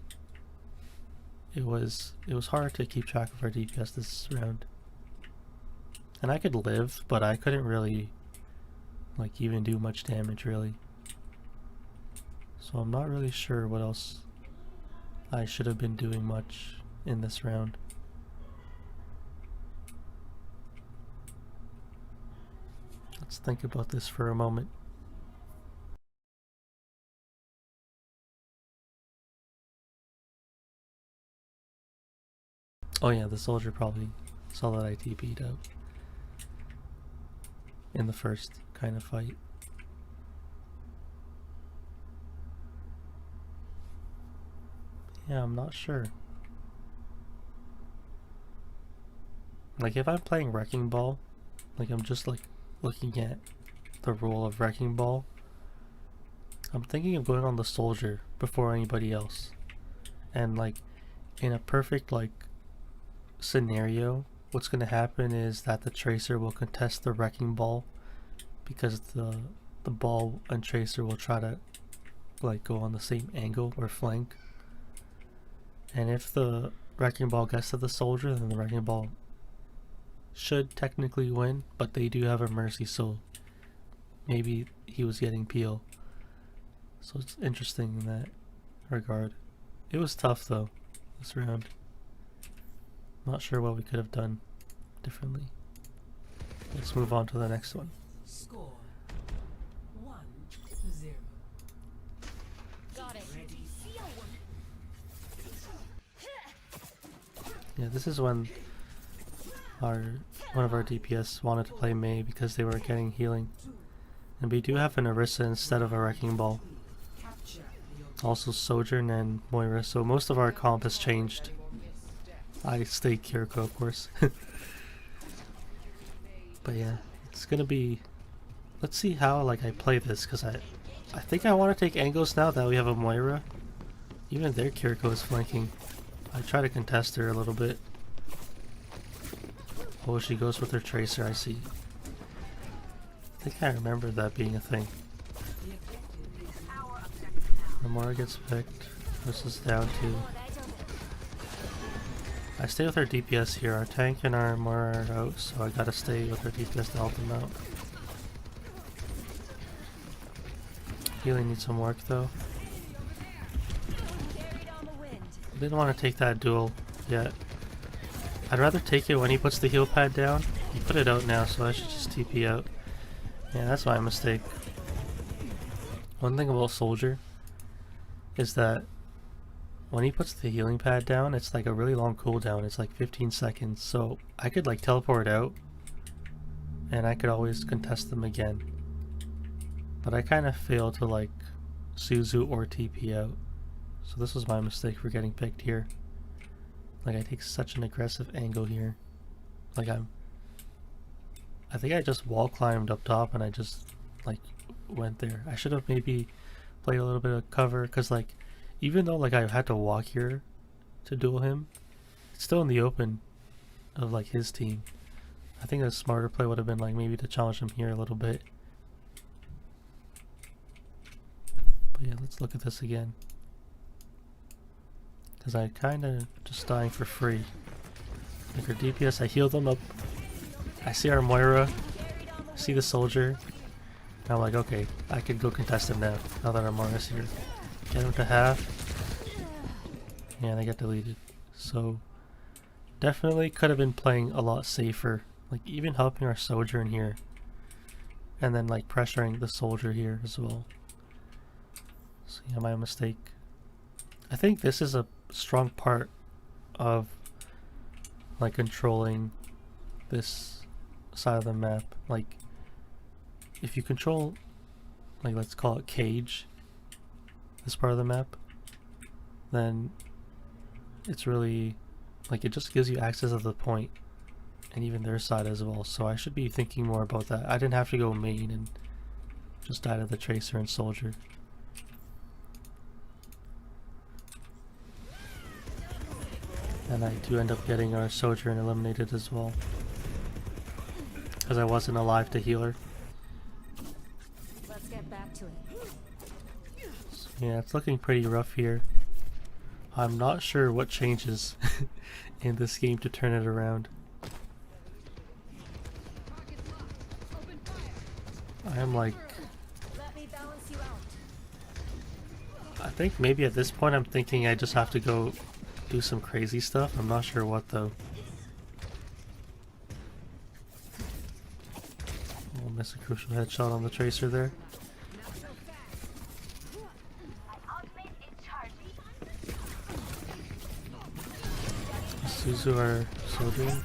it was hard to keep track of our DPS this round. And I could live, but I couldn't really like even do much damage really. So I'm not really sure what else I should have been doing much in this round. Let's think about this for a moment. Oh yeah, the soldier probably saw that I TP'd out in the first kind of fight. Yeah, I'm not sure. Like if I'm playing Wrecking Ball, like I'm just like looking at the role of Wrecking Ball, I'm thinking of going on the soldier before anybody else. And like in a perfect like scenario, what's going to happen is that the Tracer will contest the Wrecking Ball, because the ball and Tracer will try to like go on the same angle or flank. And if the Wrecking Ball gets to the soldier, then the Wrecking Ball should technically win, but they do have a Mercy, so maybe he was getting peel. So it's interesting in that regard. It was tough though, this round. Not sure what we could have done differently. Let's move on to the next one.
Score 1-0.
Got it.
Ready.
See how we're
Yeah, this is when one of our DPS wanted to play Mei because they were getting healing. And we do have an Orisa instead of a Wrecking Ball. Also Sojourn and Moira, so most of our comp has changed. I stay Kiriko, of course. But yeah, it's gonna be... Let's see how like I play this, because I think I want to take angles now that we have a Moira. Even their Kiriko is flanking. I try to contest her a little bit. Oh, she goes with her Tracer, I see. I think I remember that being a thing. Moira gets picked. This is down to... I stay with our DPS here. Our tank and our Moira are out, so I gotta stay with our DPS to help them out. Healing needs some work though. Didn't want to take that duel yet. I'd rather take it when he puts the heal pad down. He put it out now, so I should just TP out. Yeah, that's my mistake. One thing about Soldier is that when he puts the healing pad down, it's like a really long cooldown. It's like 15 seconds, so I could like teleport out and I could always contest them again. But I kind of fail to like Suzu or TP out. So this was my mistake for getting picked here. Like I take such an aggressive angle here. Like I think I just wall climbed up top and I just like went there. I should have maybe played a little bit of cover, because like even though like I had to walk here to duel him, it's still in the open of like his team. I think a smarter play would have been like maybe to challenge him here a little bit. But yeah, let's look at this again. Because I kind of just dying for free. Like our DPS, I heal them up. I see our Moira, I see the Soldier. And I'm like, okay, I could go contest him now that our Moira's here. Get him to half. Yeah, they get deleted. So, definitely could have been playing a lot safer. Like, even helping our Sojourn here. And then, like, pressuring the Soldier here as well. So, yeah, my mistake. I think this is a strong part of, like, controlling this side of the map. Like, if you control, like, let's call it cage, this part of the map, then it's really, like, it just gives you access to the point, and even their side as well. So I should be thinking more about that. I didn't have to go main and just die to the Tracer and Soldier. And I do end up getting our Sojourn eliminated as well, because I wasn't alive to heal her.
Let's get back to it.
So yeah, it's looking pretty rough here. I'm not sure what changes in this game to turn it around. I am like...
Let me balance you out.
I think maybe at this point I'm thinking I just have to go do some crazy stuff. I'm not sure what though. I'll miss a crucial headshot on the Tracer there. Suzu our Soldier.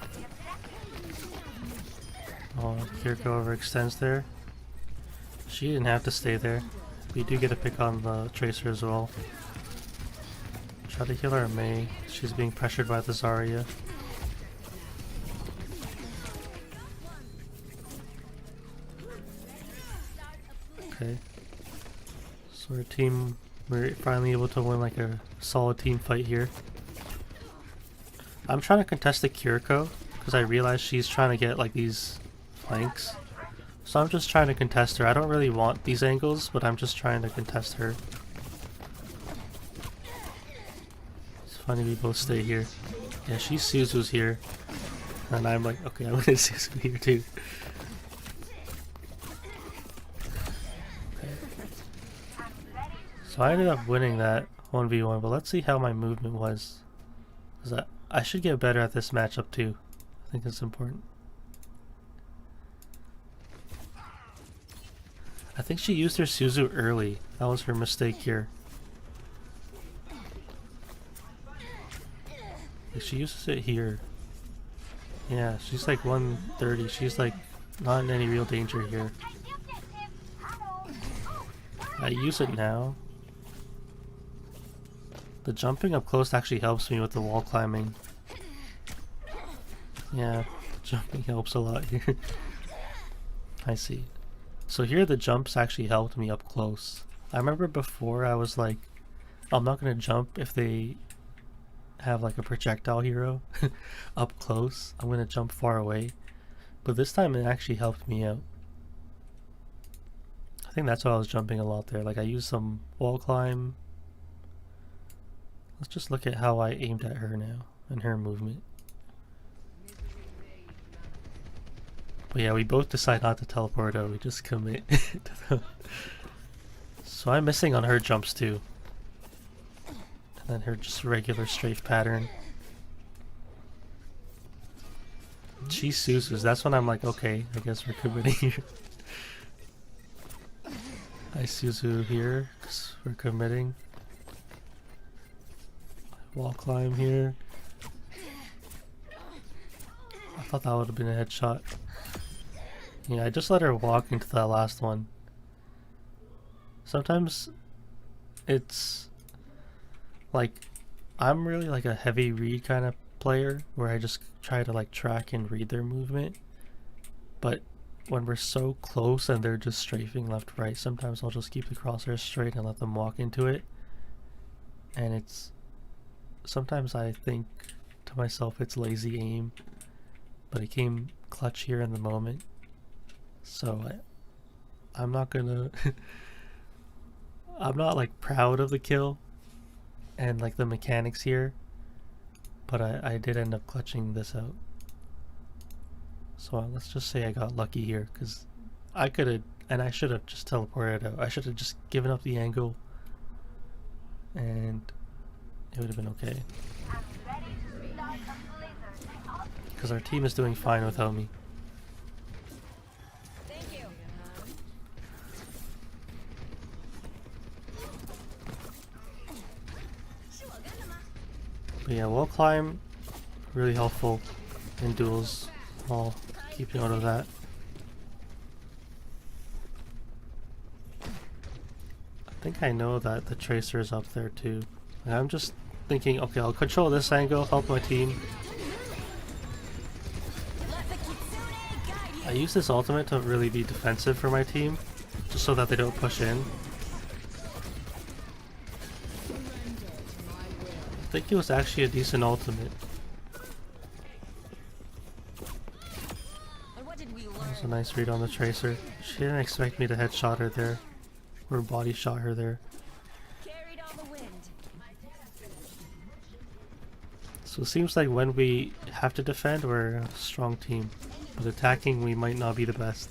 Oh, Kiriko overextends there. She didn't have to stay there. We do get a pick on the Tracer as well. Try to heal our Mei. She's being pressured by the Zarya. Okay. So our team, we're finally able to win like a solid team fight here. I'm trying to contest the Kiriko because I realize she's trying to get like these flanks. So I'm just trying to contest her. I don't really want these angles, but I'm just trying to contest her. It's funny we both stay here. Yeah, she's Suzu's here. And I'm like, okay, I'm gonna Suzu here too. Okay. So I ended up winning that 1v1, but let's see how my movement was. Because I should get better at this matchup too. I think it's important. I think she used her Suzu early. That was her mistake here. Like, she uses it here. Yeah, she's like 130. She's like not in any real danger here. I use it now. The jumping up close actually helps me with the wall climbing. Yeah, the jumping helps a lot here. I see. So here the jumps actually helped me up close. I remember before I was like, I'm not gonna jump if they have like a projectile hero up close. I'm gonna jump far away. But this time it actually helped me out. I think that's why I was jumping a lot there. Like I used some wall climb. Let's just look at how I aimed at her now and her movement. But yeah, we both decide not to teleport out. We just commit to them. So I'm missing on her jumps too. And then her just regular strafe pattern. She Suzus, that's when I'm like, okay, I guess we're committing here. I Suzu here, because we're committing. Wall climb here. I thought that would have been a headshot. Yeah, I just let her walk into that last one. Sometimes it's like I'm really like a heavy read kind of player where I just try to like track and read their movement. But when we're so close and they're just strafing left right, sometimes I'll just keep the crosshair straight and let them walk into it. And it's sometimes I think to myself it's lazy aim, but it came clutch here in the moment. So I'm not gonna I'm not like proud of the kill and like the mechanics here, but I did end up clutching this out. So let's just say I got lucky here, because I could have, and I should have just teleported out. I should have just given up the angle and it would have been okay. Because our team is doing fine without me.
Thank you.
But yeah, wall climb, really helpful in duels. I'll keep note of that. I think I know that the tracer is up there too. And I'm just thinking, okay, I'll control this angle, help my team.
Let the kitsune guide you.
I use this ultimate to really be defensive for my team, just so that they don't push in. I think it was actually a decent ultimate.
And what did we learn?
There's a nice read on the tracer. She didn't expect me to headshot her there, or body shot her there.
Carried on the wind.
So it seems like when we have to defend, we're a strong team. But attacking, we might not be the best.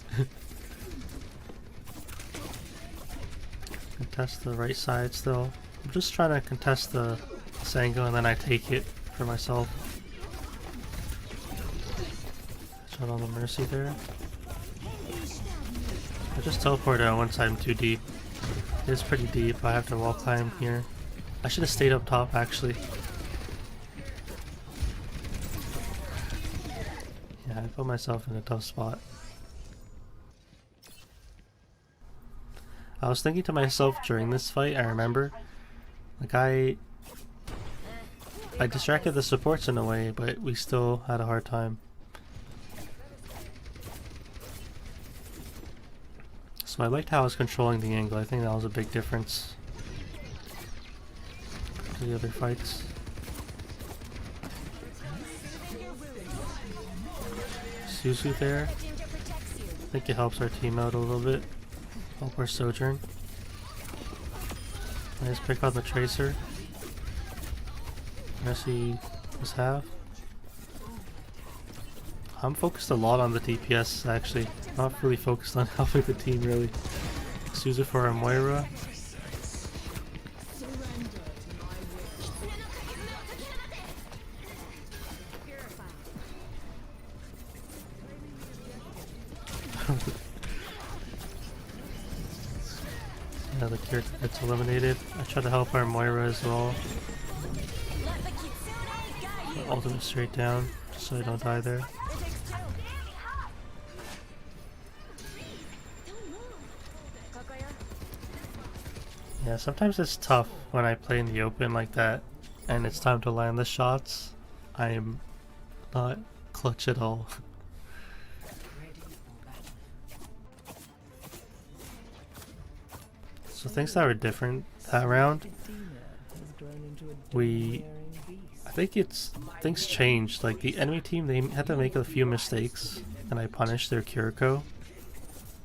Contest the right side still. I'm just trying to contest the Sango and then I take it for myself. Shot on the Mercy there. I just teleport out once I'm too deep. It's pretty deep. I have to wall climb here. I should have stayed up top actually. Yeah, I put myself in a tough spot. I was thinking to myself during this fight, I remember, like I distracted the supports in a way, but we still had a hard time. So I liked how I was controlling the angle. I think that was a big difference to the other fights. Suzu there. I think it helps our team out a little bit. Help our Sojourn. Nice pick on the Tracer. Mercy was half. I'm focused a lot on the DPS actually. Not really focused on helping the team really. Suzu for our Moira. Yeah, the Kiriko gets eliminated. I try to help our Moira as well.
Let the kitsune guide
My ultimate straight down, just so I don't die there.
It takes two. Kakaya?
Yeah, sometimes it's tough when I play in the open like that, and it's time to land the shots. I am not clutch at all. So things that were different that round, I think things changed. Like the enemy team, they had to make a few mistakes, and I punished their Kiriko.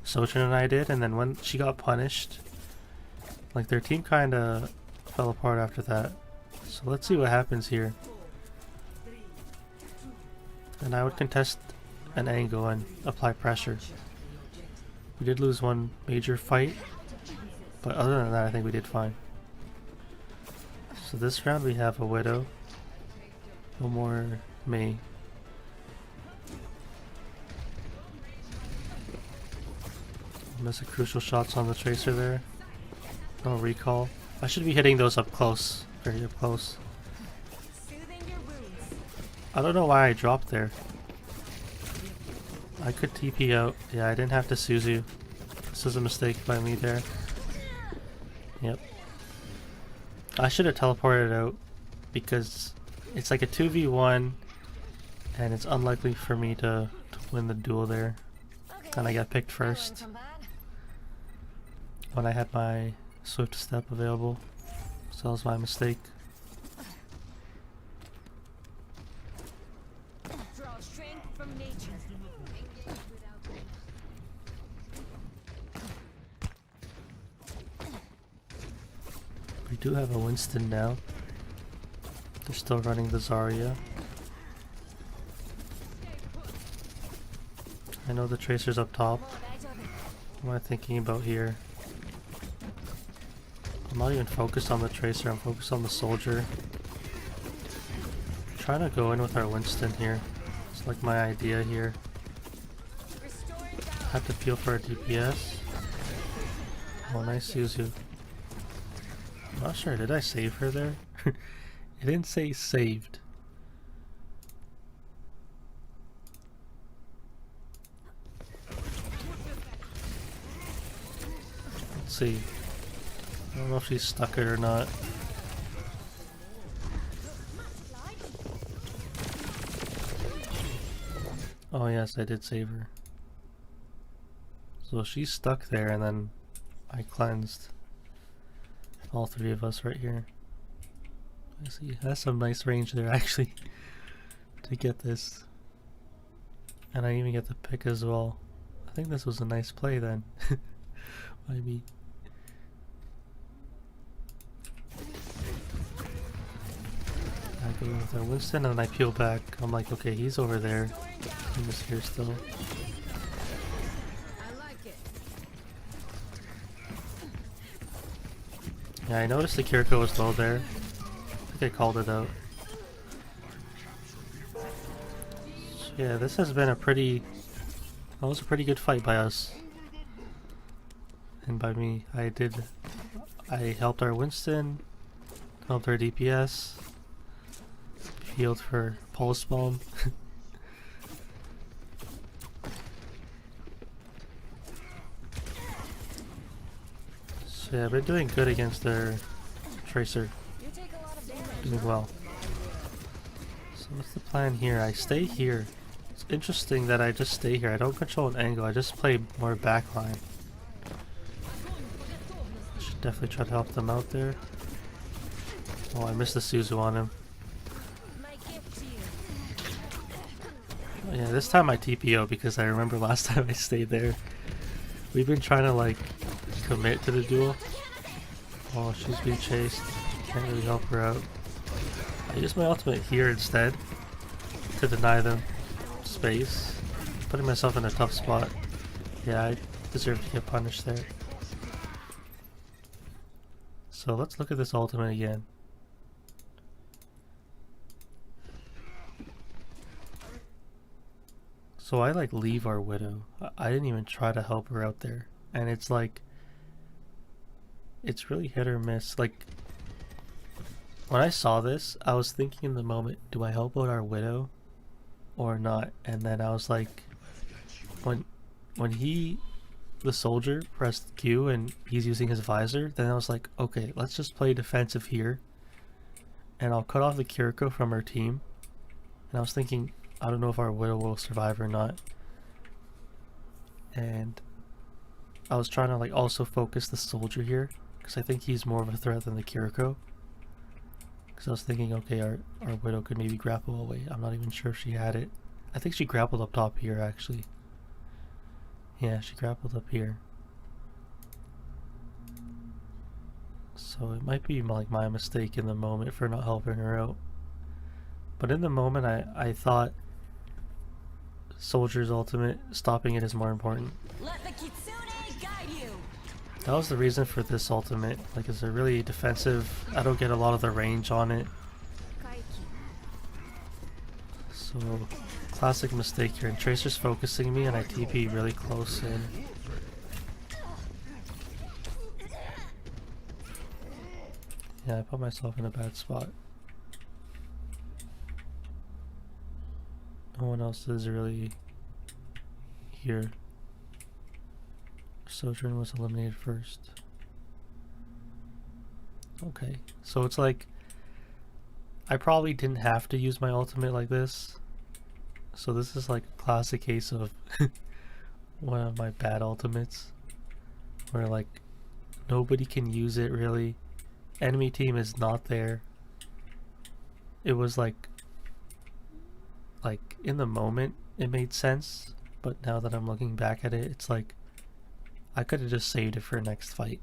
Sojin and I did, and then when she got punished, like their team kind of fell apart after that. So let's see what happens here. And I would contest an angle and apply pressure. We did lose one major fight, but other than that I think we did fine. So this round we have a Widow. No more Mei. Miss a crucial shots on the Tracer there. No recall. I should be hitting those up close. Very up close.
Soothing your wounds.
I don't know why I dropped there. I could TP out. Yeah, I didn't have to Suzu. This is a mistake by me there. Yep. I should have teleported out because it's like a 2v1 and it's unlikely for me to win the duel there.
Okay.
And I got picked
I learned
first
from that.
when I had my Swift Step available. So that was my mistake.
Draw strength from nature.
We do have a Winston now. They're still running the Zarya. I know the Tracer's up top. What am I thinking about here? I'm not even focused on the Tracer, I'm focused on the Soldier. I'm trying to go in with our Winston here. It's like my idea here. I have to feel for a DPS. Oh, nice Suzu. I'm not sure, did I save her there? It didn't say saved. Let's see. I don't know if she's stuck it or not. Oh yes, I did save her. So she's stuck there and then I cleansed all three of us right here. I see, that's some nice range there actually to get this. And I even get the pick as well. I think this was a nice play then. By me. I go with Winston and then I peel back. I'm like, okay, he's over there. He was here still.
I like it.
Yeah, I noticed the Kiriko was low there. I think I called it out. So yeah, this has been that was a pretty good fight by us. And by me, I helped our Winston, helped our DPS, healed for Pulse Bomb. So yeah, we're doing good against their Tracer.
You take a lot of damage.
Doing well. So what's the plan here? I stay here. It's interesting that I just stay here. I don't control an angle, I just play more backline. Should definitely try to help them out there. Oh, I missed the Suzu on him.
My gift to you.
Oh, yeah, this time I TPO because I remember last time I stayed there. We've been trying to like commit to the duel. Oh, she's being chased. Can't really help her out. I use my ultimate here instead to deny them space. Putting myself in a tough spot. Yeah, I deserve to get punished there. So let's look at this ultimate again. So I like leave our Widow. I didn't even try to help her out there. And it's like, it's really hit or miss. Like, when I saw this, I was thinking in the moment, do I help out our widow or not? And then I was like, when the soldier pressed Q and he's using his visor, then I was like, okay, let's just play defensive here. And I'll cut off the Kiriko from our team. And I was thinking, I don't know if our widow will survive or not. And I was trying to like also focus the soldier here, because I think he's more of a threat than the Kiriko. Because I was thinking, okay, our widow could maybe grapple away. I'm not even sure if she had it. I think she grappled up top here, actually. Yeah, she grappled up here. So it might be like my mistake in the moment for not helping her out. But in the moment, I thought Soldier's ultimate, stopping it is more important.
Let the kitsune guide you.
That was the reason for this ultimate. Like, it's a really defensive. I don't get a lot of the range on it. So, classic mistake here. And Tracer's focusing me, and I TP really close in. Yeah, I put myself in a bad spot. No one else is really here. Sojourn was eliminated first. Okay, so it's like I probably didn't have to use my ultimate like this. So this is like a classic case of one of my bad ultimates where like nobody can use it really. Enemy team is not there. It was like in the moment it made sense, but now that I'm looking back at it, it's like I could have just saved it for next fight.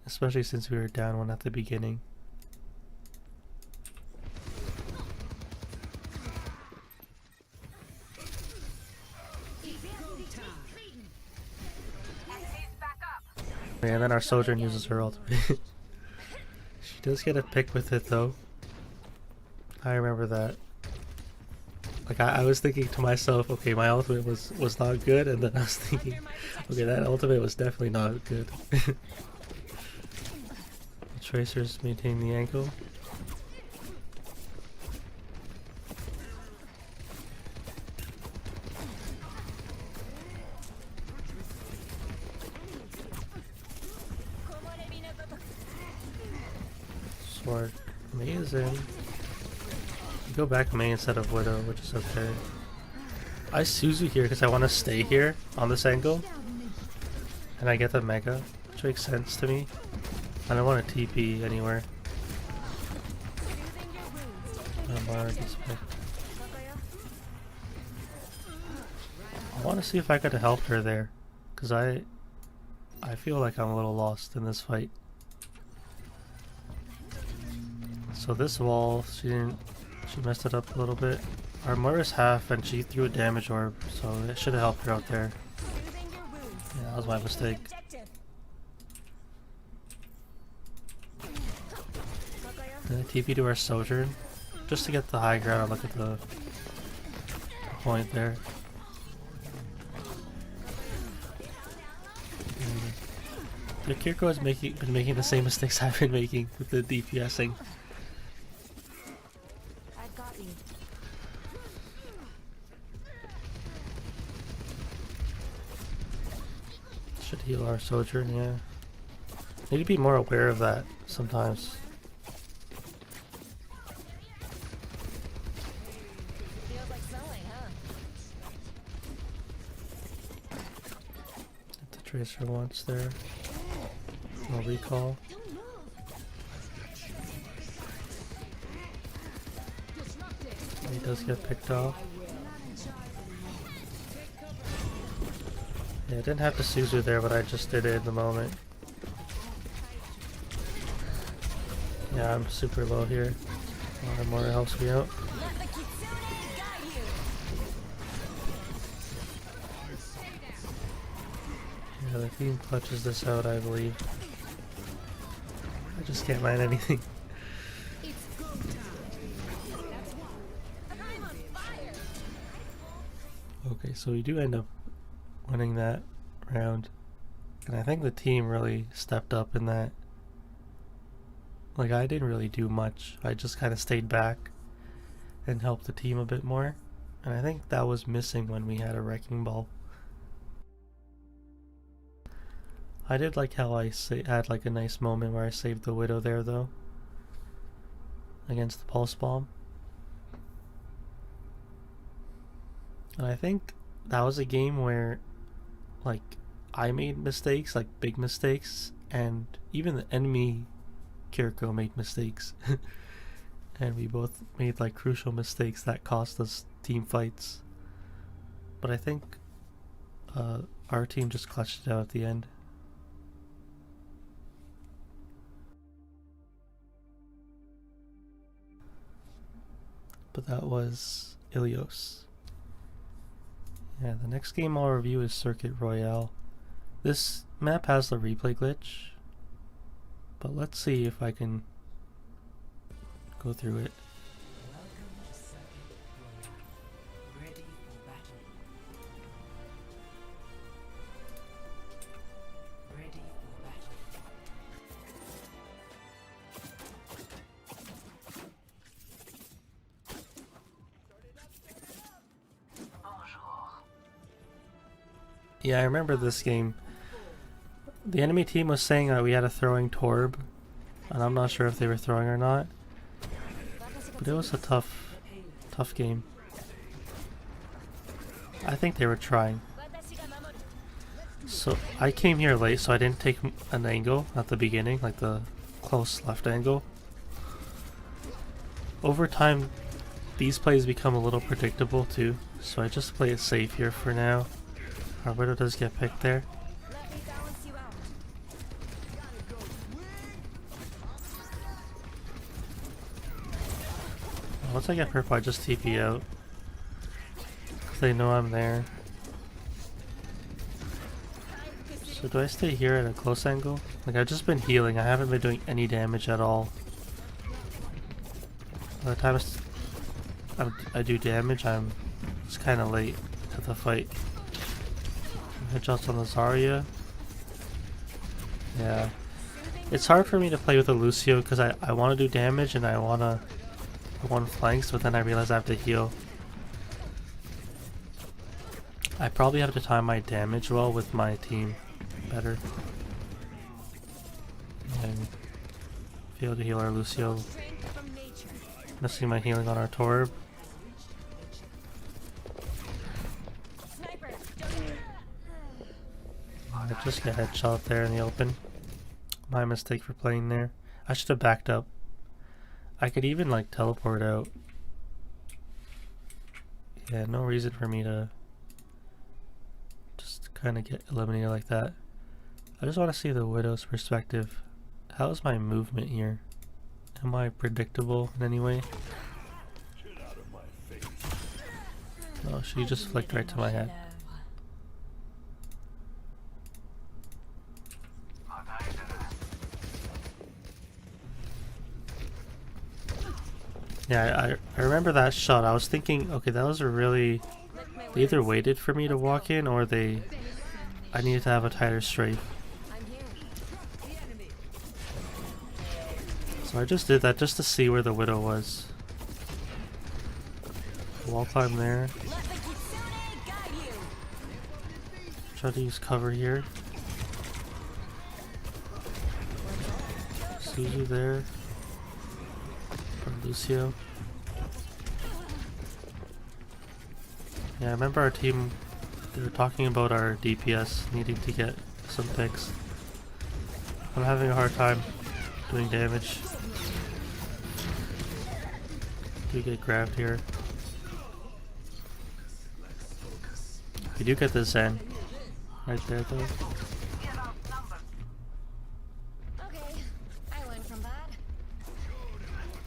Especially since we were down one at the beginning. Yeah, and then our Sojourn uses her ultimate. She does get a pick with it though. I remember that. Like I was thinking to myself, okay, my ultimate was not good, and then I was thinking, okay, that ultimate was definitely not good. The Tracer's maintaining the ankle. Sword. Amazing. Go back main instead of Widow, which is okay. I Suzu here because I want to stay here on this angle. And I get the Mega, which makes sense to me. I don't want to TP anywhere. I want to see if I could have helped her there. Because I feel like I'm a little lost in this fight. So this wall, she messed it up a little bit. Our Moira's half and she threw a damage orb, so it should have helped her out there. Yeah, that was my mistake. And I TP to our Sojourn, just to get the high ground and look at the point there. The Kiriko has been making the same mistakes I've been making with the DPSing. Should heal our Sojourn, yeah. Need to be more aware of that sometimes.
Feels like sewing, huh?
Hit the Tracer once there. No recall. He does get picked off. Yeah, I didn't have to Suzu there, but I just did it in the moment. Yeah, I'm super low here. More helps me out.
Let the kitsune guide you.
Yeah, the team clutches this out, I believe. I just can't land anything.
I'm on fire.
Okay, so we do end up winning that round. And I think the team really stepped up in that. Like, I didn't really do much. I just kind of stayed back and helped the team a bit more. And I think that was missing when we had a wrecking ball. I did like how I had like a nice moment where I saved the Widow there though. Against the pulse bomb. And I think that was a game where like I made mistakes, like big mistakes, and even the enemy Kiriko made mistakes. And we both made like crucial mistakes that cost us team fights. But I think our team just clutched it out at the end. But that was Ilios. Yeah, the next game I'll review is Circuit Royale. This map has the replay glitch, but let's see if I can go through it. Yeah, I remember this game. The enemy team was saying that we had a throwing Torb, and I'm not sure if they were throwing or not. But it was a tough game. I think they were trying. So I came here late, so I didn't take an angle at the beginning, like the close left angle. Over time, these plays become a little predictable too, so I just play it safe here for now. Our Widow does get picked there. Once I get purple, I just TP out. Cause they know I'm there. So do I stay here at a close angle? Like, I've just been healing, I haven't been doing any damage at all. By the time I do damage, I'm just kinda late to the fight. Headshots on the Zarya. Yeah. It's hard for me to play with a Lucio because I want to do damage and I want flanks, but then I realize I have to heal. I probably have to time my damage well with my team better. And be able to heal our Lucio. Missing my healing on our Torb. I just got headshot there in the open. My mistake for playing there. I should have backed up. I could even like teleport out. Yeah, no reason for me to just kind of get eliminated like that. I just want to see the Widow's perspective. How's my movement here? Am I predictable in any way? Oh, she just flicked right to my head. Yeah, I remember that shot. I was thinking, okay, that was a really... They either waited for me to walk in or I needed to have a tighter strafe. So I just did that just to see where the Widow was. Wall climb there. Try to use cover here. Suzu there. Lucio. Yeah, I remember our team, they were talking about our DPS needing to get some picks. I'm having a hard time doing damage. Do get grabbed here. We do get the Zen. Right there though.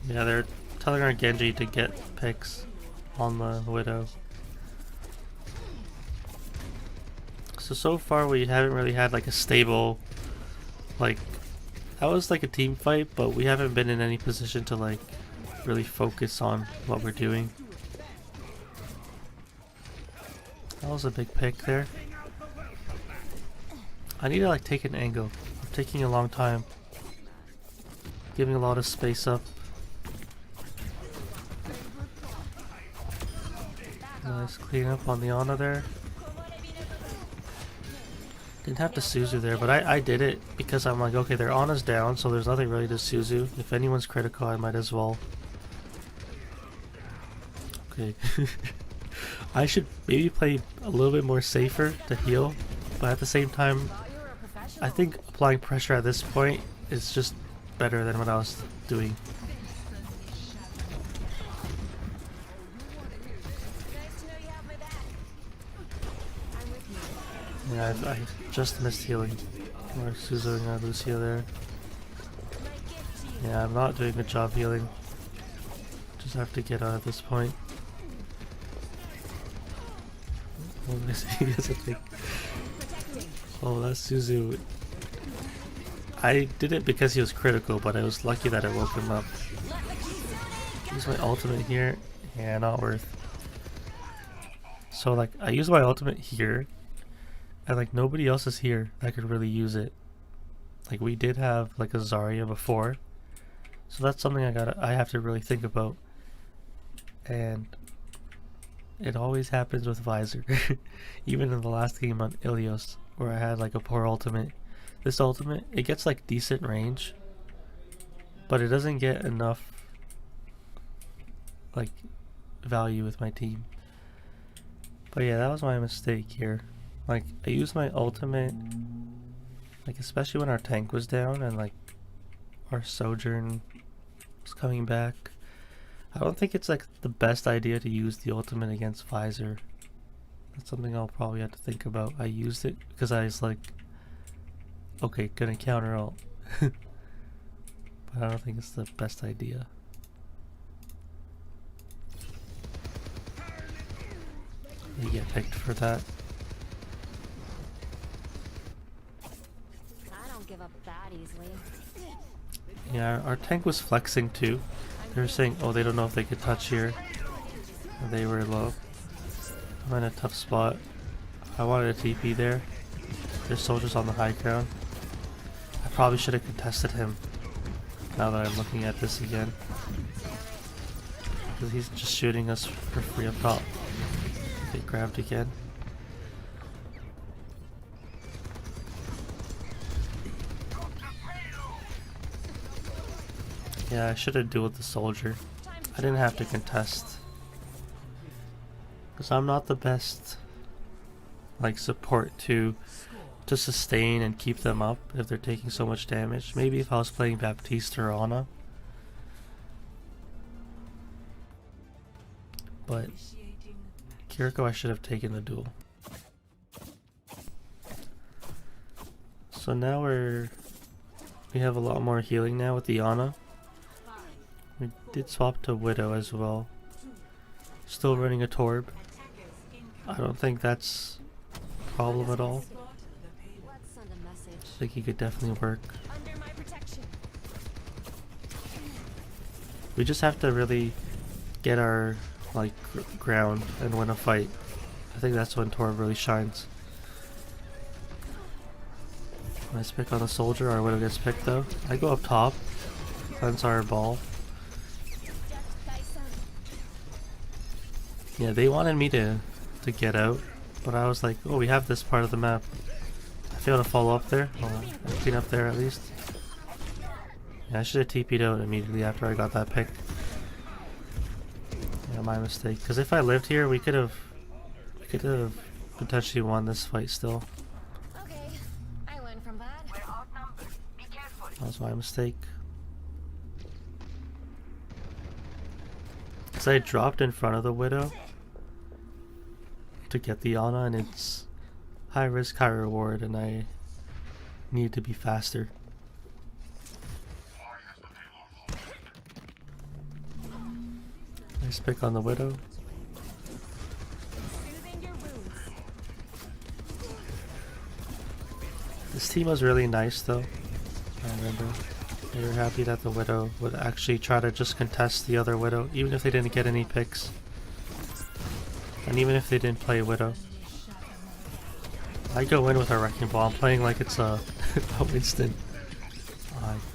Yeah, they're telling our Genji to get picks on the Widow. So far we haven't really had like a stable, like, that was like a team fight, but we haven't been in any position to like really focus on what we're doing. That was a big pick there. I need to like take an angle. I'm taking a long time. giving a lot of space up. Nice clean up on the Ana there. Didn't have to Suzu there, but I did it because I'm like, okay, their Ana's down, so there's nothing really to Suzu. If anyone's critical, I might as well. Okay. I should maybe play a little bit more safer to heal, but at the same time, I think applying pressure at this point is just better than what I was doing. Yeah, I just missed healing. Or Suzuing Lucia there. Yeah, I'm not doing a good job healing. Just have to get out at this point. Oh, that's Suzu. I did it because he was critical, but I was lucky that it woke him up. Use my ultimate here. Yeah, not worth. So like, I use my ultimate here, and like nobody else is here that could really use it. Like we did have like a Zarya before, so that's something I have to really think about. And it always happens with Visor. Even in the last game on Ilios, where I had like a poor ultimate. This ultimate, it gets like decent range, but it doesn't get enough like value with my team. But yeah, that was my mistake here. Like I used my ultimate, like especially when our tank was down and like our Sojourn was coming back. I don't think it's like the best idea to use the ultimate against Visor. That's something I'll probably have to think about. I used it because I was like, okay, gonna counter ult. But I don't think it's the best idea. You get picked for that.
I don't give up that easily.
Yeah, our tank was flexing too. They were saying, oh, they don't know if they could touch here. They were low. I'm in a tough spot. I wanted a TP there. There's soldiers on the high ground. I probably should have contested him. Now that I'm looking at this again. Because he's just shooting us for free up top. Get grabbed again. Yeah, I should have dueled the soldier. I didn't have to contest. Because I'm not the best like support to sustain and keep them up if they're taking so much damage. Maybe if I was playing Baptiste or Ana. But Kiriko, I should have taken the duel. So now we have a lot more healing now with the Ana. We did swap to Widow as well. Still running a Torb. I don't think that's a problem at all. I think he could definitely work. We just have to really get our like ground and win a fight. I think that's when Torb really shines. Nice pick on the soldier. Our Widow gets picked though. I go up top. Cleanse our ball. Yeah, they wanted me to get out, but I was like, oh, we have this part of the map. I failed to follow up there. Well, clean up there at least. Yeah, I should have TP'd out immediately after I got that pick. Yeah, my mistake. Because if I lived here, we could have potentially won this fight still.
Okay, I learned from that.
That was my mistake. Because I dropped in front of the Widow to get the Ana, and it's high risk, high reward, and I need to be faster. Nice pick on the Widow. This team was really nice though. I remember they were happy that the Widow would actually try to just contest the other Widow, even if they didn't get any picks. And even if they didn't play Widow. I go in with a Wrecking Ball. I'm playing like it's a Winston.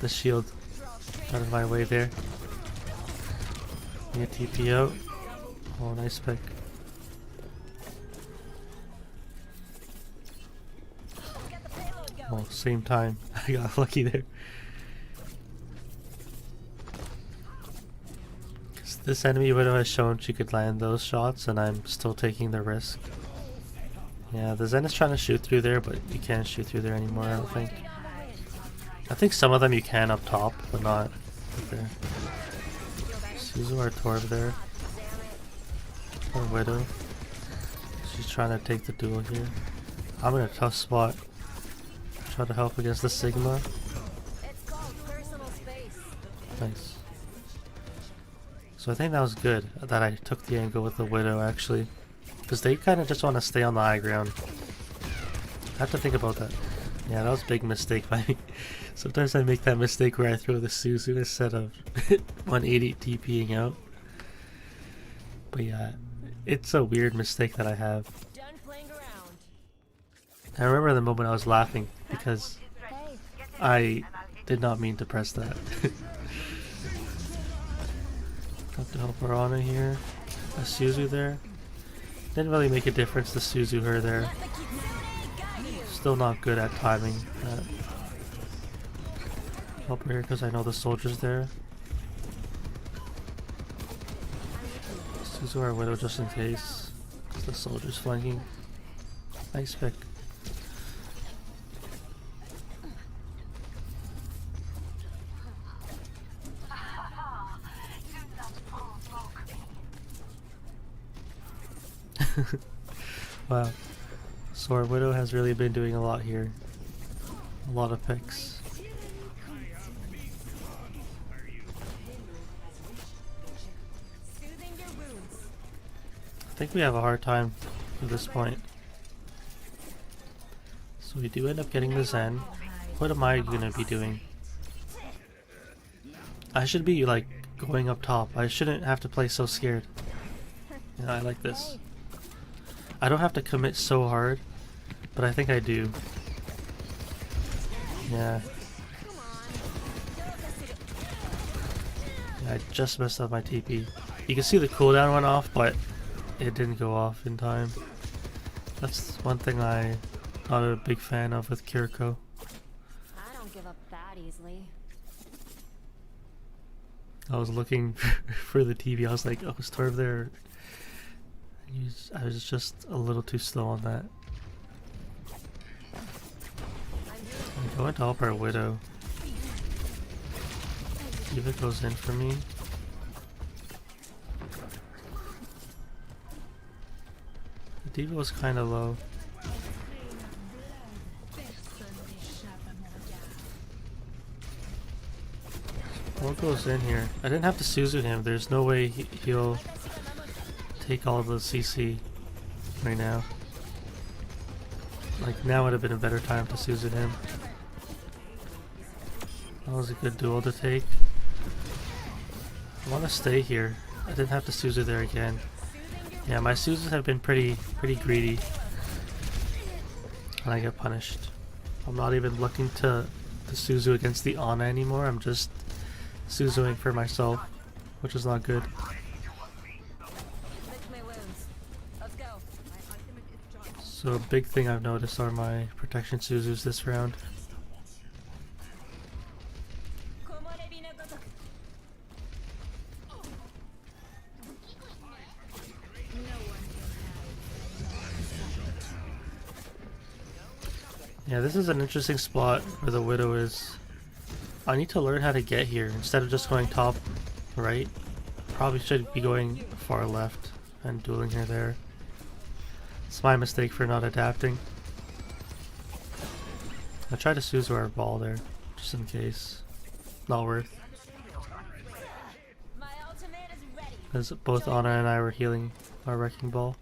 The shield. Out of my way there. Get TP out. Oh, nice pick. Oh, same time. I got lucky there. 'Cause this enemy widow has shown she could land those shots, and I'm still taking the risk. Yeah, the Zen is trying to shoot through there, but you can't shoot through there anymore, I don't think. I think some of them you can up top, but not up there. Suzu our Torb there. Or Widow. She's trying to take the duel here. I'm in a tough spot. Try to help against the Sigma. Nice. So I think that was good that I took the angle with the Widow actually. Because they kind of just want to stay on the high ground. I have to think about that. Yeah, that was a big mistake by me. Sometimes I make that mistake where I throw the Suzu instead of 180 TPing out. But yeah, it's a weird mistake that I have. I remember the moment I was laughing because I did not mean to press that. Got to help her Ana here. A Suzu there. Didn't really make a difference to Suzu her there. Still not good at timing that. Help her here because I know the soldier's there. Suzu our Widow just in case. Because the soldier's flanking. Nice pick. Wow. So our Widow has really been doing a lot here. A lot of picks. I think we have a hard time at this point. So we do end up getting the Zen. What am I gonna be doing? I should be like going up top. I shouldn't have to play so scared. Yeah, I like this. I don't have to commit so hard, but I think I do. Yeah. I just messed up my TP. You can see the cooldown went off, but it didn't go off in time. That's one thing I'm not a big fan of with Kiriko.
I don't give up that easily.
I was looking for the TV. I was like, oh, is Torb there? I was just a little too slow on that. I'm going to help our Widow. See if it goes in for me. The D.Va was kind of low. What goes in here? I didn't have to Suzu him. There's no way he'll take all of the CC right now. Like, now would have been a better time to Suzu him. That was a good duel to take. I want to stay here. I didn't have to Suzu there again. Yeah, my Suzus have been pretty greedy. And I get punished. I'm not even looking to Suzu against the Ana anymore. I'm just Suzuing for myself, which is not good. So a big thing I've noticed are my protection Suzus this round. Yeah, this is an interesting spot where the Widow is. I need to learn how to get here instead of just going top right. Probably should be going far left and dueling her there. It's my mistake for not adapting. I tried to Suzu our ball there, just in case. Not worth. Because both Ana and I were healing our wrecking ball.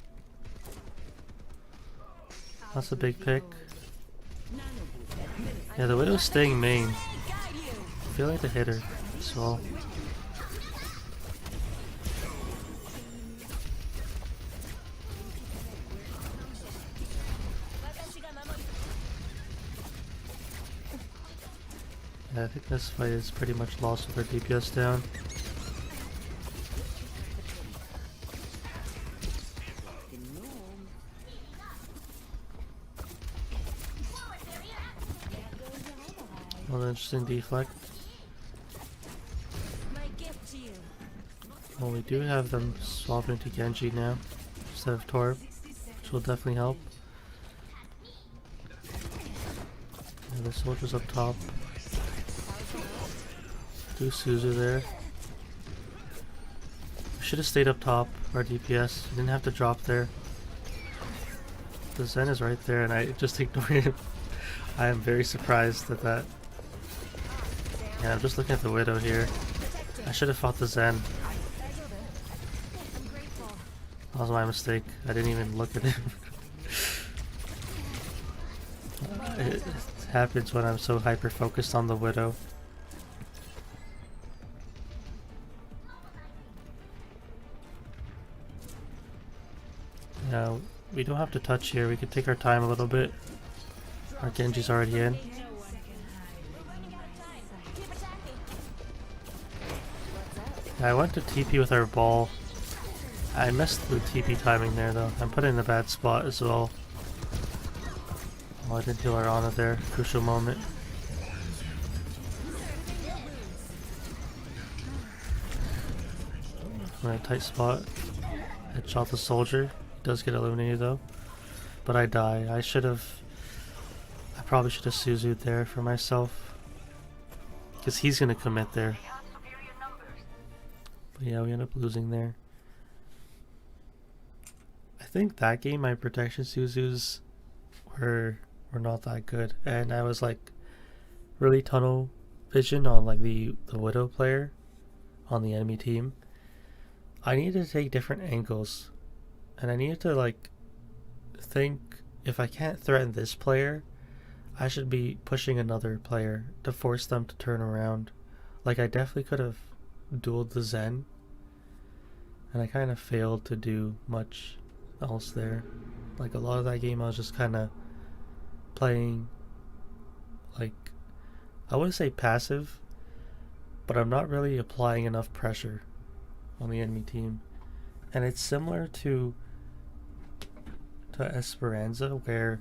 That's a big pick. Yeah, the Widow's staying main. I feel like to hit her as well. Yeah, I think this fight is pretty much lost with our DPS down. One interesting deflect.
My gift to you.
Well, we do have them swapping to Genji now instead of Torb, which will definitely help. Yeah, the soldiers up top. Do Suzu there. We should have stayed up top, our DPS. We didn't have to drop there. The Zen is right there and I just ignored him. I am very surprised at that. Yeah, I'm just looking at the Widow here. I should have fought the Zen. That was my mistake. I didn't even look at him. It happens when I'm so hyper focused on the Widow. Now, we don't have to touch here. We can take our time a little bit. Our Genji's already in. Yeah, I went to TP with our ball. I missed the TP timing there though. I'm put in a bad spot as well. Oh, I didn't heal our Ana there. Crucial moment. I'm in a tight spot. Headshot the soldier. Does get eliminated though. But I die. I probably should have Suzu'd there for myself. Because he's gonna commit there. But yeah, we end up losing there. I think that game my protection Suzus were not that good. And I was like really tunnel vision on like the Widow player on the enemy team. I needed to take different angles. And I needed to like think, if I can't threaten this player, I should be pushing another player to force them to turn around. Like I definitely could have dueled the Zen, and I kind of failed to do much else there. Like a lot of that game I was just kind of playing like, I wouldn't say passive, but I'm not really applying enough pressure on the enemy team. And it's similar to Esperanza, where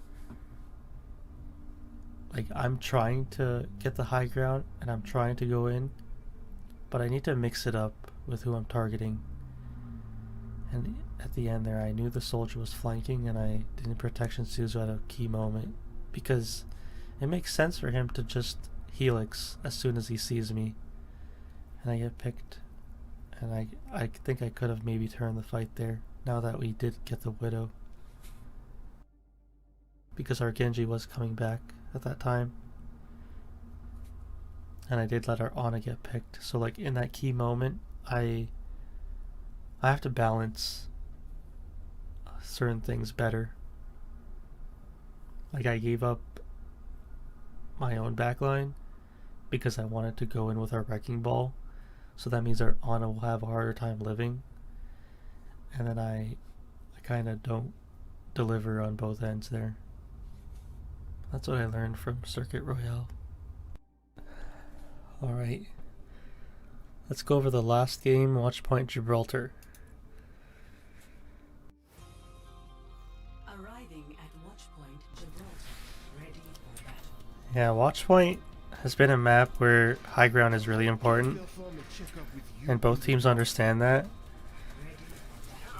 like I'm trying to get the high ground and I'm trying to go in, but I need to mix it up with who I'm targeting. And at the end there, I knew the soldier was flanking and I didn't protection Suzu at a key moment, because it makes sense for him to just helix as soon as he sees me, and I get picked. And I think I could have maybe turned the fight there, now that we did get the Widow. Because our Genji was coming back at that time. And I did let our Ana get picked. So like in that key moment, I have to balance certain things better. Like I gave up my own backline because I wanted to go in with our Wrecking Ball. So that means our Ana will have a harder time living. And then I kind of don't deliver on both ends there. That's what I learned from Circuit Royale. Alright. Let's go over the last game, Watchpoint Gibraltar.
Arriving at Watchpoint Gibraltar, ready for battle.
Yeah, Watchpoint has been a map where high ground is really important. And both teams understand that.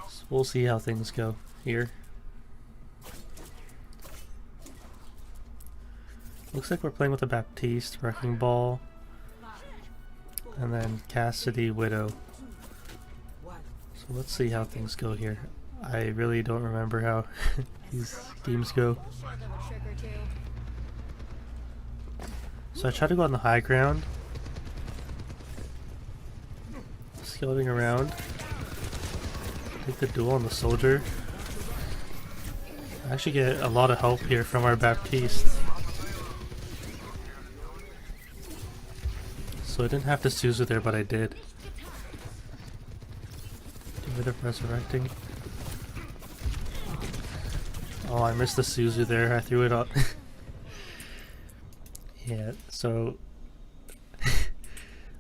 So we'll see how things go here. Looks like we're playing with a Baptiste, Wrecking Ball, and then Cassidy, Widow. So let's see how things go here. I really don't remember how these games go. So I try to go on the high ground. Scouting around. Take the duel on the soldier. I actually get a lot of help here from our Baptiste. So I didn't have to Suzu there, but I did. Do a bit of resurrecting. Oh, I missed the Suzu there. I threw it up. Yeah, so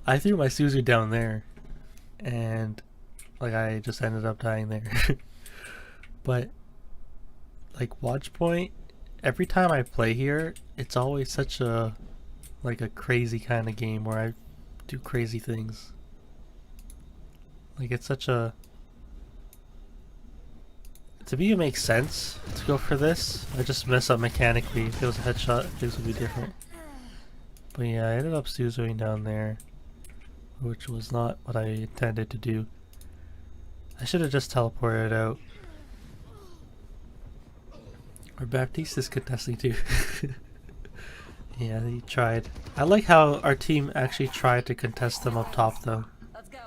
I threw my Suzu down there, and like I just ended up dying there. But like Watchpoint, every time I play here, it's always such a like a crazy kind of game where I do crazy things. Like it's such a, to me it makes sense to go for this. I just mess up mechanically. If it was a headshot, things would be different. But yeah, I ended up Suzuing down there, which was not what I intended to do. I should have just teleported out. Our Baptiste is contesting too. Yeah, he tried. I like how our team actually tried to contest them up top though.
Let's go.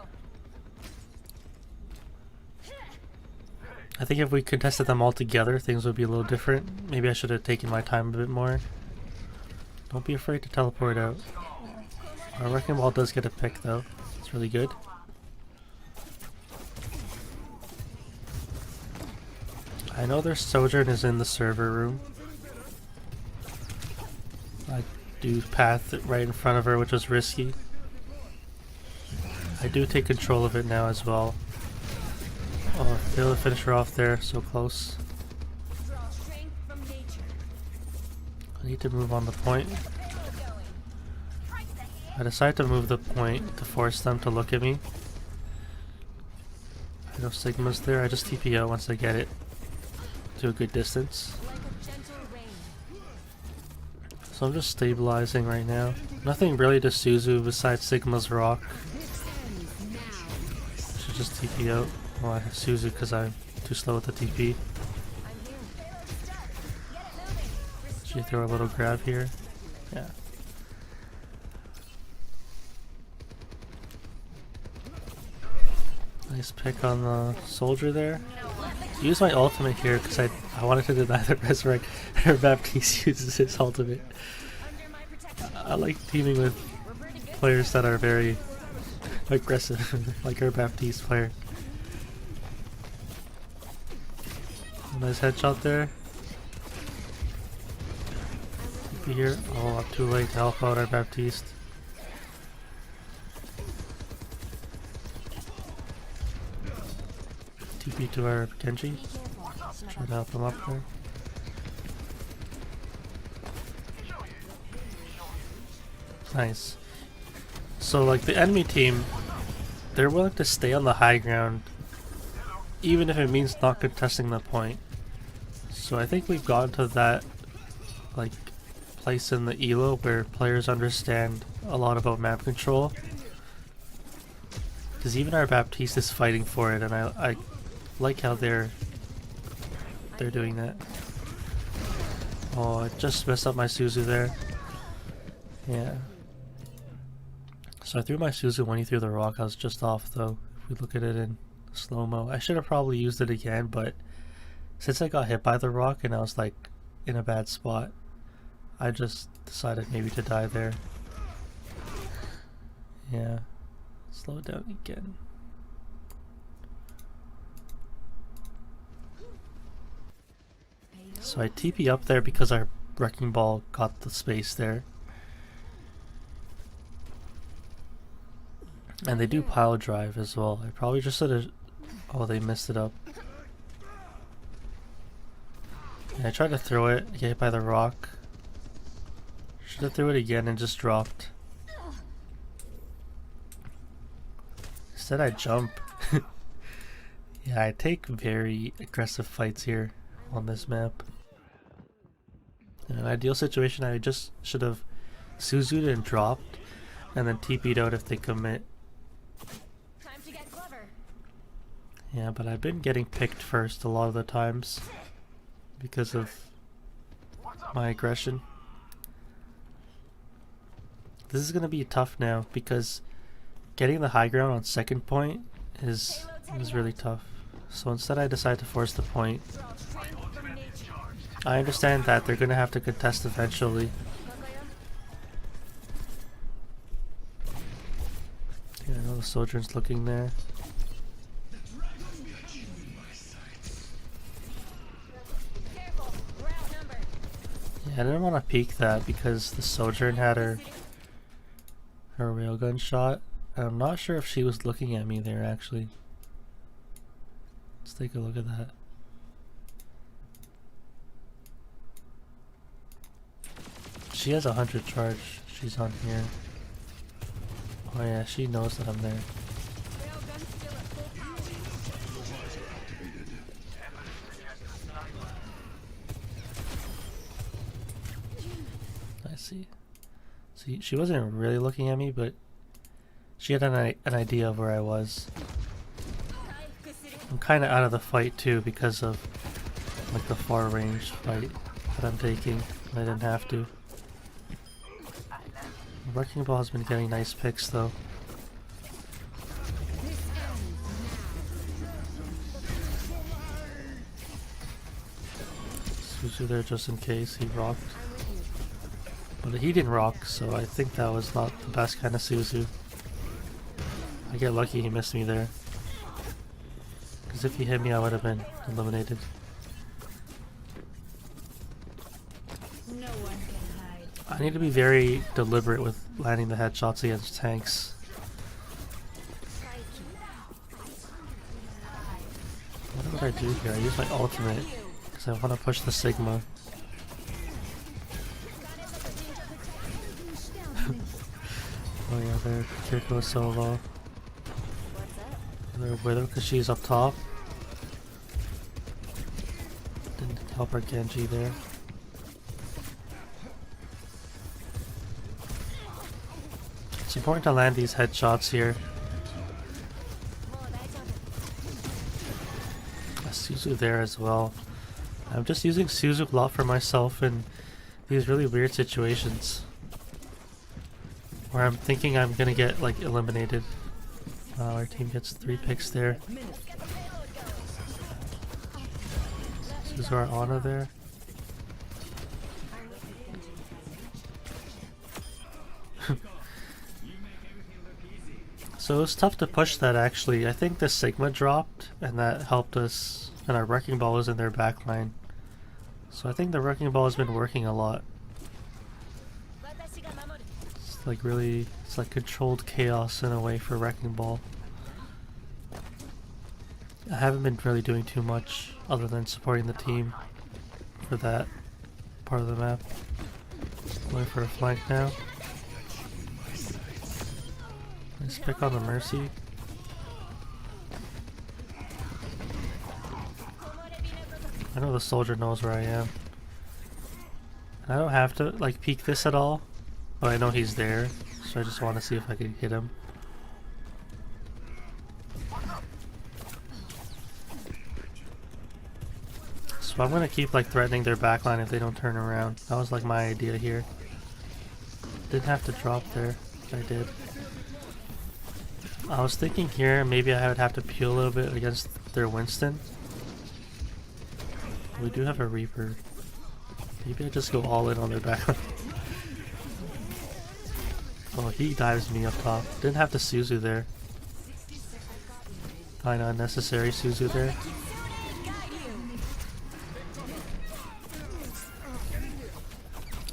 I think if we contested them all together, things would be a little different. Maybe I should have taken my time a bit more. Don't be afraid to teleport out. Our wrecking ball does get a pick though. It's really good. I know their Sojourn is in the server room. I do path right in front of her, which was risky. I do take control of it now as well. Oh, able to finish her off there, so close.
Draw strength from nature.
I need to move on the point.
Payload going.
I decide to move the point to force them to look at me. I know Sigma's there, I just TP out once I get it to a good distance.
Like a gentle rain.
So I'm just stabilizing right now. Nothing really to Suzu besides Sigma's rock. Should just TP out. Well, I have Suzu because I'm too slow with the TP.
I'm here. Payload stuck. Get it moving.
Should you throw a little grab here? Yeah. Nice pick on the soldier there. Use my ultimate here because I wanted to deny the resurrect. Her Baptiste uses his ultimate.
Under my protection.
I like teaming with
We're pretty good.
players that are very aggressive, like our Baptiste player. Nice headshot there. Be here. Oh, I'm too late to help out our Baptiste. TP to our Genji. Try to help him up there. Nice. So like the enemy team, they're willing to stay on the high ground even if it means not contesting the point. So I think we've gotten to that like place in the elo where players understand a lot about map control. Because even our Baptiste is fighting for it, and I like how they're doing that. Oh, I just messed up my Suzu there. Yeah. So I threw my Suzu when he threw the rock. I was just off though. If we look at it in slow-mo. I should have probably used it again, but since I got hit by the rock and I was like in a bad spot, I just decided maybe to die there. Yeah. Slow it down again. So I TP up there because our wrecking ball got the space there. And they do pile drive as well. I probably just should have... Oh, they messed it up. Yeah, I tried to throw it, get hit by the rock. Should have threw it again and just dropped. Instead I jump. Yeah, I take very aggressive fights here on this map. In an ideal situation, I just should have Suzu'd and dropped, and then TP'd out if they commit.
Time to get clever.
Yeah, but I've been getting picked first a lot of the times because of my aggression. This is gonna be tough now because getting the high ground on second point is really tough. So instead I decide to force the point.
Draw strength from nature.
I understand that they're gonna have to contest eventually. Yeah, I know the soldier's looking there.
Careful, we're outnumbered.
Yeah, I didn't want to peek that because the sojourn had her railgun shot. I'm not sure if she was looking at me there actually. Let's take a look at that. She has 100 charge. She's on here. Oh yeah, she knows that I'm there.
Railgun still at full power.
I see. See, she wasn't really looking at me, but she had an idea of where I was. I'm kind of out of the fight too because of like the far range fight that I'm taking. I didn't have to. Wrecking Ball has been getting nice picks though. Suzu there just in case he rocked. But he didn't rock, so I think that was not the best kind of Suzu. I get lucky he missed me there. Because if he hit me I would have been eliminated.
No one can hide.
I need to be very deliberate with landing the headshots against tanks. What did I do here? I used my ultimate because I want to push the Sigma. Oh yeah, there. Kiriko is so low. They're with her because she's up top. Didn't help our Genji there. It's important to land these headshots here. Suzu there as well. I'm just using Suzu a lot for myself in these really weird situations where I'm thinking I'm gonna get like eliminated. Our team gets 3 picks there. Suzu our Ana there. So it was tough to push that actually. I think the Sigma dropped and that helped us, and our Wrecking Ball was in their backline. So I think the Wrecking Ball has been working a lot. It's like really, it's like controlled chaos in a way for Wrecking Ball. I haven't been really doing too much other than supporting the team for that part of the map. Going for a flank now. Let's pick on the Mercy. I know the soldier knows where I am. And I don't have to like peek this at all, but I know he's there, so I just want to see if I can hit him. So I'm gonna keep like threatening their backline if they don't turn around. That was like my idea here. Didn't have to drop there, but I did. I was thinking here maybe I would have to peel a little bit against their Winston. We do have a Reaper. Maybe I just go all in on their backline. Oh, he dives me up top. Didn't have to Suzu there. Kinda unnecessary Suzu there.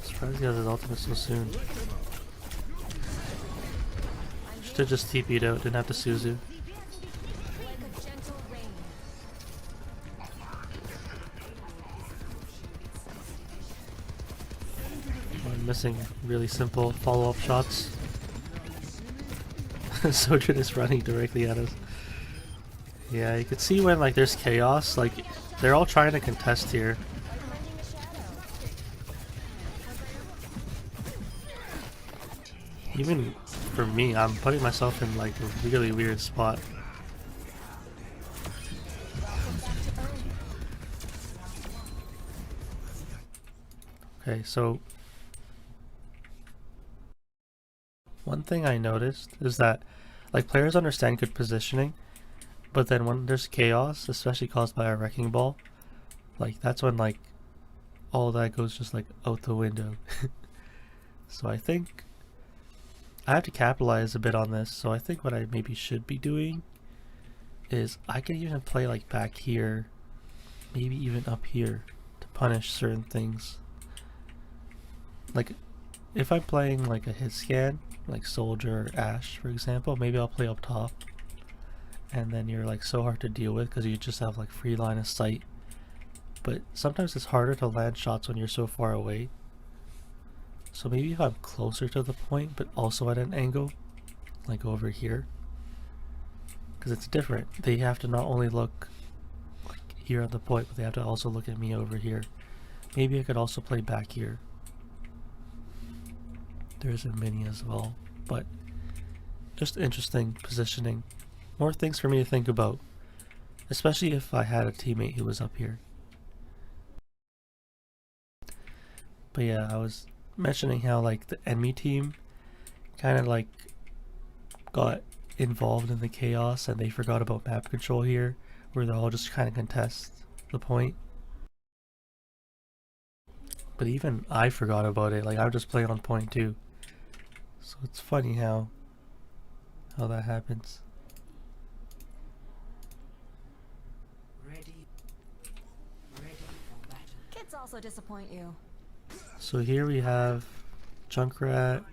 Surprised he has his ultimate so soon. Should have just TP'd out, didn't have to Suzu. I'm missing really simple follow-up shots. Sojourn is running directly at us. Yeah, you can see when like there's chaos, like they're all trying to contest here. Even for me, I'm putting myself in like a really weird spot. Okay, so one thing I noticed is that like players understand good positioning, but then when there's chaos, especially caused by a Wrecking Ball, like that's when like all that goes just like out the window. So I think I have to capitalize a bit on this. So I think what I maybe should be doing is I can even play like back here, maybe even up here to punish certain things. Like if I'm playing like a hit scan, like Soldier or Ashe for example, maybe I'll play up top. And then you're like so hard to deal with because you just have like free line of sight. But sometimes it's harder to land shots when you're so far away. So maybe if I'm closer to the point but also at an angle, like over here. Because it's different. They have to not only look like here at the point, but they have to also look at me over here. Maybe I could also play back here. There's a mini as well, but just interesting positioning. More things for me to think about, especially if I had a teammate who was up here. But yeah, I was mentioning how like the enemy team kind of like got involved in the chaos and they forgot about map control here, where they'll all just kind of contest the point. But even I forgot about it, like I was just playing on point too. So it's funny how that happens.
Ready for battle.
Kids also disappoint you.
So here we have Junkrat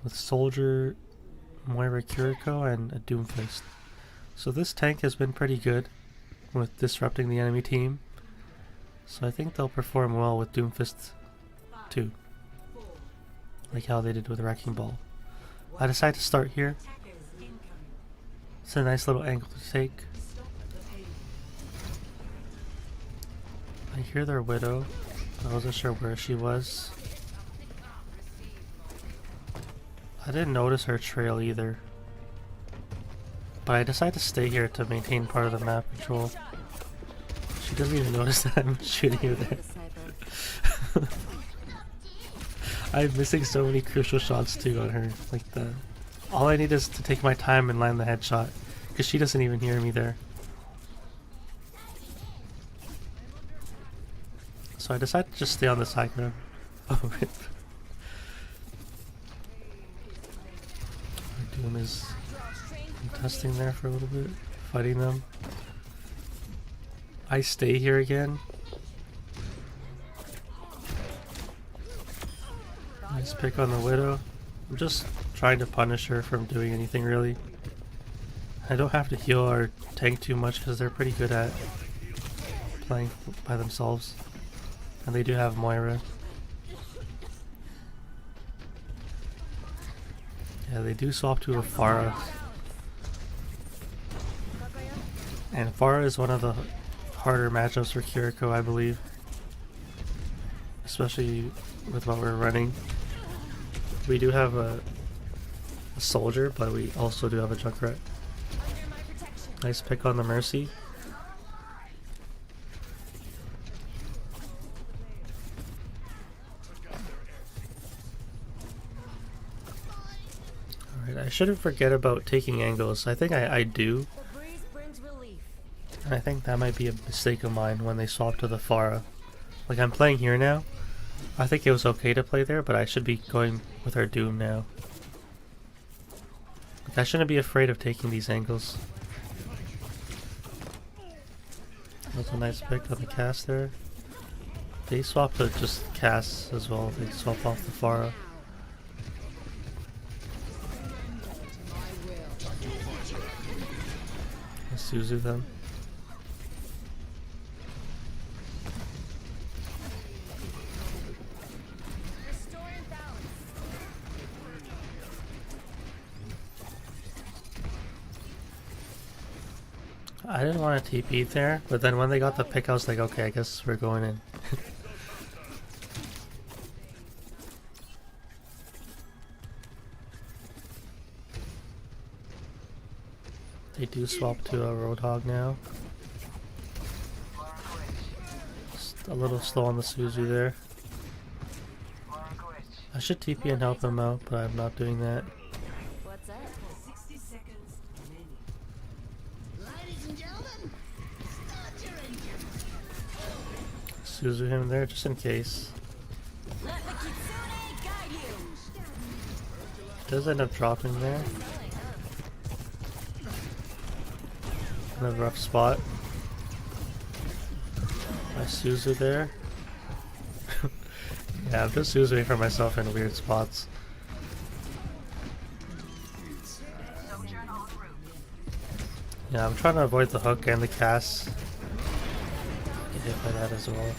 with Soldier, Moira Kiriko, and a Doomfist. So this tank has been pretty good with disrupting the enemy team. So I think they'll perform well with Doomfist too. Like how they did with Wrecking Ball. I decided to start here. It's a nice little angle to take. I hear their Widow. I wasn't sure where she was. I didn't notice her trail either. But I decided to stay here to maintain part of the map control. She doesn't even notice that I'm shooting her there. I'm missing so many crucial shots too on her. Like all I need is to take my time and land the headshot, because she doesn't even hear me there. So I decided to just stay on this high ground. Oh, rip. Doom is contesting there for a little bit, fighting them. I stay here again. Nice pick on the Widow. I'm just trying to punish her from doing anything really. I don't have to heal our tank too much because they're pretty good at playing by themselves. And they do have Moira. Yeah, they do swap to a Pharah. And Pharah is one of the harder matchups for Kiriko, I believe. Especially with what we're running. We do have a Soldier, but we also do have a Junkrat. Nice pick on the Mercy. Alright, I shouldn't forget about taking angles. I think I do.
The breeze brings relief.
And I think that might be a mistake of mine when they swap to the Pharah. Like, I'm playing here now. I think it was okay to play there, but I should be going with our Doom now. Like, I shouldn't be afraid of taking these angles. That's a nice pick on the cast there. They swap to just casts as well. They swap off the Pharah. Suzu them. I didn't want to TP there, but then when they got the pick I was like, okay, I guess we're going in. They do swap to a Roadhog now. Just a little slow on the Suzu there. I should TP and help him out, but I'm not doing that.
What's that?
60 seconds remaining.
Suzu him there just in case.
Let the kitsune guide you.
Does end up dropping there. In a rough spot. My Suzu there. Yeah, I'm just using for myself in weird spots. Yeah, I'm trying to avoid the hook and the cast. Get hit by that as well.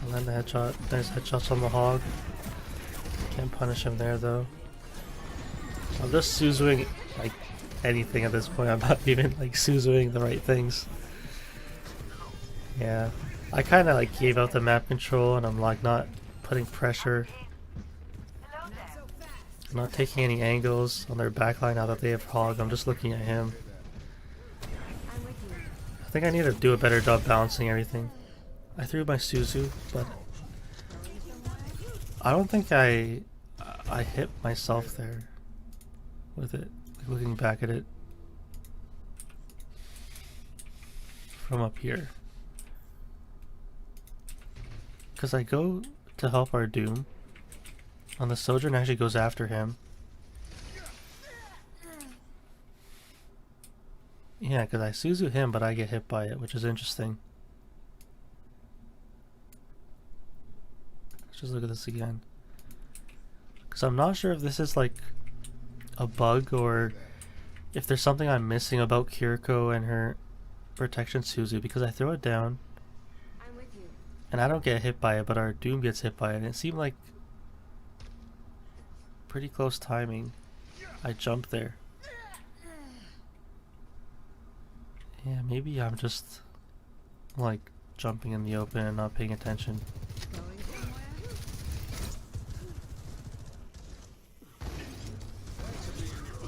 I land the headshot. There's headshots on the hog. Can't punish him there though. I'm just Suzuing like anything at this point. I'm not even like Suzuing the right things. Yeah. I kinda like gave out the map control and I'm like not putting pressure. I'm not taking any angles on their backline now that they have hog. I'm just looking at him. I think I need to do a better job balancing everything. I threw my Suzu, but I don't think I hit myself there with it, looking back at it from up here. Because I go to help our Doom, and the Sojourn actually goes after him. Yeah, because I Suzu him, but I get hit by it, which is interesting. Let's just look at this again. Because I'm not sure if this is like a bug or if there's something I'm missing about Kiriko and her protection Suzu, because I throw it down and I don't get hit by it, but our Doom gets hit by it, and it seemed like pretty close timing. I jumped there. Yeah, maybe I'm just like jumping in the open and not paying attention.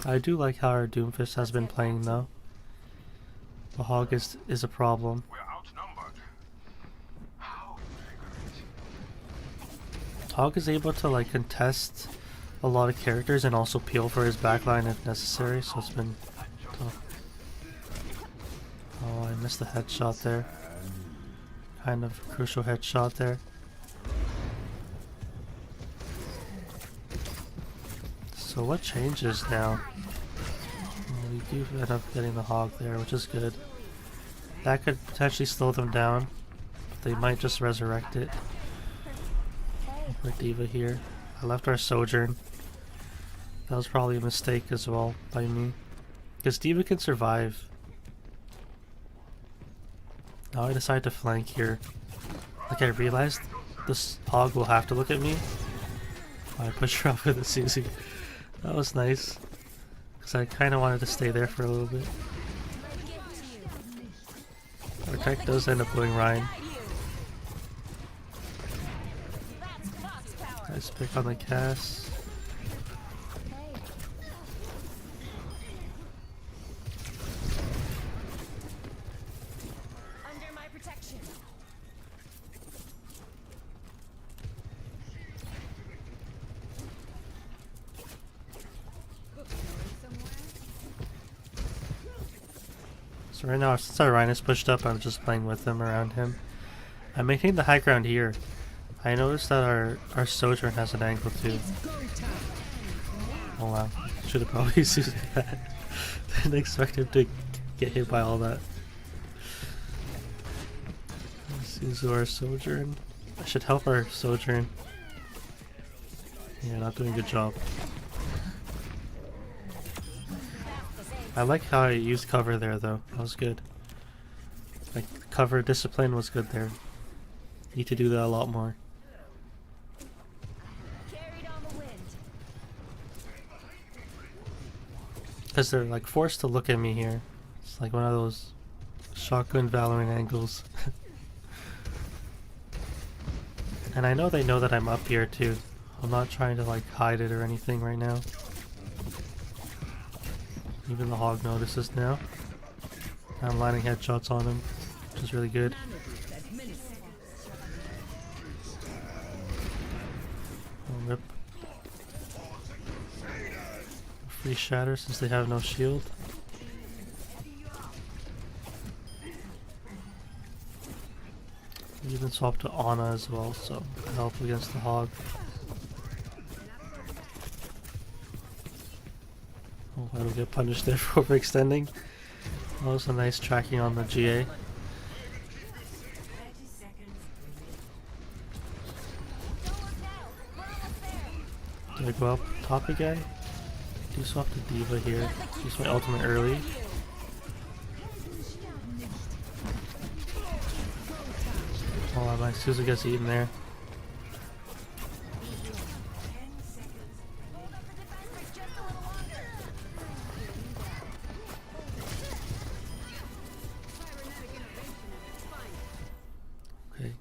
I do like how our Doomfist has been playing though. The hog is a problem. Hog is able to like contest a lot of characters and also peel for his backline if necessary, so it's been tough. Oh, I missed the headshot there. Kind of crucial headshot there. So what changes now? Well, we do end up getting the hog there, which is good. That could potentially slow them down, but they might just resurrect it. For D.Va here. I left our Sojourn. That was probably a mistake as well by me. Because D.Va can survive. Now I decide to flank here. Like I realized this hog will have to look at me. I push her off with a Suzu. That was nice. Because I kind of wanted to stay there for a little bit. Our tech does end up going Ryan. Nice pick on the cast.
Under my protection.
So right now, since our Ryan is pushed up, I'm just playing with him, around him. I'm maintaining the high ground here. I noticed that our Sojourn has an angle too. Oh wow, should have probably used that. Didn't expect him to get hit by all that. Let's use our Sojourn. I should help our Sojourn. Yeah, not doing a good job. I like how I used cover there though, that was good. Like, cover discipline was good there. Need to do that a lot more. Because they're like forced to look at me here. It's like one of those shotgun Valorant angles. And I know they know that I'm up here too. I'm not trying to like hide it or anything right now. Even the hog notices now. I'm landing headshots on him, which is really good. Oh, rip. Free shatter since they have no shield. We even swapped to Ana as well, so help against the hog. Oh, That'll get punished there for overextending. That was a nice tracking on the GA.
30 seconds
Don't look now. We're almost there.
Do I go up top again? Do swap to Diva here. Use my ultimate early. Oh, my Suzu gets eaten there.
10 seconds.
Hold up the defenders just a little longer.
Cybernetic innovation at its finest.
Okay,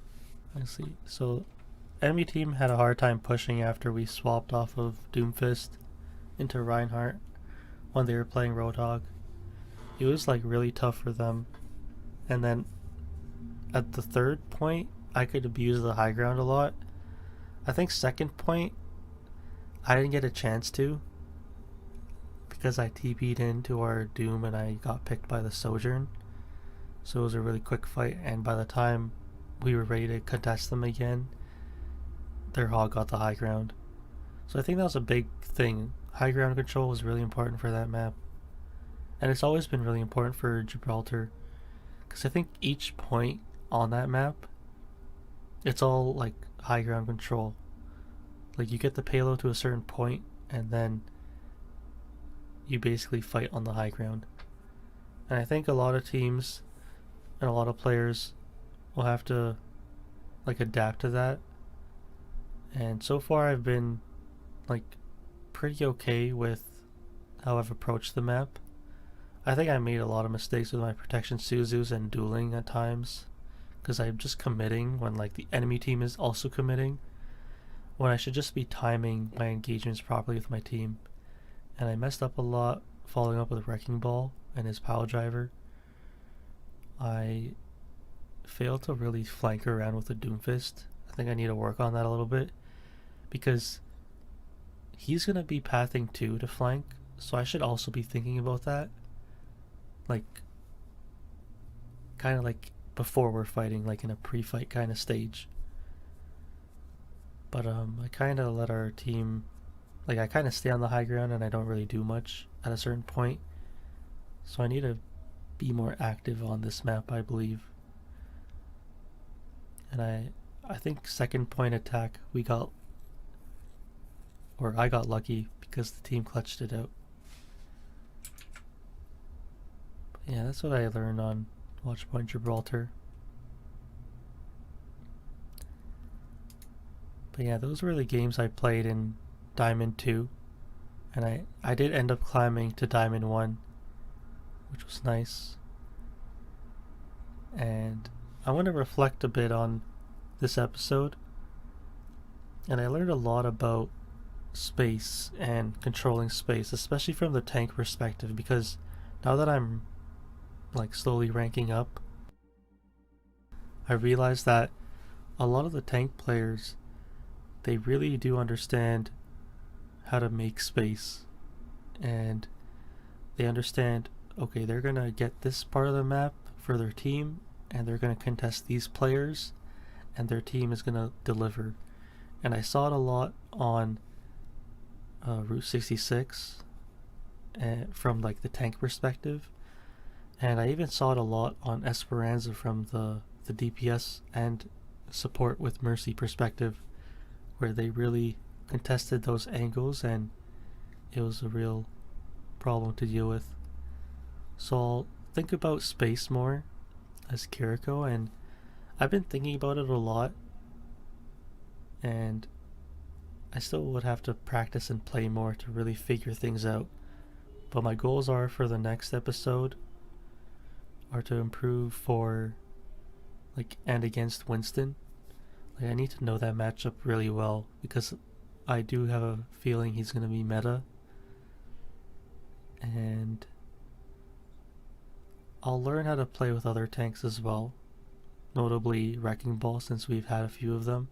I see. So, enemy team had a hard time pushing after we swapped off of Doomfist into Reinhardt when they were playing Roadhog. It was like really tough for them. And then at the third point, I could abuse the high ground a lot. I think second point, I didn't get a chance to because I TP'd into our Doom and I got picked by the Sojourn. So it was a really quick fight, and by the time we were ready to contest them again, their hog got the high ground. So I think that was a big thing. High ground control was really important for that map. And it's always been really important for Gibraltar. Because I think each point on that map, it's all like high ground control. Like you get the payload to a certain point and then you basically fight on the high ground. And I think a lot of teams and a lot of players will have to like adapt to that. And so far I've been like pretty okay with how I've approached the map. I think I made a lot of mistakes with my protection Suzus and dueling at times, because I'm just committing when like the enemy team is also committing, when I should just be timing my engagements properly with my team. And I messed up a lot following up with Wrecking Ball and his pile driver. I failed to really flank around with the Doomfist. I think I need to work on that a little bit, because he's going to be pathing too to flank, so I should also be thinking about that. Like, kind of like before we're fighting, like in a pre-fight kind of stage. But I kind of let our team, like I kind of stay on the high ground and I don't really do much at a certain point. So I need to be more active on this map, I believe. And I think second point attack we got, or I got lucky because the team clutched it out. But yeah, that's what I learned on Watchpoint Gibraltar. But yeah, those were the games I played in Diamond 2. And I did end up climbing to Diamond 1, which was nice. And I want to reflect a bit on this episode. And I learned a lot about space and controlling space, especially from the tank perspective, because now that I'm like slowly ranking up, I realize that a lot of the tank players, they really do understand how to make space, and they understand, okay, they're gonna get this part of the map for their team and they're gonna contest these players and their team is gonna deliver. And I saw it a lot on Route 66 from like the tank perspective, and I even saw it a lot on Esperanca from the DPS and support with Mercy perspective, where they really contested those angles and it was a real problem to deal with. So I'll think about space more as Kiriko, and I've been thinking about it a lot, and I still would have to practice and play more to really figure things out. But my goals are for the next episode are to improve for like and against Winston. Like I need to know that matchup really well, because I do have a feeling he's going to be meta. And I'll learn how to play with other tanks as well, notably Wrecking Ball, since we've had a few of them.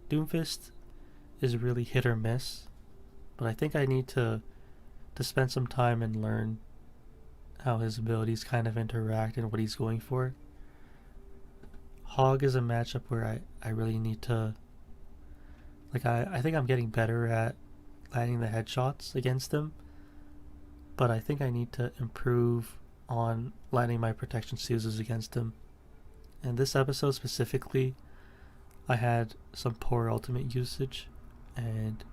Doomfist is really hit or miss, but I think I need to spend some time and learn how his abilities kind of interact and what he's going for. Hog is a matchup where I really need to, like I think I'm getting better at landing the headshots against him, but I think I need to improve on landing my protection Suzus against him. And this episode specifically, I had some poor ultimate usage, and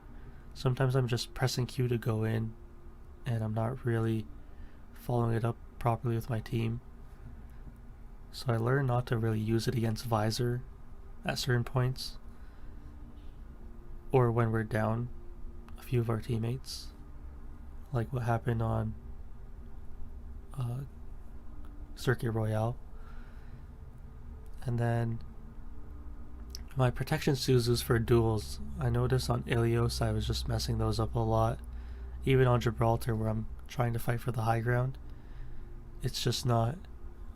sometimes I'm just pressing Q to go in, and I'm not really following it up properly with my team. So I learned not to really use it against Visor at certain points, or when we're down a few of our teammates, like what happened on Circuit Royale. And then my protection Suzus for duels, I noticed on Ilios I was just messing those up a lot. Even on Gibraltar, where I'm trying to fight for the high ground, it's just not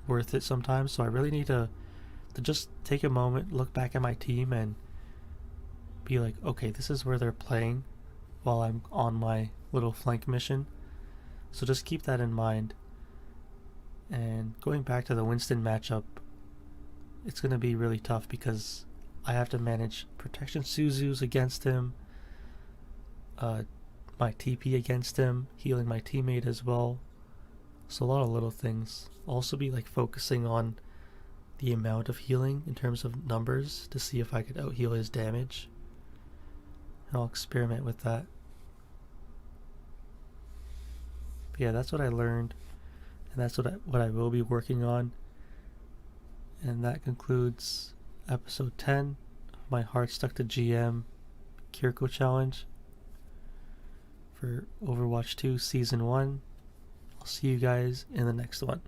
worth it sometimes. So I really need to just take a moment, look back at my team, and be like, okay, this is where they're playing while I'm on my little flank mission. So just keep that in mind. And going back to the Winston matchup, it's going to be really tough because I have to manage protection Suzus against him, my TP against him, healing my teammate as well. So a lot of little things. Also be like focusing on the amount of healing in terms of numbers to see if I could out heal his damage. And I'll experiment with that. But yeah, that's what I learned, and that's what I will be working on. And that concludes episode 10 of my hardstuck to GM Kiriko challenge for Overwatch 2 Season 1. I'll see you guys in the next one.